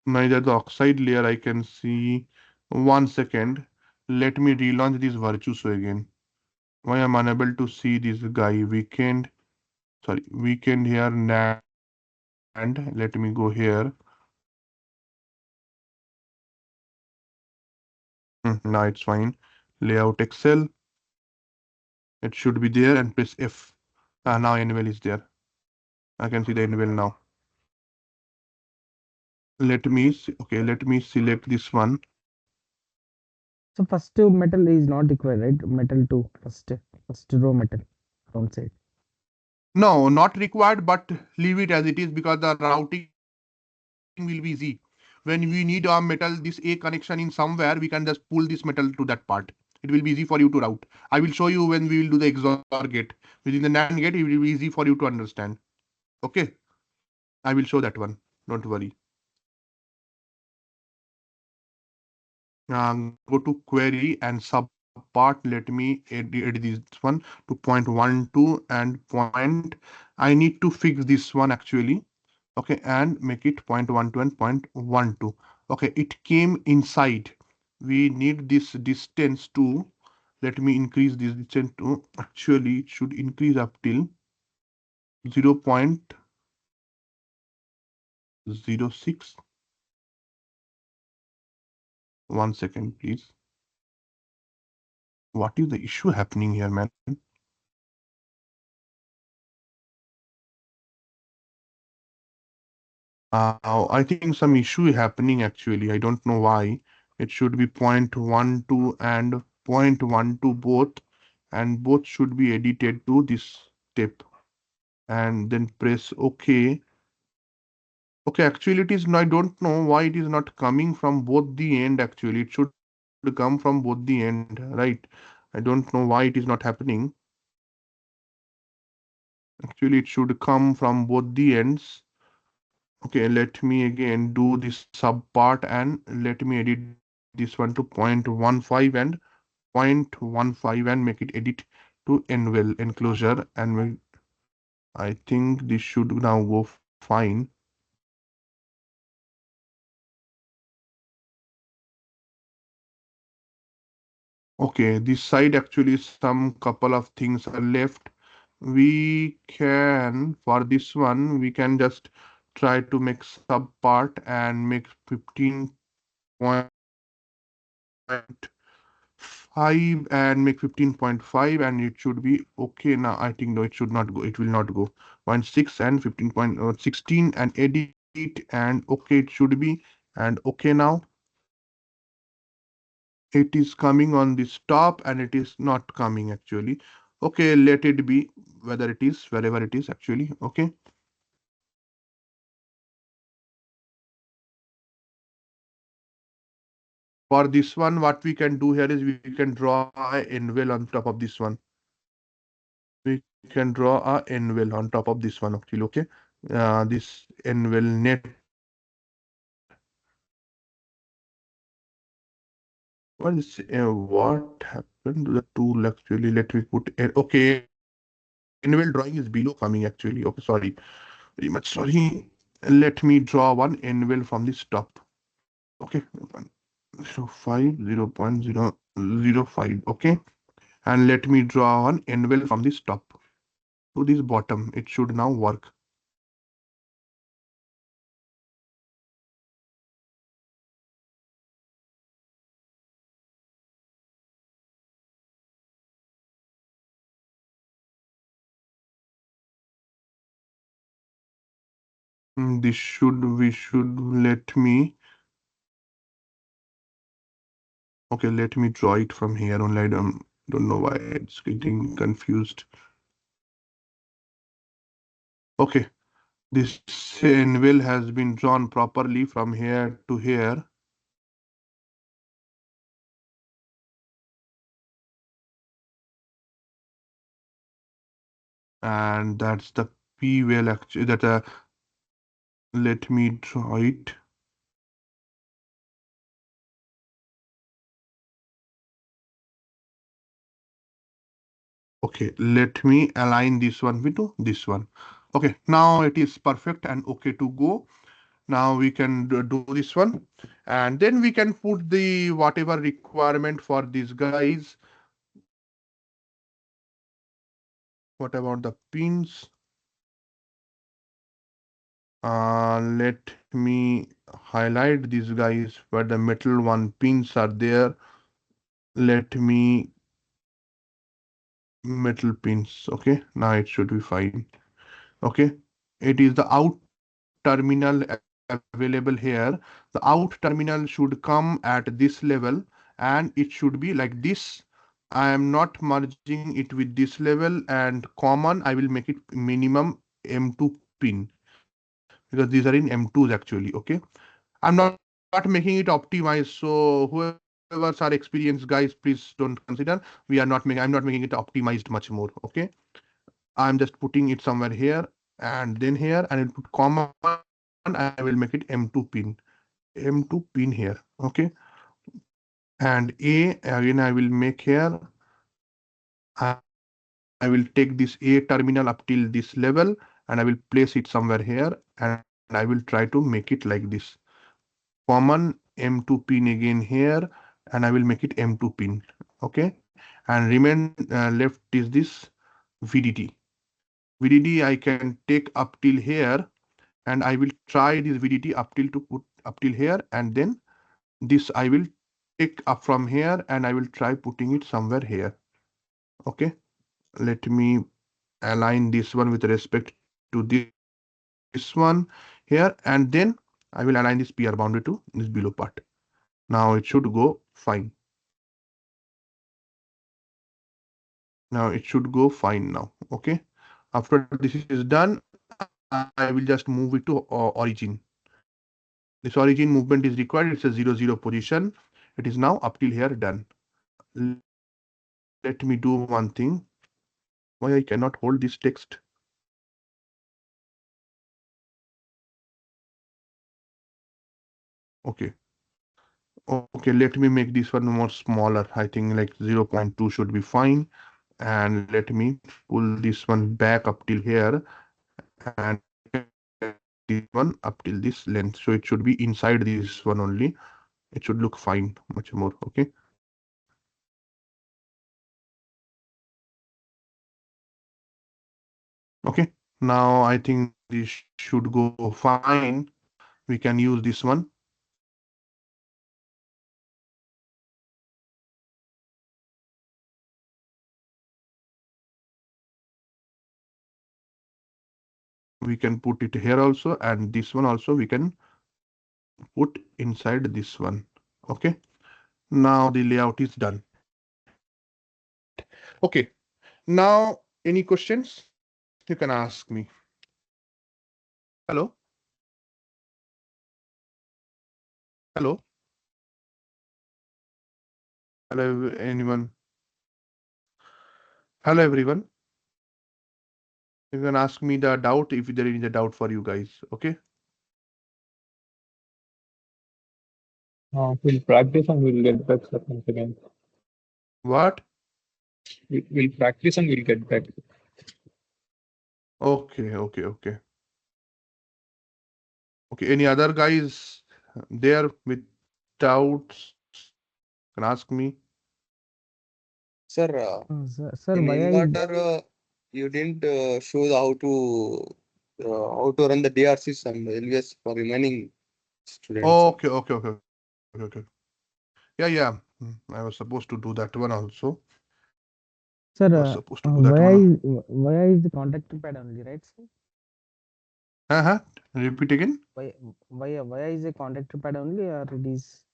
Neither the oxide layer I can see. 1 second. Let me relaunch this virtuoso again. Why am I unable to see this guy? Weekend here, and let me go here. Now it's fine. Layout Excel. It should be there, and press F. Now anvil is there. I can see the anvil now. Let me select this one. So first metal is not required, right? Metal to first row metal downside. No, not required, but leave it as it is because the routing will be easy. When we need our metal, this A connection in somewhere, we can just pull this metal to that part. It will be easy for you to route. I will show you when we will do the XOR gate. Within the NAND gate, it will be easy for you to understand. Okay, I will show that one. Don't worry. Go to query and sub part. Let me edit this one to 0.12 and point. I need to fix this one actually. Okay, and make it 0.12 and 0.12. Okay, it came inside. We need this distance to, let me increase this distance to, actually it should increase up till 0.06. 1 second, please. What is the issue happening here, man? I think some issue happening actually. I don't know why. It should be 0.12 and 0.12 both, and both should be edited to this step. And then press OK. Okay, actually it is, I don't know why it is not coming from both the end actually. It should come from both the end, right? I don't know why it is not happening. Actually, it should come from both the ends. Okay, let me again do this sub part and let me edit this one to 0.15 and 0.15 and make it edit to envel enclosure, and I think this should now go fine. Okay, this side actually some couple of things are left. We can, for this one, we can just try to make sub part and make 15.5 and make 15.5, and it should be okay now. I think no, it should not go. It will not go. 0.6 and 15.16 and edit, and okay, it should be, and okay now. It is coming on this top and it is not coming actually. Okay, let it be whether it is, wherever it is actually. Okay. For this one, what we can do here is we can draw a anvil on top of this one. We can draw a anvil on top of this one actually. Okay. This anvil net. What happened to the tool actually? Let me put okay. Anvil drawing is below coming actually. Okay, sorry. Very much sorry. Let me draw one anvil from this top. Okay. 0.05, 0.005. Okay. And let me draw an anvil from this top to this bottom. It should now work. This should, we should, let me, okay, let me draw it from here only. I don't know why it's getting confused. Okay, this anvil has been drawn properly from here to here. And that's the P well actually, that let me draw it. Okay, let me align this one with this one. Okay, now it is perfect and okay to go. Now we can do this one, and then we can put the whatever requirement for these guys. What about the pins? Let me highlight these guys where the metal one pins are there. Let me metal pins. Okay, now it should be fine. Okay, it is the out terminal available here. The out terminal should come at this level and it should be like this. I am not merging it with this level, and common I will make it minimum M2 pin because these are in M2s actually. Okay, I'm not making it optimized, so whoever are experienced guys, please don't consider. We are not making, I'm not making it optimized much more. Okay, I'm just putting it somewhere here and then here, and I'll put common. I will make it M2 pin, M2 pin here. Okay, and A again I will make here. I will take this A terminal up till this level, and I will place it somewhere here, and I will make it I will try to make it like this. Common M2 pin again here, and I will make it M2 pin. Okay, and remain left is this VDD. VDD I can take up till here, and I will try this VDD up till to put up till here, and then this I will take up from here, and I will try putting it somewhere here. Okay, let me align this one with respect to this one here, and then I will align this PR boundary to this below part. Now it should go fine. Now it should go fine now. Okay, after this is done, I will just move it to origin. This origin movement is required. It's a 0, 0 position. It is now up till here done. Let me do one thing. Why I cannot hold this text? Okay. Okay, let me make this one more smaller. I think like 0.2 should be fine. And let me pull this one back up till here and this one up till this length. So it should be inside this one only. It should look fine, much more. Okay. Okay. Now I think this should go fine. We can use this one. We can put it here also, and this one also we can put inside this one. Okay. Now the layout is done. Okay. Now, any questions? You can ask me. Hello? Hello? Hello, anyone? Hello, everyone. You can ask me the doubt if there is a doubt for you guys. Okay. We'll practice and we'll get back sir, once again. What? We'll practice and we'll get back. Okay, okay, okay. Okay, any other guys there with doubts? Can ask me. Sir, Sir, in why inverter, you didn't show how to run the DRCs and LVS for remaining students. Okay, okay, okay, okay, okay. Yeah, yeah. I was supposed to do that one also. Sir, I was supposed to do that one. why is the contactor pad only, right, sir? Uh-huh. Repeat again. Why is the contactor pad only, or it is?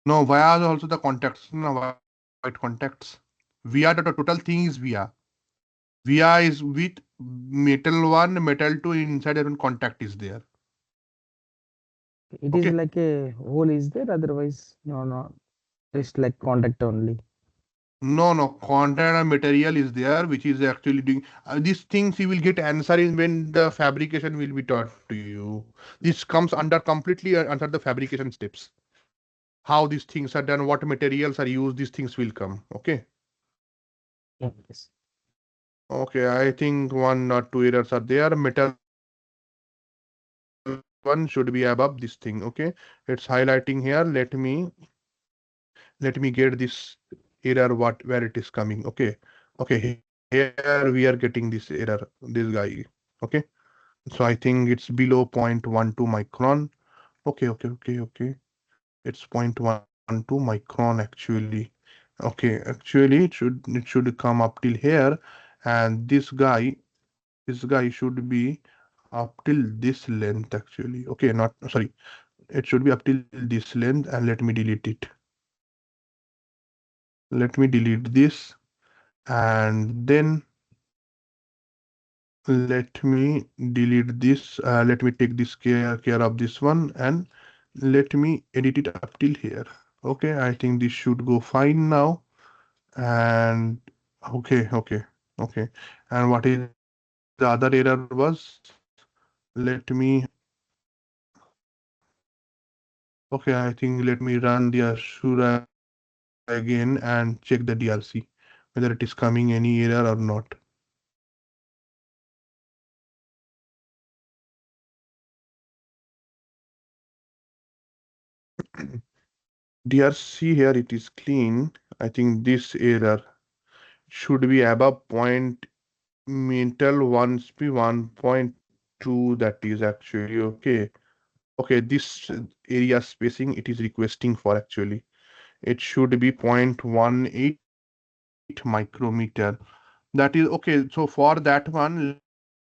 No, via is also the contacts. No, white contacts. Via, the total thing is via. Via is with metal 1, metal 2 inside even contact is there. It is Okay. like a hole is there, otherwise no, just like contact only. No, no, contact and material is there, which is actually doing these things. You will get answer in when the fabrication will be taught to you. This comes under completely under the fabrication steps. How these things are done, what materials are used, these things will come. Okay. Yes. Okay, I think 1 or 2 errors are there. Metal 1 should be above this thing. Okay, it's highlighting here. Let me get this error where it is coming. Okay, okay, here we are getting this error, this guy. Okay, so I think it's below 0.12 micron. Okay, okay, okay, okay. It's 0.12 micron actually. Okay, actually it should come up till here, and this guy should be up till this length actually. Okay, not sorry. It should be up till this length, and let me delete it. Let me delete this, and then let me delete this. Let me take this care of this one, and let me edit it up till here. Okay, I think this should go fine now. And okay, okay, okay. And what is the other error was? Let me. Okay, I think let me run the Ashura again and check the DRC whether it is coming any error or not. DRC here it is clean. I think this error should be above point metal 1p1.2, that is actually okay. Okay, this area spacing it is requesting for actually. It should be 0.18 micrometer. That is okay. So for that one,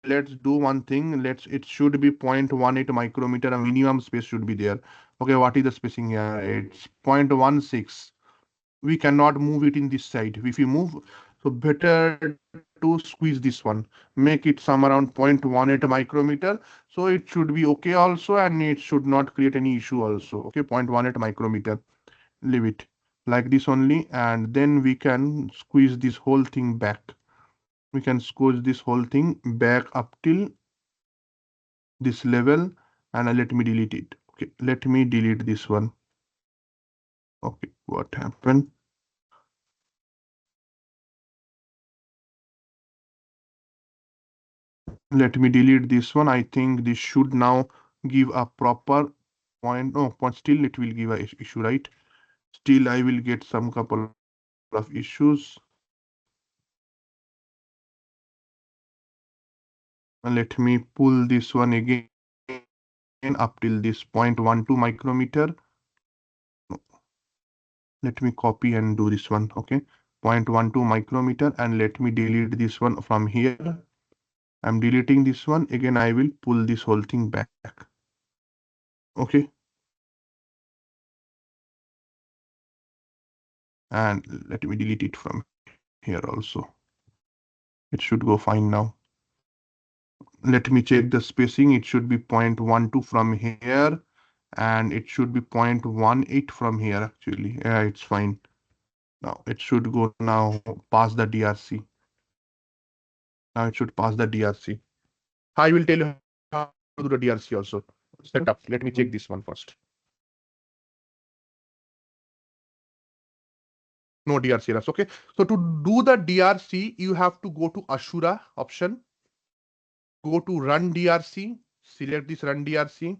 let's do one thing. It should be 0.18 micrometer. A minimum space should be there. Okay, what is the spacing here? It's 0.16. We cannot move it in this side. If we move, so better to squeeze this one. Make it some around 0.18 micrometer. So it should be okay also, and it should not create any issue also. Okay, 0.18 micrometer. Leave it like this only, and then we can squeeze this whole thing back. We can squeeze this whole thing back up till this level, and let me delete it. Okay, let me delete this one. Okay, what happened? Let me delete this one. I think this should now give a proper point. No, but still it will give a issue, right? Still I will get some couple of issues. And let me pull this one again up till this 0.12 micrometer. Let me copy and do this one. Okay, 0.12 micrometer, and let me delete this one from here. I'm deleting this one again. I will pull this whole thing back. Okay, and let me delete it from here also. It should go fine now. Let me check the spacing. It should be 0.12 from here, and it should be 0.18 from here actually. Yeah, it's fine. Now it should go now past the DRC. Now it should pass the DRC. I will tell you how to do the DRC also. Setup. Let me check this one first. No DRC errors. Okay. So to do the DRC, you have to go to Ashura option. Go to Run DRC. Select this Run DRC.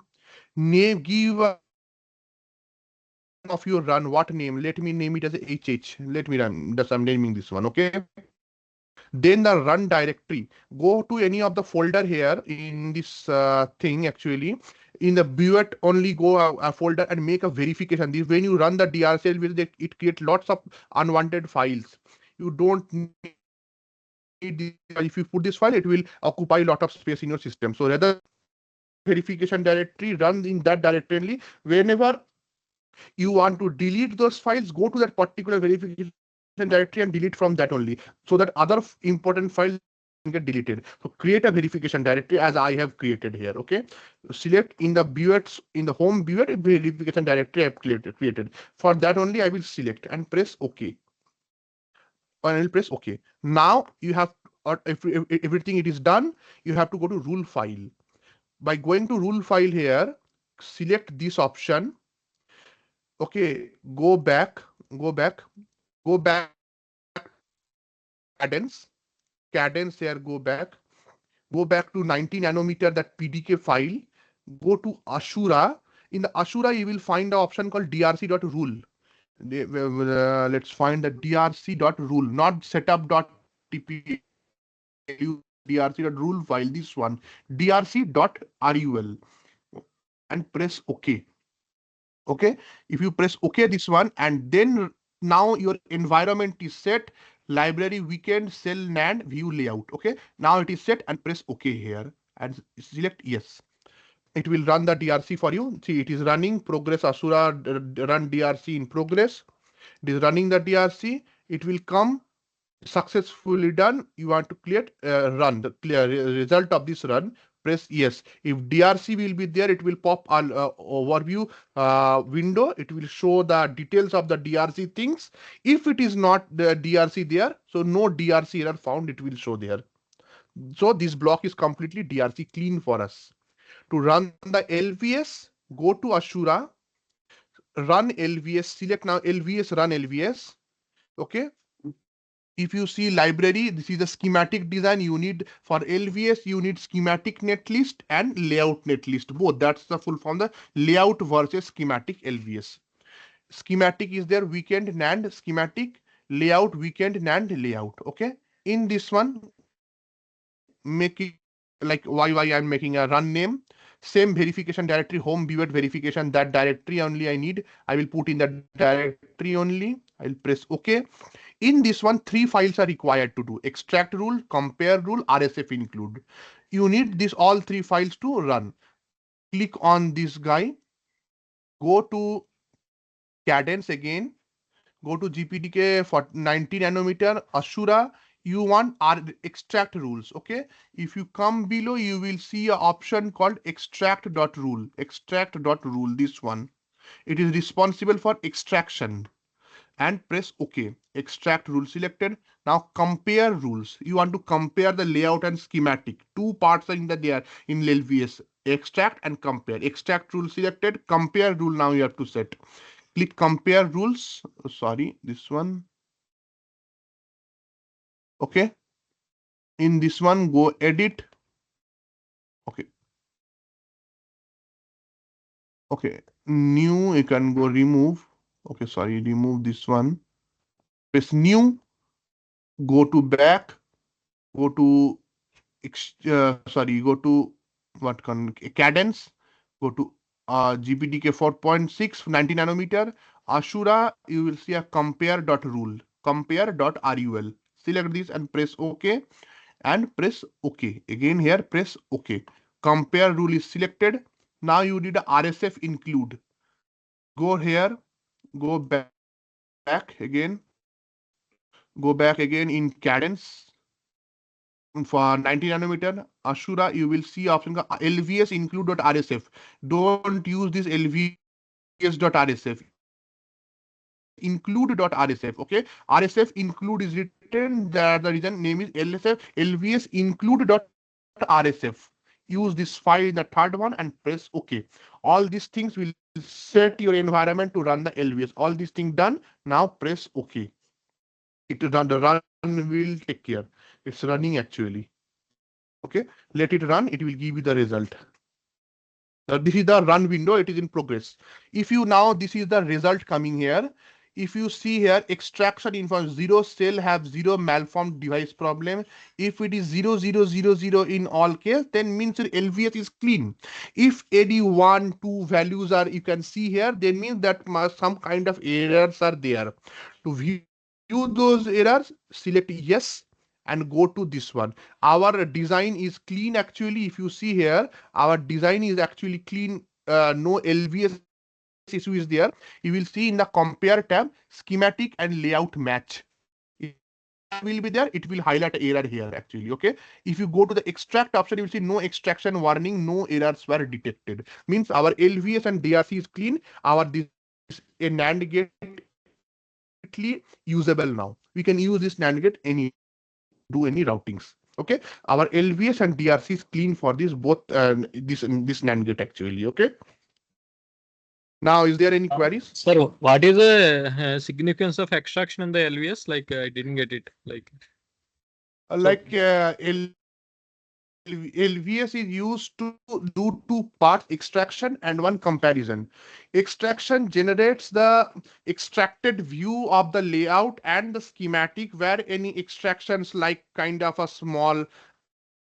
Name, give a name of your run. What name? Let me name it as HH. Let me run. Thus I'm naming this one. Okay. Then the run directory. Go to any of the folder here in this thing actually. In the buet only go a folder and make a verification. This when you run the DRC, it creates lots of unwanted files. You don't need if you put this file, it will occupy a lot of space in your system. So rather verification directory runs in that directory only. Whenever you want to delete those files, go to that particular verification directory and delete from that only, so that other important files get deleted. So create a verification directory as I have created here. Okay, select in the buets, in the home buet, verification directory I have created. For that only I will select and press OK. And I will press OK. Now you have, or if everything it is done, you have to go to rule file. By going to rule file here, select this option. Okay, go back to cadence here, go back to 90 nanometer, that PDK file. Go to Ashura. In the Ashura you will find the option called drc.rule. Let's find the drc.rule, not setup.tpl, drc.rule file, this one, drc.rul, and press OK. Okay, if you press OK this one, and then now your environment is set, library weekend cell NAND view layout. Okay, now it is set, and press OK here and select yes. It will run the DRC for you. See, it is running progress. Asura run DRC in progress. It is running the DRC. It will come successfully done. You want to clear run the clear result of this run. Press yes. If DRC will be there, it will pop an overview window. It will show the details of the DRC things. If it is not the DRC there, so no DRC error found, it will show there. So this block is completely DRC clean for us. To run the LVS, go to Ashura, run LVS, select now LVS, run LVS. Okay. If you see library, this is the schematic design. You need for LVS, you need schematic netlist and layout netlist. Both. That's the full form. The layout versus schematic LVS. Schematic is there, weekend NAND schematic, layout weekend NAND layout. Okay. In this one, make it like YY. I'm making a run name. Same verification directory, home viewed verification. That directory only I need. I will put in that directory only. I'll press OK. In this one, 3 files are required to do: extract rule, compare rule, RSF include. You need this all 3 files to run. Click on this guy, go to cadence again, go to GPDK for 90 nanometer, Ashura. You want our extract rules. Okay. If you come below, you will see an option called extract.rule. Extract.rule, this one. It is responsible for extraction. And press OK. Extract rule selected. Now compare rules. You want to compare the layout and schematic. 2 parts are in there in LVS. Extract and compare. Extract rule selected. Compare rule now you have to set. Click compare rules. Sorry, this one. Okay. In this one, go edit. Okay. Okay. New, you can go remove. Okay, sorry, remove this one. Press new. Go to back. Go to go to cadence, go to GPDK 4.6 90 nanometer, Ashura. You will see a compare.rule, compare.rul. Select this and press OK, and press OK. Again here, press OK. Compare rule is selected. Now you need a RSF include. Go here, go back again, go back again in cadence. For 90 nanometer Ashura, you will see option LVS include.rsf. Don't use this LVS.rsf. Use include.rsf. Okay. RSF include is written. The reason name is LSF. LVS include.rsf. Use this file in the third one and press OK. All these things will set your environment to run the LVS. All these things done. Now press OK. The run will take care. It's running actually. Okay, let it run. It will give you the result. This is the run window. It is in progress. If you now, this is the result coming here. If you see here, extraction info 0 cell have 0 malformed device problem. If it is 0000 in all case, then means your LVS is clean. If any 1, 2 values are, you can see here, then means that some kind of errors are there. To view those errors, select yes and go to this one. Our design is clean actually. If you see here, our design is actually clean. No LVS issue is there. You will see in the compare tab, schematic and layout match. If that will be there, it will highlight error here actually. Okay. If you go to the extract option, you will see no extraction warning, no errors were detected. Means our LVS and DRC is clean. Our this a NAND gate completely usable now. We can use this NAND gate anywhere to do any routings. Okay. Our LVS and DRC is clean for this both this NAND gate actually. Okay. Now, is there any queries? Sir, what is the significance of extraction in the LVS? Like, I didn't get it. Like, LVS is used to do 2 parts, extraction and 1 comparison. Extraction generates the extracted view of the layout and the schematic where any extractions like kind of a small,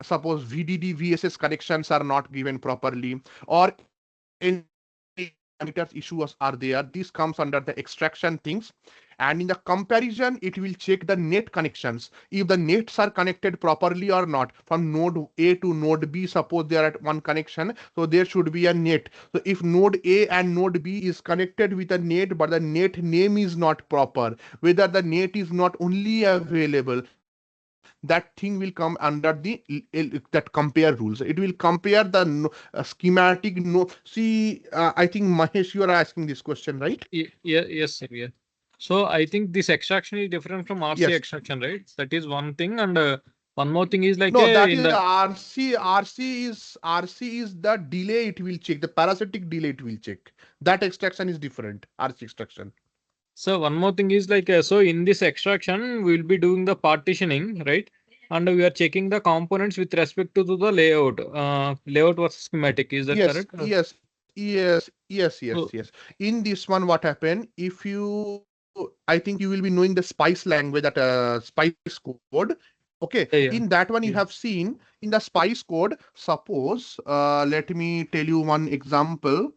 suppose VDD, VSS connections are not given properly, or any issues are there. This comes under the extraction things. And in the comparison, it will check the net connections. If the nets are connected properly or not, from node A to node B, suppose they are at one connection, so there should be a net. So if node A and node B is connected with a net, but the net name is not proper, whether the net is not only available, that thing will come under the that compare rules. It will compare the schematic. No, see, I think Mahesh, you are asking this question, right? yes, sir. Yeah. So I think this extraction is different from RC extraction, right? That is one thing, and one more thing is like no, that is the RC. RC is the delay. It will check the parasitic delay. It will check that extraction is different. RC extraction. So one more thing is like, so in this extraction, we will be doing the partitioning, right? And we are checking the components with respect to the layout, layout versus schematic. Is that Yes, correct? yes. So, In this one, what happened? If you, I think you will be knowing the Spice language, that Spice code. Okay, yeah. in that one you Yeah. have seen in the Spice code. Suppose, let me tell you one example.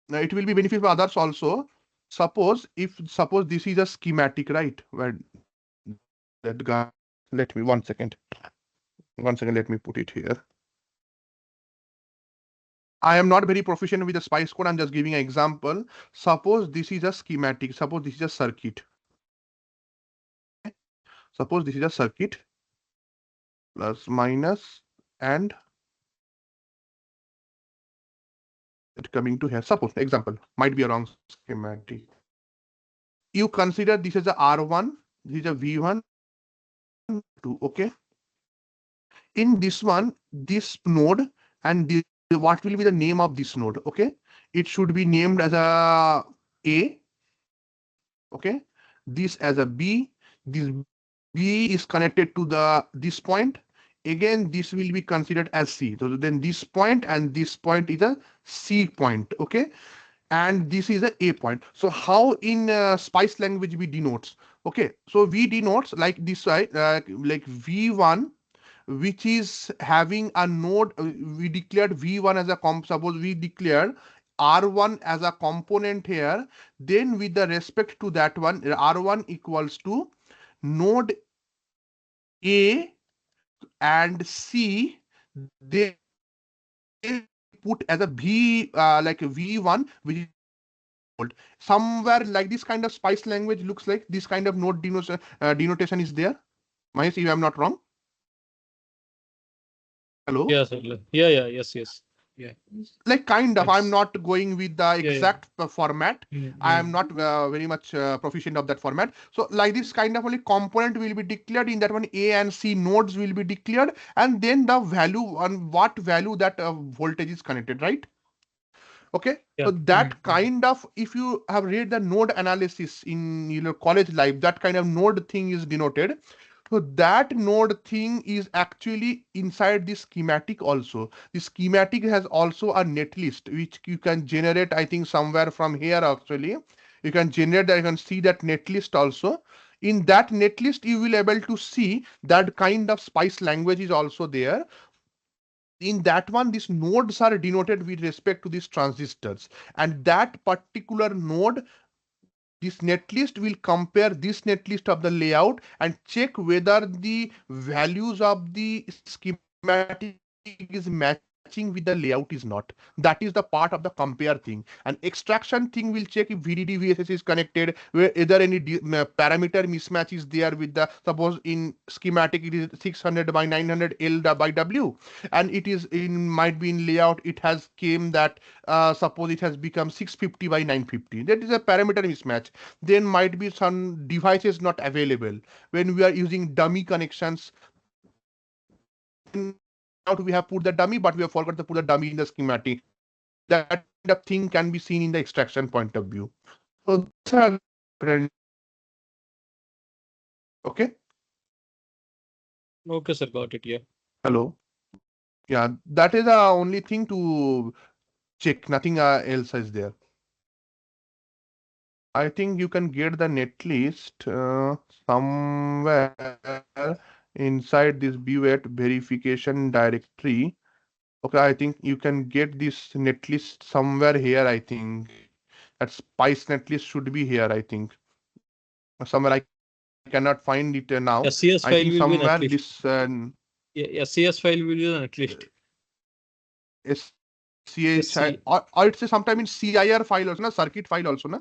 It will be beneficial for others also. Suppose this is a schematic, right? Where that guy. Let me 1 second. 1 second. Let me put it here. I am not very proficient with the Spice code. I'm just giving an example. Suppose this is a schematic. Suppose this is a circuit. Suppose this is a circuit, plus minus, and it coming to here. Suppose example might be a wrong schematic. You consider this is a R1. This is a V1, 2. Okay. In this one, this node and this, what will be the name of this node? Okay. It should be named as a A. Okay. This as a B. This B is connected to this point. Again, this will be considered as C. So then this point and this point is a C point. Okay. And this is a A point. So how in Spice language we denotes? Okay. So we denotes like this, right? Like V1, which is having a node. We declared V1 as a suppose we declared R1 as a component here. Then with the respect to that one, R1 equals to node A and C, they put as a V, like V1, which is somewhere like this kind of Spice language looks like this kind of node denotation is there. Mahesh, if I'm not wrong. Hello? Yes, yes. Yeah. Like kind of, I'm It's, not going with the exact format. I am not very much proficient of that format. So like this kind of only component will be declared. In that one, A and C nodes will be declared, and then the value on what value that voltage is connected, right? Okay. Yeah. So that kind of, if you have read the node analysis in college life, that kind of node thing is denoted. So that node thing is actually inside the schematic also. The schematic has also a netlist which you can generate, I think somewhere from here actually. You can generate that, you can see that netlist also. In that netlist, you will able to see that kind of Spice language is also there. In that one, these nodes are denoted with respect to these transistors, and that particular node, this netlist will compare this netlist of the layout and check whether the values of the schematic is matching with the layout is not. That is the part of the compare thing. And extraction thing will check if VDD VSS is connected, whether any parameter mismatch is there with the, suppose in schematic it is 600 by 900 L by W, and it is in, might be in layout it has came that suppose it has become 650 by 950. That is a parameter mismatch. Then might be some devices not available when we are using dummy connections. Out we have put the dummy, but we have forgot to put the dummy in the schematic. That kind of thing can be seen in the extraction point of view. So okay. Okay, sir, got it. Yeah. Hello. Yeah, that is the only thing to check. Nothing else is there. I think you can get the netlist somewhere inside this Buet verification directory. Okay, I think you can get this netlist somewhere here. I think that Spice netlist should be here. I think somewhere I cannot find it now. SCS I file think will be somewhere netlist. this Yeah, SCS file will be the netlist. SCHI or it's sometime in CIR file also, na circuit file also, na.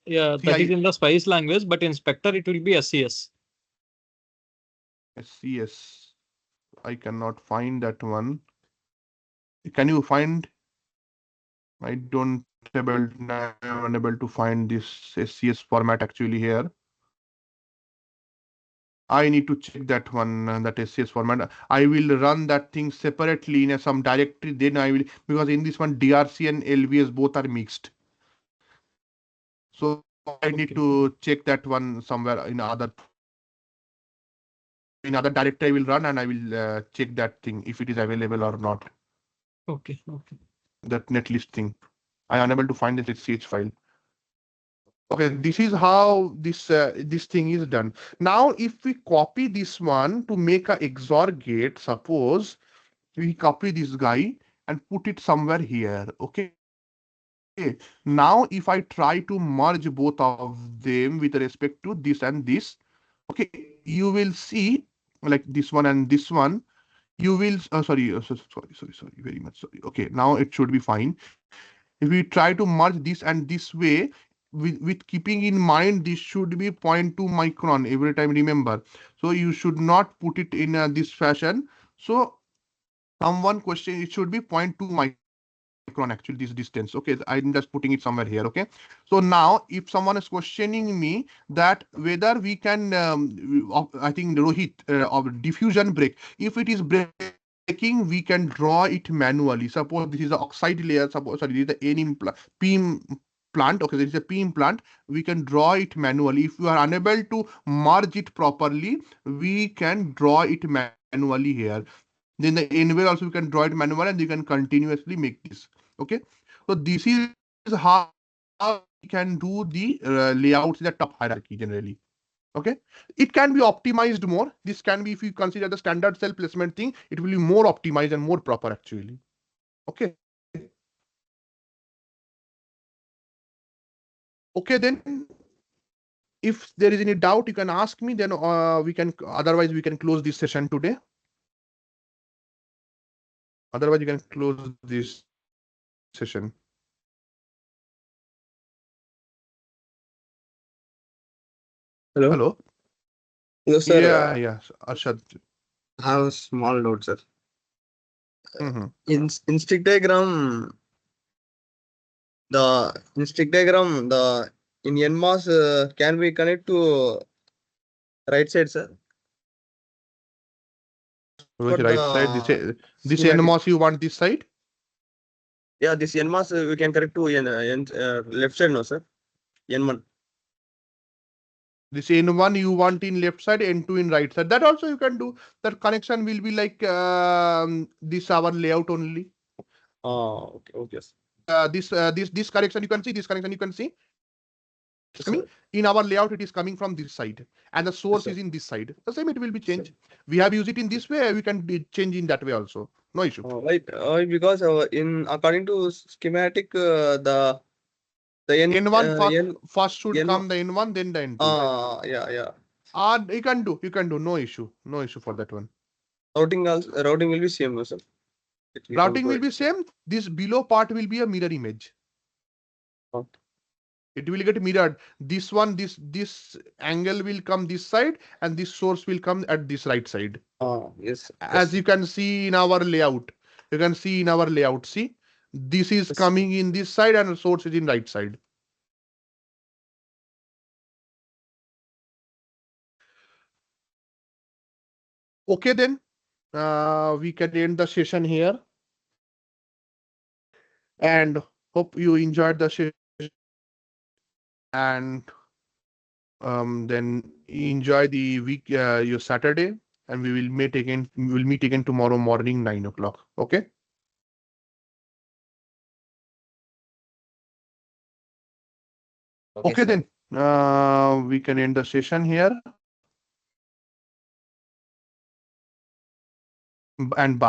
Yeah, that is in the Spice language, but in Spectre it will be SCS. SCS. I cannot find that one. Can you find? I don't unable to find this SCS format actually here. I need to check that one, that SCS format. I will run that thing separately in some directory. Then I will, because in this one DRC and LVS both are mixed. So I need to check that one somewhere in other directory I will run, and I will check that thing if it is available or not. Okay. Okay. That netlist thing. I am unable to find the ch file. Okay, this is how this thing is done. Now, if we copy this one to make a XOR gate, suppose we copy this guy and put it somewhere here. Okay. Now, if I try to merge both of them with respect to this and this, okay, you will see like this one and this one. You will sorry, very much sorry. Okay, now it should be fine. If we try to merge this and this way, with keeping in mind this should be 0.2 micron every time, remember. So you should not put it in this fashion. So someone question, it should be 0.2 micron actually, this distance. Okay, I'm just putting it somewhere here. Okay, so now if someone is questioning me that whether we can I think Rohit, of diffusion break, if it is breaking, we can draw it manually. Suppose this is the oxide layer, suppose, sorry, this is the p plant. Okay, there is a p plant, we can draw it manually. If we are unable to merge it properly, we can draw it manually here. Then the anywhere also we can draw it manually, and you can continuously make this. Okay, so this is how we can do the layouts in the top hierarchy generally. Okay, it can be optimized more. This can be, if you consider the standard cell placement thing, it will be more optimized and more proper actually. Okay. Okay, then if there is any doubt, you can ask me. Then we can. Otherwise, we can close this session today. Otherwise, you can close this session. Hello. Hello. Hello, sir. Yeah. Arshad. I have a small note, sir. Mhm. In stick diagram, the in NMOS can we connect to right side, sir? Which For right side? This schematic. NMOS you want this side? Yeah, this NMOS we can connect to left side, no, sir? N1. This N1 you want in left side, N2 in right side. That also you can do. That connection will be like this our layout only. Oh, okay. This connection you can see. This connection you can see. Coming in our layout, it is coming from this side, and the source is in this side. The same, it will be changed. We have used it in this way. We can change in that way also. No issue. Right. Because in according to schematic, the N1 first should N1. come the N1, then the N2. Yeah. You can do. No issue for that one. Routing will be same, no, sir? Routing will be same. This below part will be a mirror image. Okay. It will get mirrored. This one, this angle will come this side, and this source will come at this right side. Yes. As you can see in our layout. See, this is coming in this side, and the source is in right side. Okay, then we can end the session here, and hope you enjoyed the session, and then enjoy the week, your Saturday, and we will meet again. We will meet again tomorrow morning 9 o'clock. Okay. Okay, then we can end the session here, and bye.